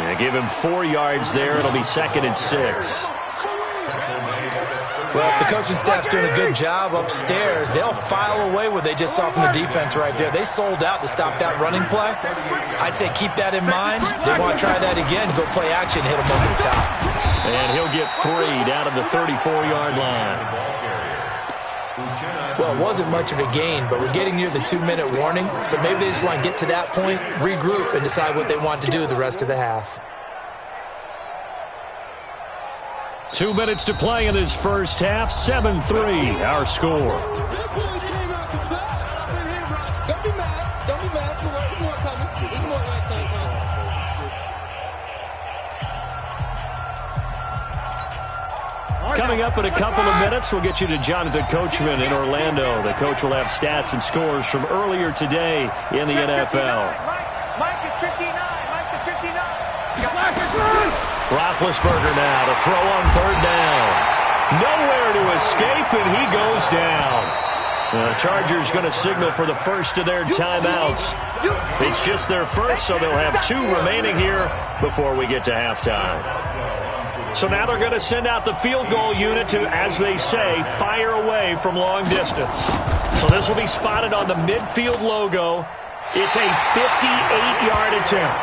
And give him 4 yards there. It'll be 2nd and 6. Well, if the coaching staff's doing a good job upstairs, they'll file away what they just saw from the defense right there. They sold out to stop that running play. I'd say keep that in mind. They want to try that again, go play action, hit them over the top. And he'll get 3 down to the 34-yard line. Well, it wasn't much of a gain, but we're getting near the 2-minute warning, so maybe they just want to get to that point, regroup, and decide what they want to do the rest of the half. 2 minutes to play in this first half. 7-3, our score. Coming up in a couple of minutes, we'll get you to Jonathan Coachman in Orlando. The coach will have stats and scores from earlier today in the NFL. Mike is 59. Mike is 59. Roethlisberger now to throw on 3rd down. Nowhere to escape, and he goes down. The Chargers going to signal for the first of their timeouts. It's just their first, so they'll have 2 remaining here before we get to halftime. So now they're going to send out the field goal unit to, as they say, fire away from long distance. So this will be spotted on the midfield logo. It's a 58-yard attempt.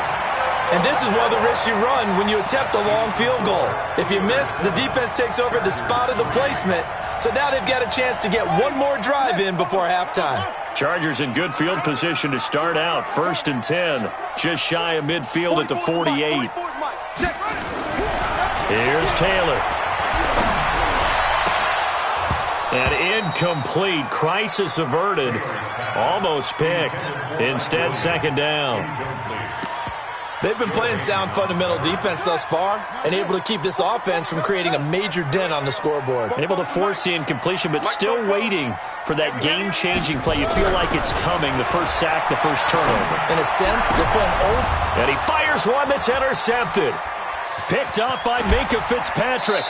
And this is one of the risks you run when you attempt a long field goal. If you miss, the defense takes over at the spot of the placement. So now they've got a chance to get one more drive in before halftime. Chargers in good field position to start out. 1st and 10. Just shy of midfield at the 48. Here's Taylor. And incomplete. Crisis averted. Almost picked. Instead, 2nd down. They've been playing sound fundamental defense thus far and able to keep this offense from creating a major dent on the scoreboard. Able to force the incompletion, but still waiting for that game-changing play. You feel like it's coming, the first sack, the first turnover. In a sense, they're playing old. And he fires one that's intercepted. Picked up by Minka Fitzpatrick.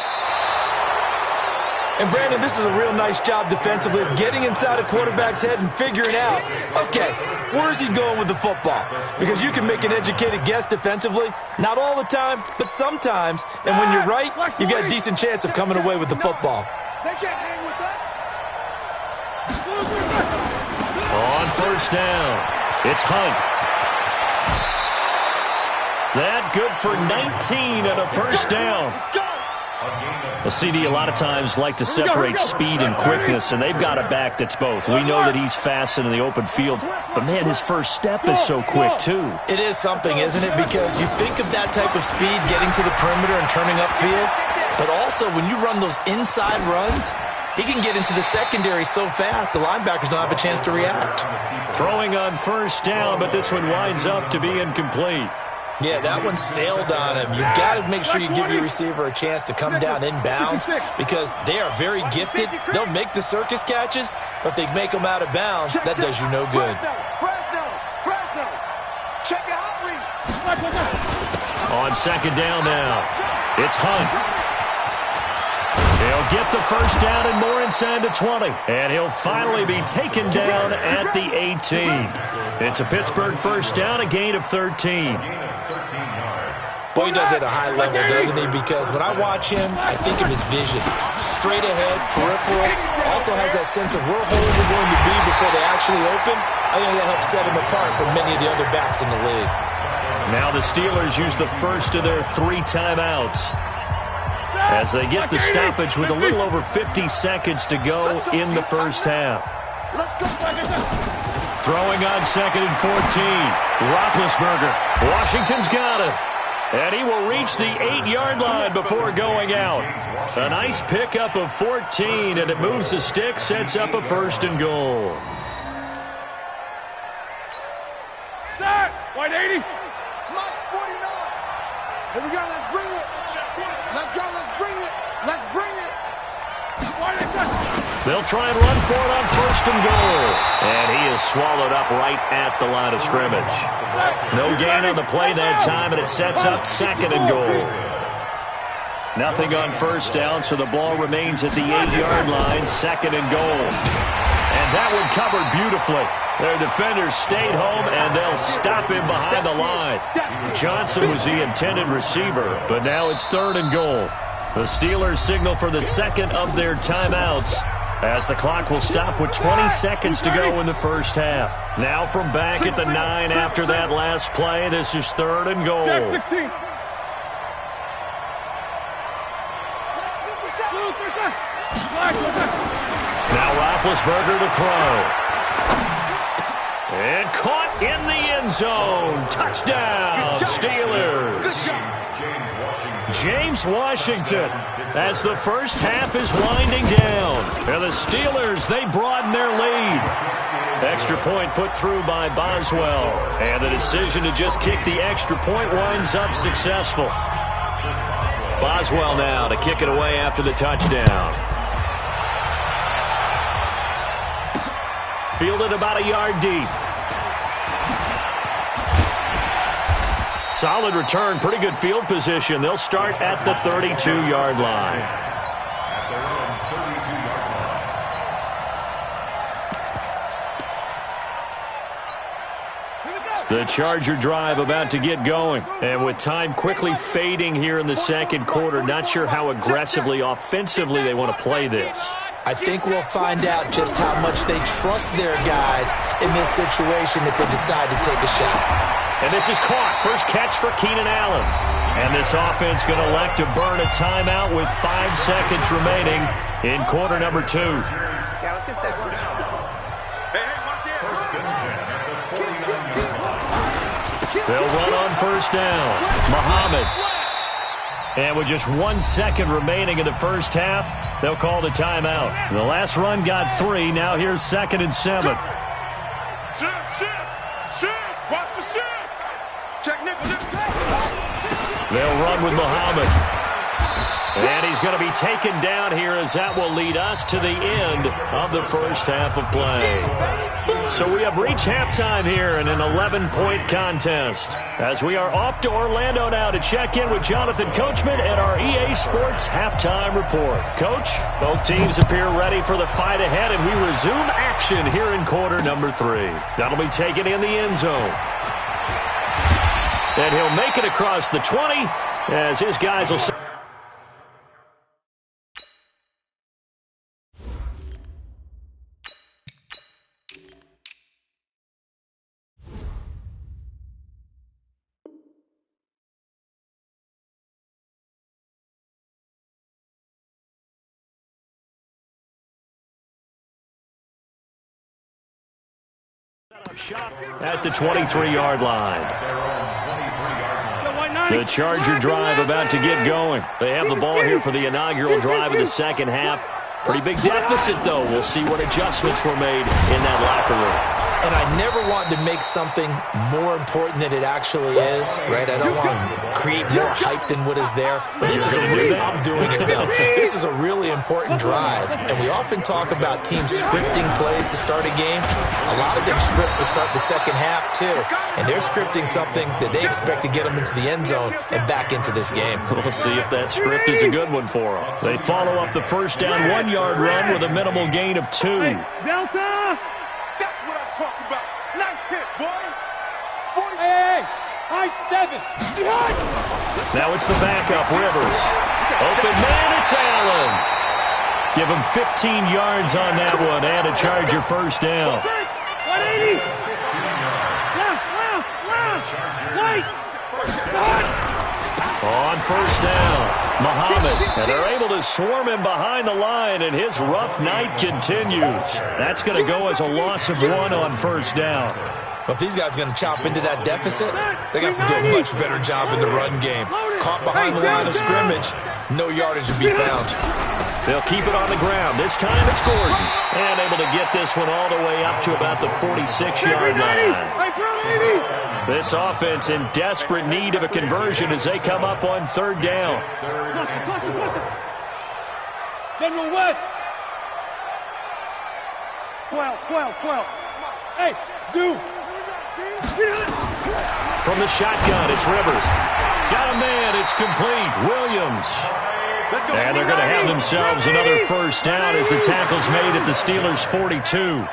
And, Brandon, this is a real nice job defensively of getting inside a quarterback's head and figuring out, okay, where is he going with the football? Because you can make an educated guess defensively, not all the time, but sometimes. And when you're right, you've got a decent chance of coming away with the football. They can't hang with us. On 1st down, it's Hunt. That good for 19 and a 1st down. The CD a lot of times like to separate speed and quickness, and they've got a back that's both. We know that he's fast in the open field, but, man, his first step is so quick, too. It is something, isn't it? Because you think of that type of speed getting to the perimeter and turning upfield, but also when you run those inside runs, he can get into the secondary so fast the linebackers don't have a chance to react. Throwing on 1st down, but this one winds up to be incomplete. Yeah, that one sailed on him. You've got to make sure you give your receiver a chance to come down inbounds because they are very gifted. They'll make the circus catches, but they make them out of bounds. That does you no good. Check it out, read. On 2nd down now, it's Hunt. He'll get the 1st down and more inside the 20. And he'll finally be taken down at the 18. It's a Pittsburgh 1st down, a gain of 13. Boy, he does it at a high level, doesn't he? Because when I watch him, I think of his vision. Straight ahead, peripheral. Also has that sense of where holes are going to be before they actually open. I think that helps set him apart from many of the other backs in the league. Now the Steelers use the first of their 3 timeouts as they get the stoppage with a little over 50 seconds to go in the first half. Throwing on 2nd and 14. Roethlisberger. Washington's got it. And he will reach the 8-yard line before going out. A nice pickup of 14, and it moves the stick, sets up a 1st and goal. Start! 180. Mike 49. Here we go, let's bring it. Let's go, let's bring it. Let's bring it. They'll try and run for it on 1st and goal. And he is swallowed up right at the line of scrimmage. No gain on the play that time, and it sets up 2nd and goal. Nothing on 1st down, so the ball remains at the 8-yard line, 2nd and goal. And that one covered beautifully. Their defenders stayed home, and they'll stop him behind the line. Johnson was the intended receiver, but now it's 3rd and goal. The Steelers signal for the 2nd of their timeouts as the clock will stop with 20 seconds to go in the first half. Now from back at the 9 after that last play, this is 3rd and goal. Now Roethlisberger to throw. And caught in the end zone. Touchdown, Steelers. James Washington, as the first half is winding down. And the Steelers, they broaden their lead. Extra point put through by Boswell. And the decision to just kick the extra point winds up successful. Boswell now to kick it away after the touchdown. Fielded about a yard deep. Solid return, pretty good field position. They'll start at the 32-yard line. The Charger drive about to get going. And with time quickly fading here in the second quarter, not sure how aggressively, offensively they want to play this. I think we'll find out just how much they trust their guys in this situation if they decide to take a shot. And this is caught. First catch for Keenan Allen. And this offense going to elect to burn a timeout with 5 seconds remaining in quarter number 2. Yeah, let's get set. They'll run on first down. Muhammad. And with just 1 second remaining in the first half, they'll call the timeout. The last run got 3. Now here's 2nd and 7. Watch the shift. Check nickel. They'll run with Muhammad. And he's going to be taken down here as that will lead us to the end of the first half of play. So we have reached halftime here in an 11-point contest. As we are off to Orlando now to check in with Jonathan Coachman at our EA Sports Halftime Report. Coach, both teams appear ready for the fight ahead, and we resume action here in quarter number 3. That'll be taken in the end zone. And he'll make it across the 20 as his guys will... At the 23-yard line. The Charger drive about to get going. They have the ball here for the inaugural drive of the second half. Pretty big deficit, though. We'll see what adjustments were made in that locker room. And I never want to make something more important than it actually is, right? I don't want to create more hype than what is there. But this is a really, I'm doing it now. This is a really important drive. And we often talk about teams scripting plays to start a game. A lot of them script to start the second half, too. And they're scripting something that they expect to get them into the end zone and back into this game. We'll see if that script is a good one for them. They follow up the first down 1-yard run with a minimal gain of 2. Delta! That's what I'm talking about. Nice hit, boy. 40. Hey, high 7. Now it's the backup, Rivers. Open man, it's Allen. Give him 15 yards on that one and a Charger first down. 180. On first down, Muhammad, and they're able to swarm him behind the line, and his rough night continues. That's going to go as a loss of 1 on first down. But if these guys are going to chop into that deficit, they got to do a much better job in the run game. Caught behind the line of scrimmage, no yardage to be found. They'll keep it on the ground. This time it's Gordon. And able to get this one all the way up to about the 46-yard line. This offense in desperate need of a conversion as they come up on third down. General West. 12. Hey, Zoo. From the shotgun, it's Rivers. Got a man, it's complete. Williams. And they're going to have themselves another first down as the tackle's made at the Steelers' 42.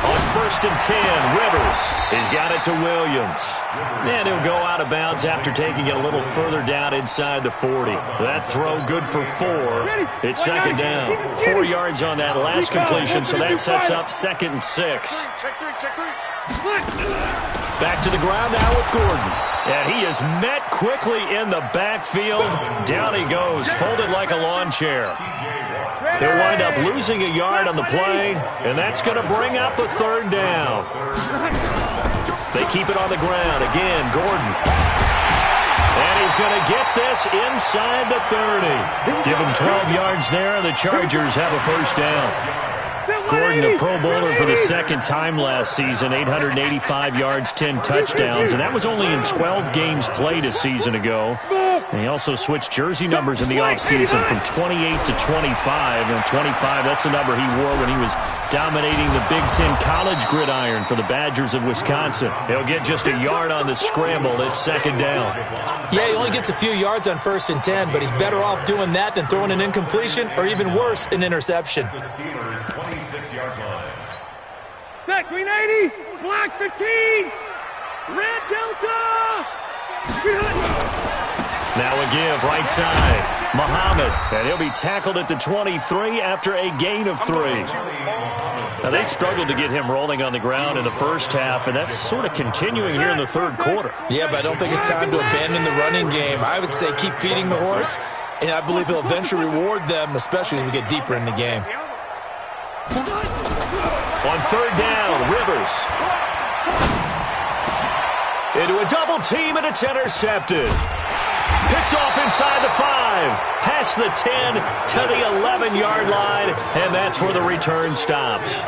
On first and 10, Rivers has got it to Williams. And he'll go out of bounds after taking it a little further down inside the 40. That throw good for 4. It's second down. 4 yards on that last completion, so that sets up 2nd and 6. Back to the ground now with Gordon. And he is met quickly in the backfield. Down he goes, folded like a lawn chair. They'll wind up losing a yard on the play, and that's going to bring up a third down. They keep it on the ground. Again, Gordon. And he's going to get this inside the 30. Give him 12 yards there, and the Chargers have a first down. Gordon, a Pro Bowler for the second time last season, 885 yards, 10 touchdowns, and that was only in 12 games played a season ago. And he also switched jersey numbers in the offseason from 28 to 25. And 25, that's the number he wore when he was dominating the Big Ten college gridiron for the Badgers of Wisconsin. They'll get just a yard on the scramble. It's second down. Yeah, he only gets a few yards on first and 10, but he's better off doing that than throwing an incompletion or even worse, an interception. Set, green 80, black 15, red Delta. Now a give, right side. Muhammad, and he'll be tackled at the 23 after a gain of 3. Now, they struggled to get him rolling on the ground in the first half, and that's sort of continuing here in the third quarter. Yeah, but I don't think it's time to abandon the running game. I would say keep feeding the horse, and I believe he'll eventually reward them, especially as we get deeper in the game. On third down, Rivers. Into a double team, and it's intercepted. Picked off inside the 5, past the 10 to the 11-yard line, and that's where the return stops.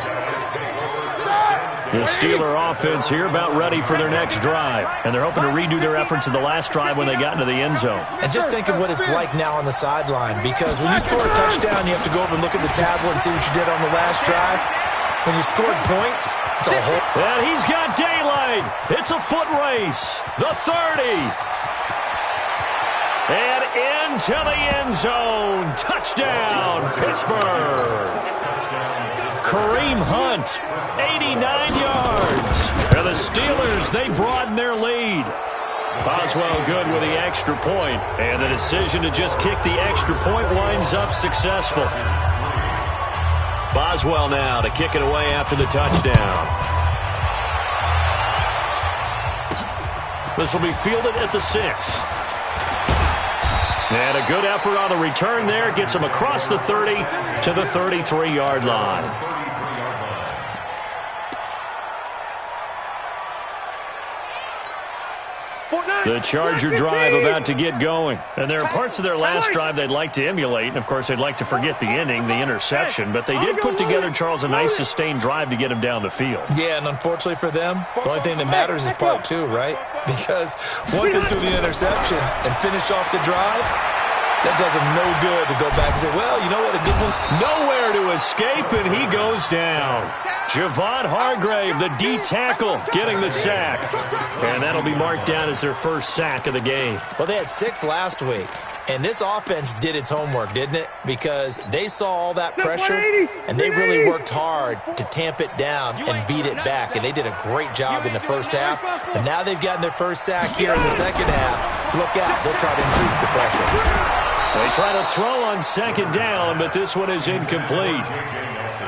The Steeler offense here about ready for their next drive, and they're hoping to redo their efforts in the last drive when they got into the end zone. And just think of what it's like now on the sideline, because when you score a touchdown, you have to go over and look at the tablet and see what you did on the last drive. When you scored points, it's a whole... And he's got daylight. It's a foot race. The 30. And into the end zone. Touchdown, Pittsburgh. Kareem Hunt, 89 yards. And the Steelers, they broaden their lead. Boswell good with the extra point. And the decision to just kick the extra point winds up successful. Boswell now to kick it away after the touchdown. This will be fielded at the 6. And a good effort on the return there. Gets him across the 30 to the 33-yard line. The Charger drive about to get going. And there are parts of their last drive they'd like to emulate. And, of course, they'd like to forget the inning, the interception. But they did put together, Charles, a nice sustained drive to get him down the field. Yeah, and unfortunately for them, the only thing that matters is part 2, right? Because once they threw the interception and finished off the drive, that does them no good to go back and say, well, you know what, a good one. Nowhere to escape, and he goes down. Javon Hargrave, the D tackle, getting the sack. And that'll be marked down as their first sack of the game. Well, they had 6 last week. And this offense did its homework, didn't it? Because they saw all that pressure, and they really worked hard to tamp it down and beat it back. And they did a great job in the first half. But now they've gotten their first sack here in the second half. Look out. They'll try to increase the pressure. They try to throw on second down, but this one is incomplete.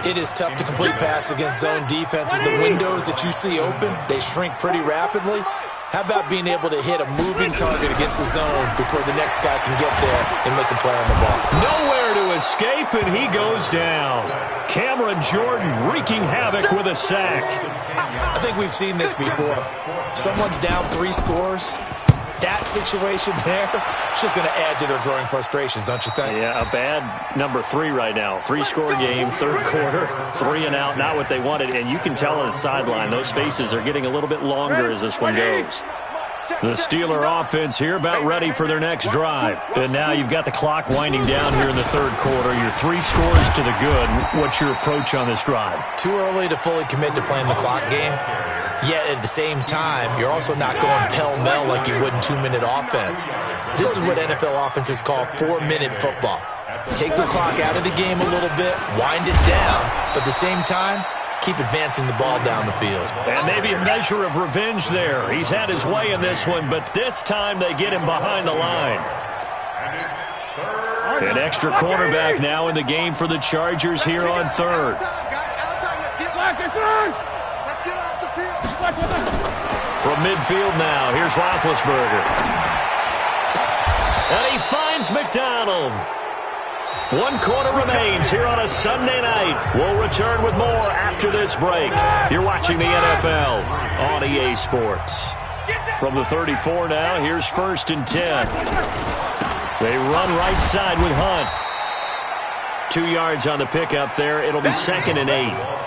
It is tough to complete passes against zone defenses. The windows that you see open, they shrink pretty rapidly. How about being able to hit a moving target against the zone before the next guy can get there and make a play on the ball? Nowhere to escape, and he goes down. Cameron Jordan wreaking havoc with a sack. I think we've seen this before. Someone's down 3 scores. That situation there, it's just going to add to their growing frustrations, don't you think? Yeah, a bad number 3 right now. 3-score game, third quarter, 3 and out, not what they wanted. And you can tell on the sideline, those faces are getting a little bit longer as this one goes. The Steeler offense here about ready for their next drive. And now you've got the clock winding down here in the third quarter. You're 3 scores to the good. What's your approach on this drive? Too early to fully commit to playing the clock game. Yet at the same time, you're also not going pell-mell like you would in 2-minute offense. This is what NFL offenses call 4-minute football. Take the clock out of the game a little bit, wind it down, but at the same time, keep advancing the ball down the field. And maybe a measure of revenge there. He's had his way in this one, but this time they get him behind the line. An extra cornerback now in the game for the Chargers here on third. From midfield now, here's Roethlisberger. And he finds McDonald. 1 quarter remains here on a Sunday night. We'll return with more after this break. You're watching the NFL on EA Sports. From the 34 now, here's 1st and 10. They run right side with Hunt. 2 yards on the pickup there. It'll be 2nd and 8.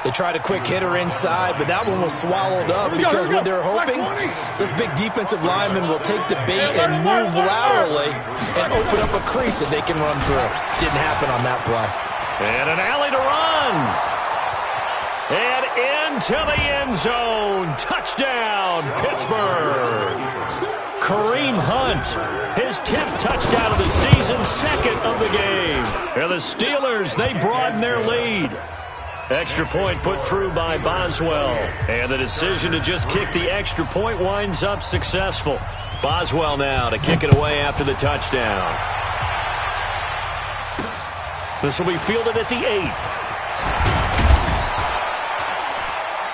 They tried a quick hitter inside, but that one was swallowed up because what they're hoping, this big defensive lineman will take the bait and move laterally and open up a crease that they can run through. Didn't happen on that play. And an alley to run. And into the end zone. Touchdown, Pittsburgh. Kareem Hunt, his 10th touchdown of the season, 2nd of the game. And the Steelers, they broaden their lead. Extra point put through by Boswell. And the decision to just kick the extra point winds up successful. Boswell now to kick it away after the touchdown. This will be fielded at the 8.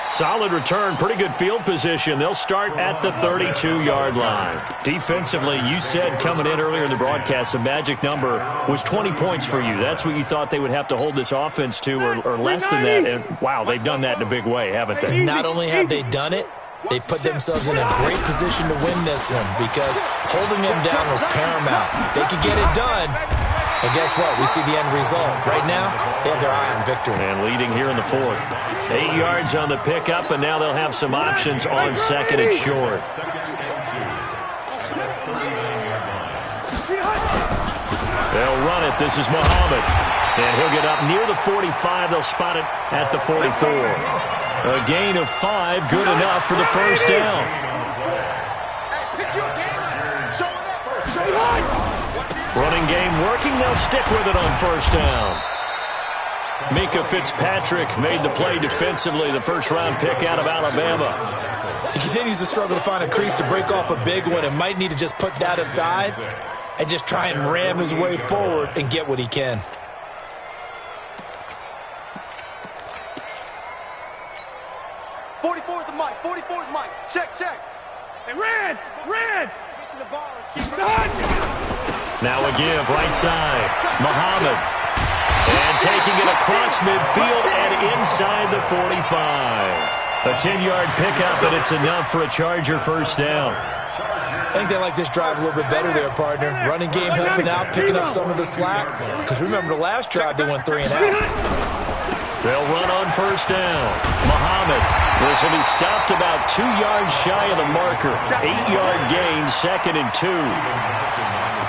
Solid return, pretty good field position. They'll start at the 32-yard line. Defensively, you said coming in earlier in the broadcast, the magic number was 20 points for you. That's what you thought they would have to hold this offense to, or less than that. And wow, they've done that in a big way, haven't they? Not only have they done it, they put themselves in a great position to win this one because holding them down was paramount. If they could get it done, well, guess what? We see the end result. Right now, they have their eye on victory. And leading here in the 4th. 8 yards on the pickup, and now they'll have some options on 2nd and short. They'll run it. This is Muhammad. And he'll get up near the 45. They'll spot it at the 44. A gain of 5, good enough for the first down. Running game working. They'll stick with it on first down. Mika Fitzpatrick made the play defensively, the first-round pick out of Alabama. He continues to struggle to find a crease to break off a big one and might need to just put that aside and just try and ram his way forward and get what he can. Check. Hey, red! Get to the ball. Let's keep it on. Now a give, right side. Muhammad. And taking it across midfield and inside the 45. A 10-yard pickup, and it's enough for a Charger first down. I think they like this drive a little bit better there, partner. Running game helping out, picking up some of the slack. Because remember the last drive, they went 3 and out. They'll run on first down. Muhammad. This will be stopped about 2 yards shy of the marker. 8-yard gain, 2nd and 2.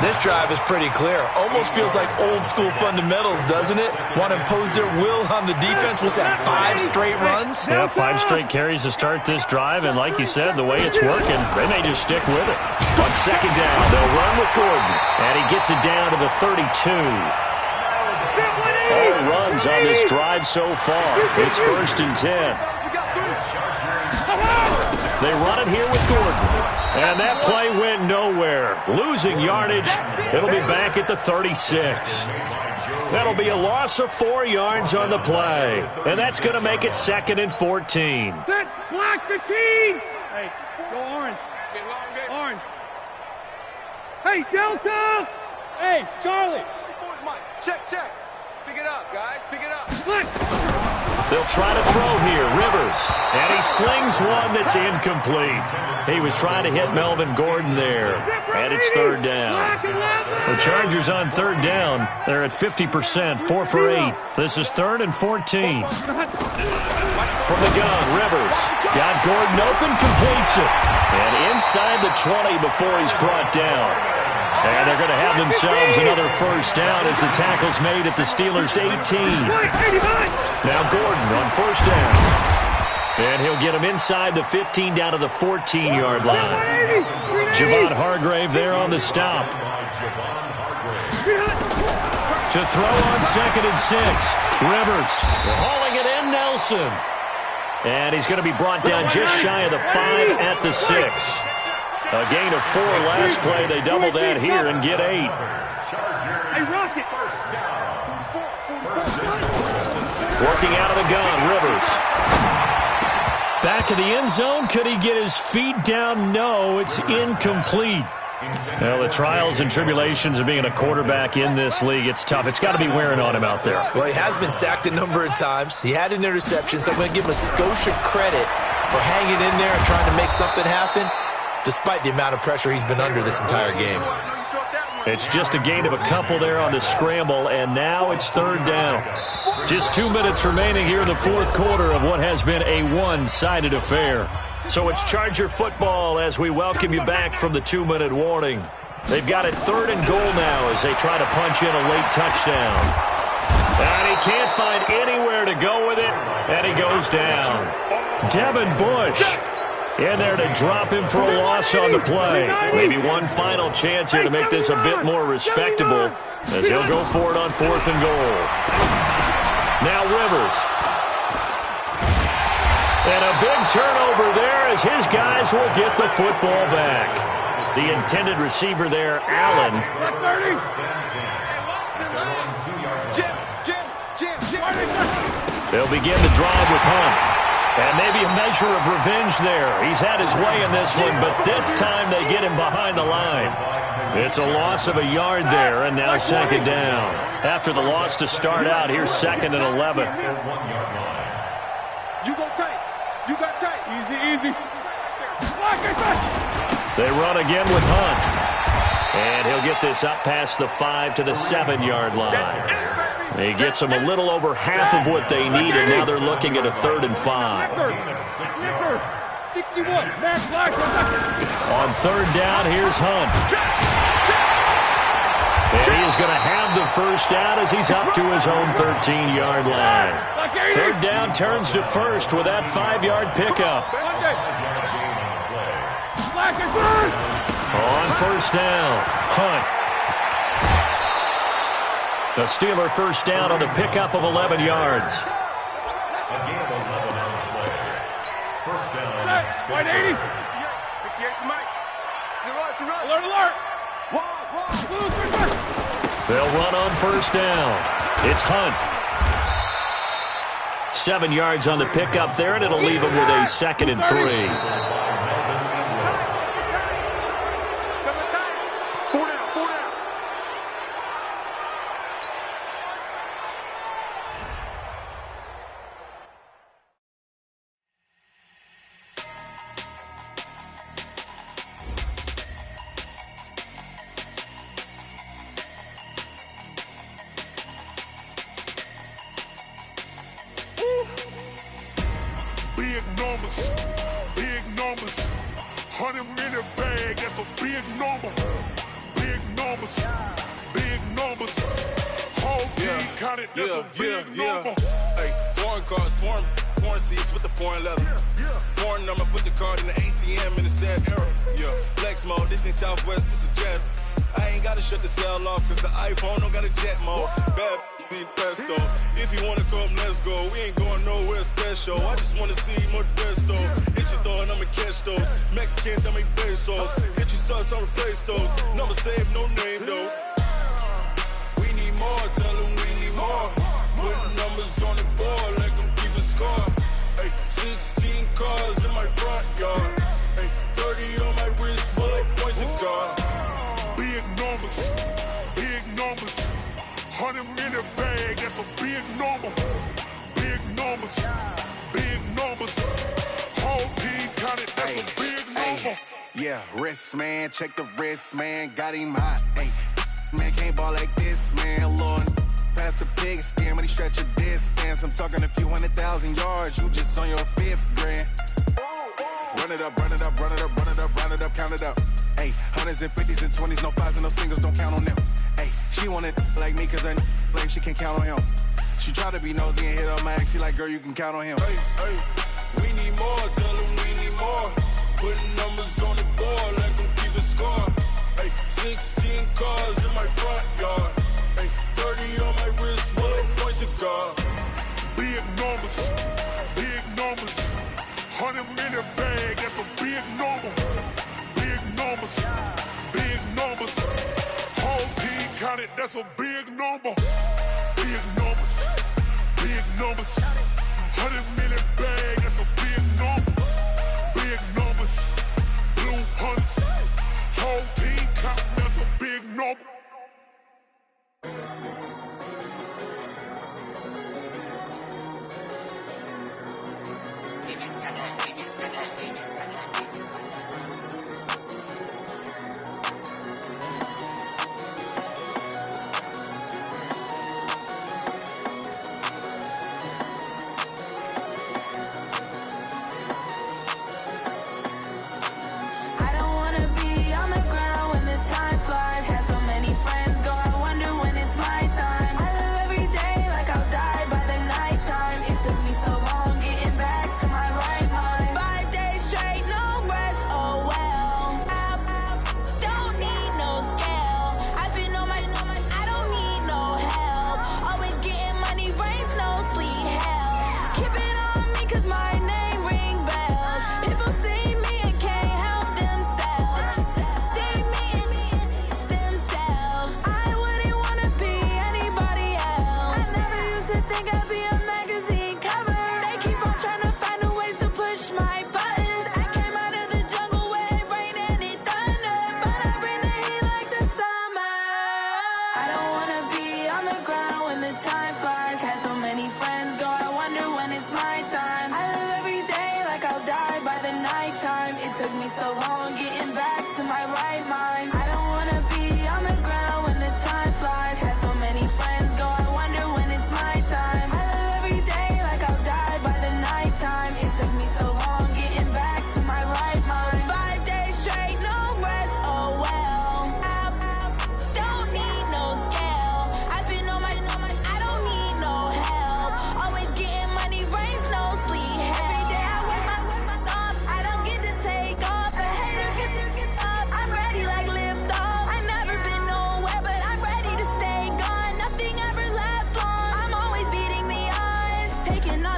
This drive is pretty clear. Almost feels like old school fundamentals, doesn't it? Want to impose their will on the defense. What's that, 5 straight runs? Yeah, 5 straight carries to start this drive. And like you said, the way it's working, they may just stick with it. On second down, they'll run with Gordon. And he gets it down to the 32. All runs on this drive so far. It's 1st and 10. They run it here with Gordon. And that play went nowhere. Losing yardage. It'll be back at the 36. That'll be a loss of 4 yards on the play. And that's going to make it 2nd and 14. Set, block 15. Hey, go orange. Orange. Hey, Delta. Hey, Charlie. Check. Pick it up, guys. Pick it up. They'll try to throw here. Rivers. And he slings one that's incomplete. He was trying to hit Melvin Gordon there. And it's 3rd down. The Chargers on 3rd down. They're at 50%, 4 for 8. This is 3rd and 14. From the gun, Rivers. Got Gordon open, completes it. And inside the 20 before he's brought down. And they're going to have themselves another first down as the tackle's made at the Steelers' 18. Now Gordon on first down. And he'll get him inside the 15 down to the 14-yard line. Javon Hargrave there on the stop. To throw on 2nd and 6. Rivers hauling it in, Nelson. And he's going to be brought down just shy of the 5 at the 6. A gain of 4 last play. They double that here and get 8. Hey, Rocket. Working out of the gun, Rivers. Back of the end zone. Could he get his feet down? No, it's incomplete. Well, the trials and tribulations of being a quarterback in this league, it's tough. It's got to be wearing on him out there. Well, he has been sacked a number of times. He had an interception, so I'm going to give him a Scotia credit for hanging in there and trying to make something happen, despite the amount of pressure he's been under this entire game. It's just a gain of a couple there on the scramble, and now it's 3rd down. Just 2 minutes remaining here in the 4th quarter of what has been a one-sided affair. So it's Charger football as we welcome you back from the 2-minute warning. They've got it 3rd and goal now as they try to punch in a late touchdown. And he can't find anywhere to go with it, and he goes down. Devin Bush in there to drop him for a loss on the play. Maybe one final chance here to make this a bit more respectable as he'll go for it on 4th and goal. Now Rivers. And a big turnover there as his guys will get the football back. The intended receiver there, Allen. They'll begin the drive with Hunt. And maybe a measure of revenge there. He's had his way in this one, but this time they get him behind the line. It's a loss of a yard there, and now second down. After the loss to start out, here's 2nd and 11. You go tight. You got tight. Easy. They run again with Hunt. And he'll get this up past the 5 to the 7-yard line. He gets them a little over half of what they need, and now they're looking at a 3rd and 5. 61. On 3rd down, here's Hunt. And he is going to have the first down as he's up to his own 13-yard line. 3rd down turns to 1st with that 5-yard pickup. On 1st down, Hunt. The Steeler first down on the pickup of 11 yards. First down. 180. 58 for Mike. Alert. They'll run on 1st down. It's Hunt. 7 yards on the pickup there, and it'll leave him with a 2nd and 3. Big numbers. 100 minute bag, that's a big number. Big numbers. Whole team counted, that's a big number. Hey, foreign cars, foreign seats with the foreign leather. Foreign number, put the card in the ATM in the sad era. Yeah, flex mode, this ain't Southwest, this a jet. I ain't gotta shut the cell off, cause the iPhone don't got a jet mode. Bad pesto. If you wanna come, let's go. We ain't going nowhere special. I just wanna see more Modesto. Hit your thought, I'ma catch those. Mexican, don't make pesos. Hit your sauce, I'll replace those. Number saved, no name though. We need more, tell them we need more. Put numbers on the board, let them keep a score. Hey, 16 cars in my front yard. Hey, 30 on my wrist, bullet points of God. Big numbers. 100 minute bag, that's a big number. Big numbers. Whole team counted, that's a big number. Yeah, wrist man, check the wrist man, got him hot. Ay, man can't ball like this, man. Lord, past the pig skin when he stretch a distance. I'm talking a few 100,000 yards, you just on your 5th grand. Run it up, count it up. Ay, 100s and 50s and 20s, no 5s and no singles, don't count on them. Ay, she wanted like me cause her like she can't count on him. She tried to be nosy and hit on my ex, she like, girl, you can count on him. Hey, we need more, tell them we need more. Putting numbers on the board, let them keep a score. Hey, 16 cars in my front yard. Hey, 30 on my wrist, bullet points of God. Big numbers. 100 minute bag, that's a big number. Big numbers. Whole team counted, that's a big number. Big numbers. 100 minute bag, that's a big number. Big numbers. Blue hunts. Whole team counting, that's a big number.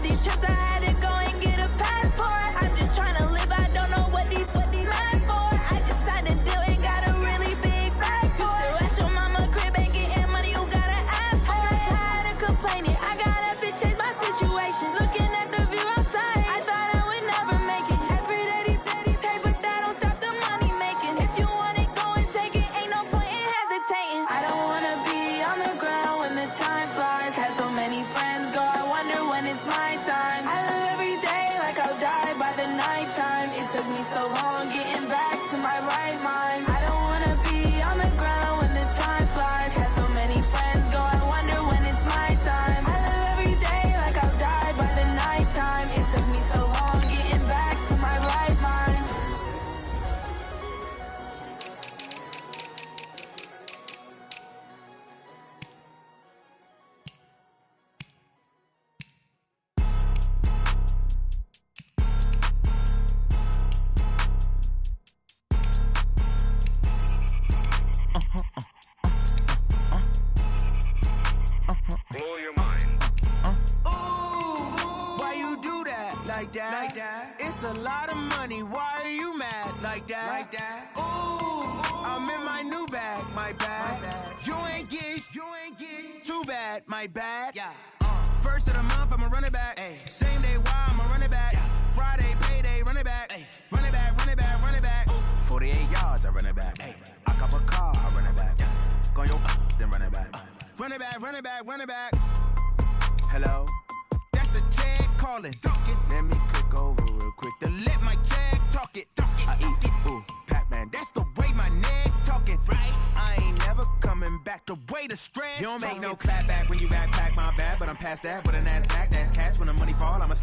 all these trips, I had to go and get a passport. I'm just trying to live, I don't know what these mad for. I just signed a deal and got a really big bag for it. Still at your mama crib ain't getting money, you gotta ask for it. I got tired of complaining, I got up and changed my situation. Looking at the view outside, I thought I would never make it. Every day they take, but that don't stop the money making. If you want it, go and take it, ain't no point in hesitating. I don't wanna be on the ground when the time flies. Had so many friends go, I wonder when it's my time. I live every day like I'll die by the nighttime. It took me so long getting back to my right mind. I don't wanna be on the ground when the time flies. Had so many friends go, I wonder when it's my time. I live every day like I'll die by the nighttime. It took me so long getting back to my right mind. Blow your mind. Why you do that? Like that? Like that? It's a lot of money. Why are you mad? Like that? Like that? Ooh, I'm in my new bag. My bad. You ain't getting too bad. My bad. Yeah. First of the month, I'ma run it back. Ay. Same day, why I'ma run it back. Friday, payday, run it back. Ay. Run it back, run it back, run it back. 48 yards, I run it back. Ay. I cop a car, I run it back. Go yo, then run it back. Run it back, run it back, run it back. Hello? That's the check calling. Let me click over real quick to let my check talk it. I eat it, ooh, Pac-Man. That's the way my neck talking. Right? I ain't never coming back. The way the stress. You don't make no clap back when you backpack my bad, but I'm past that. With an ass back, that's cash when the money fall. I'ma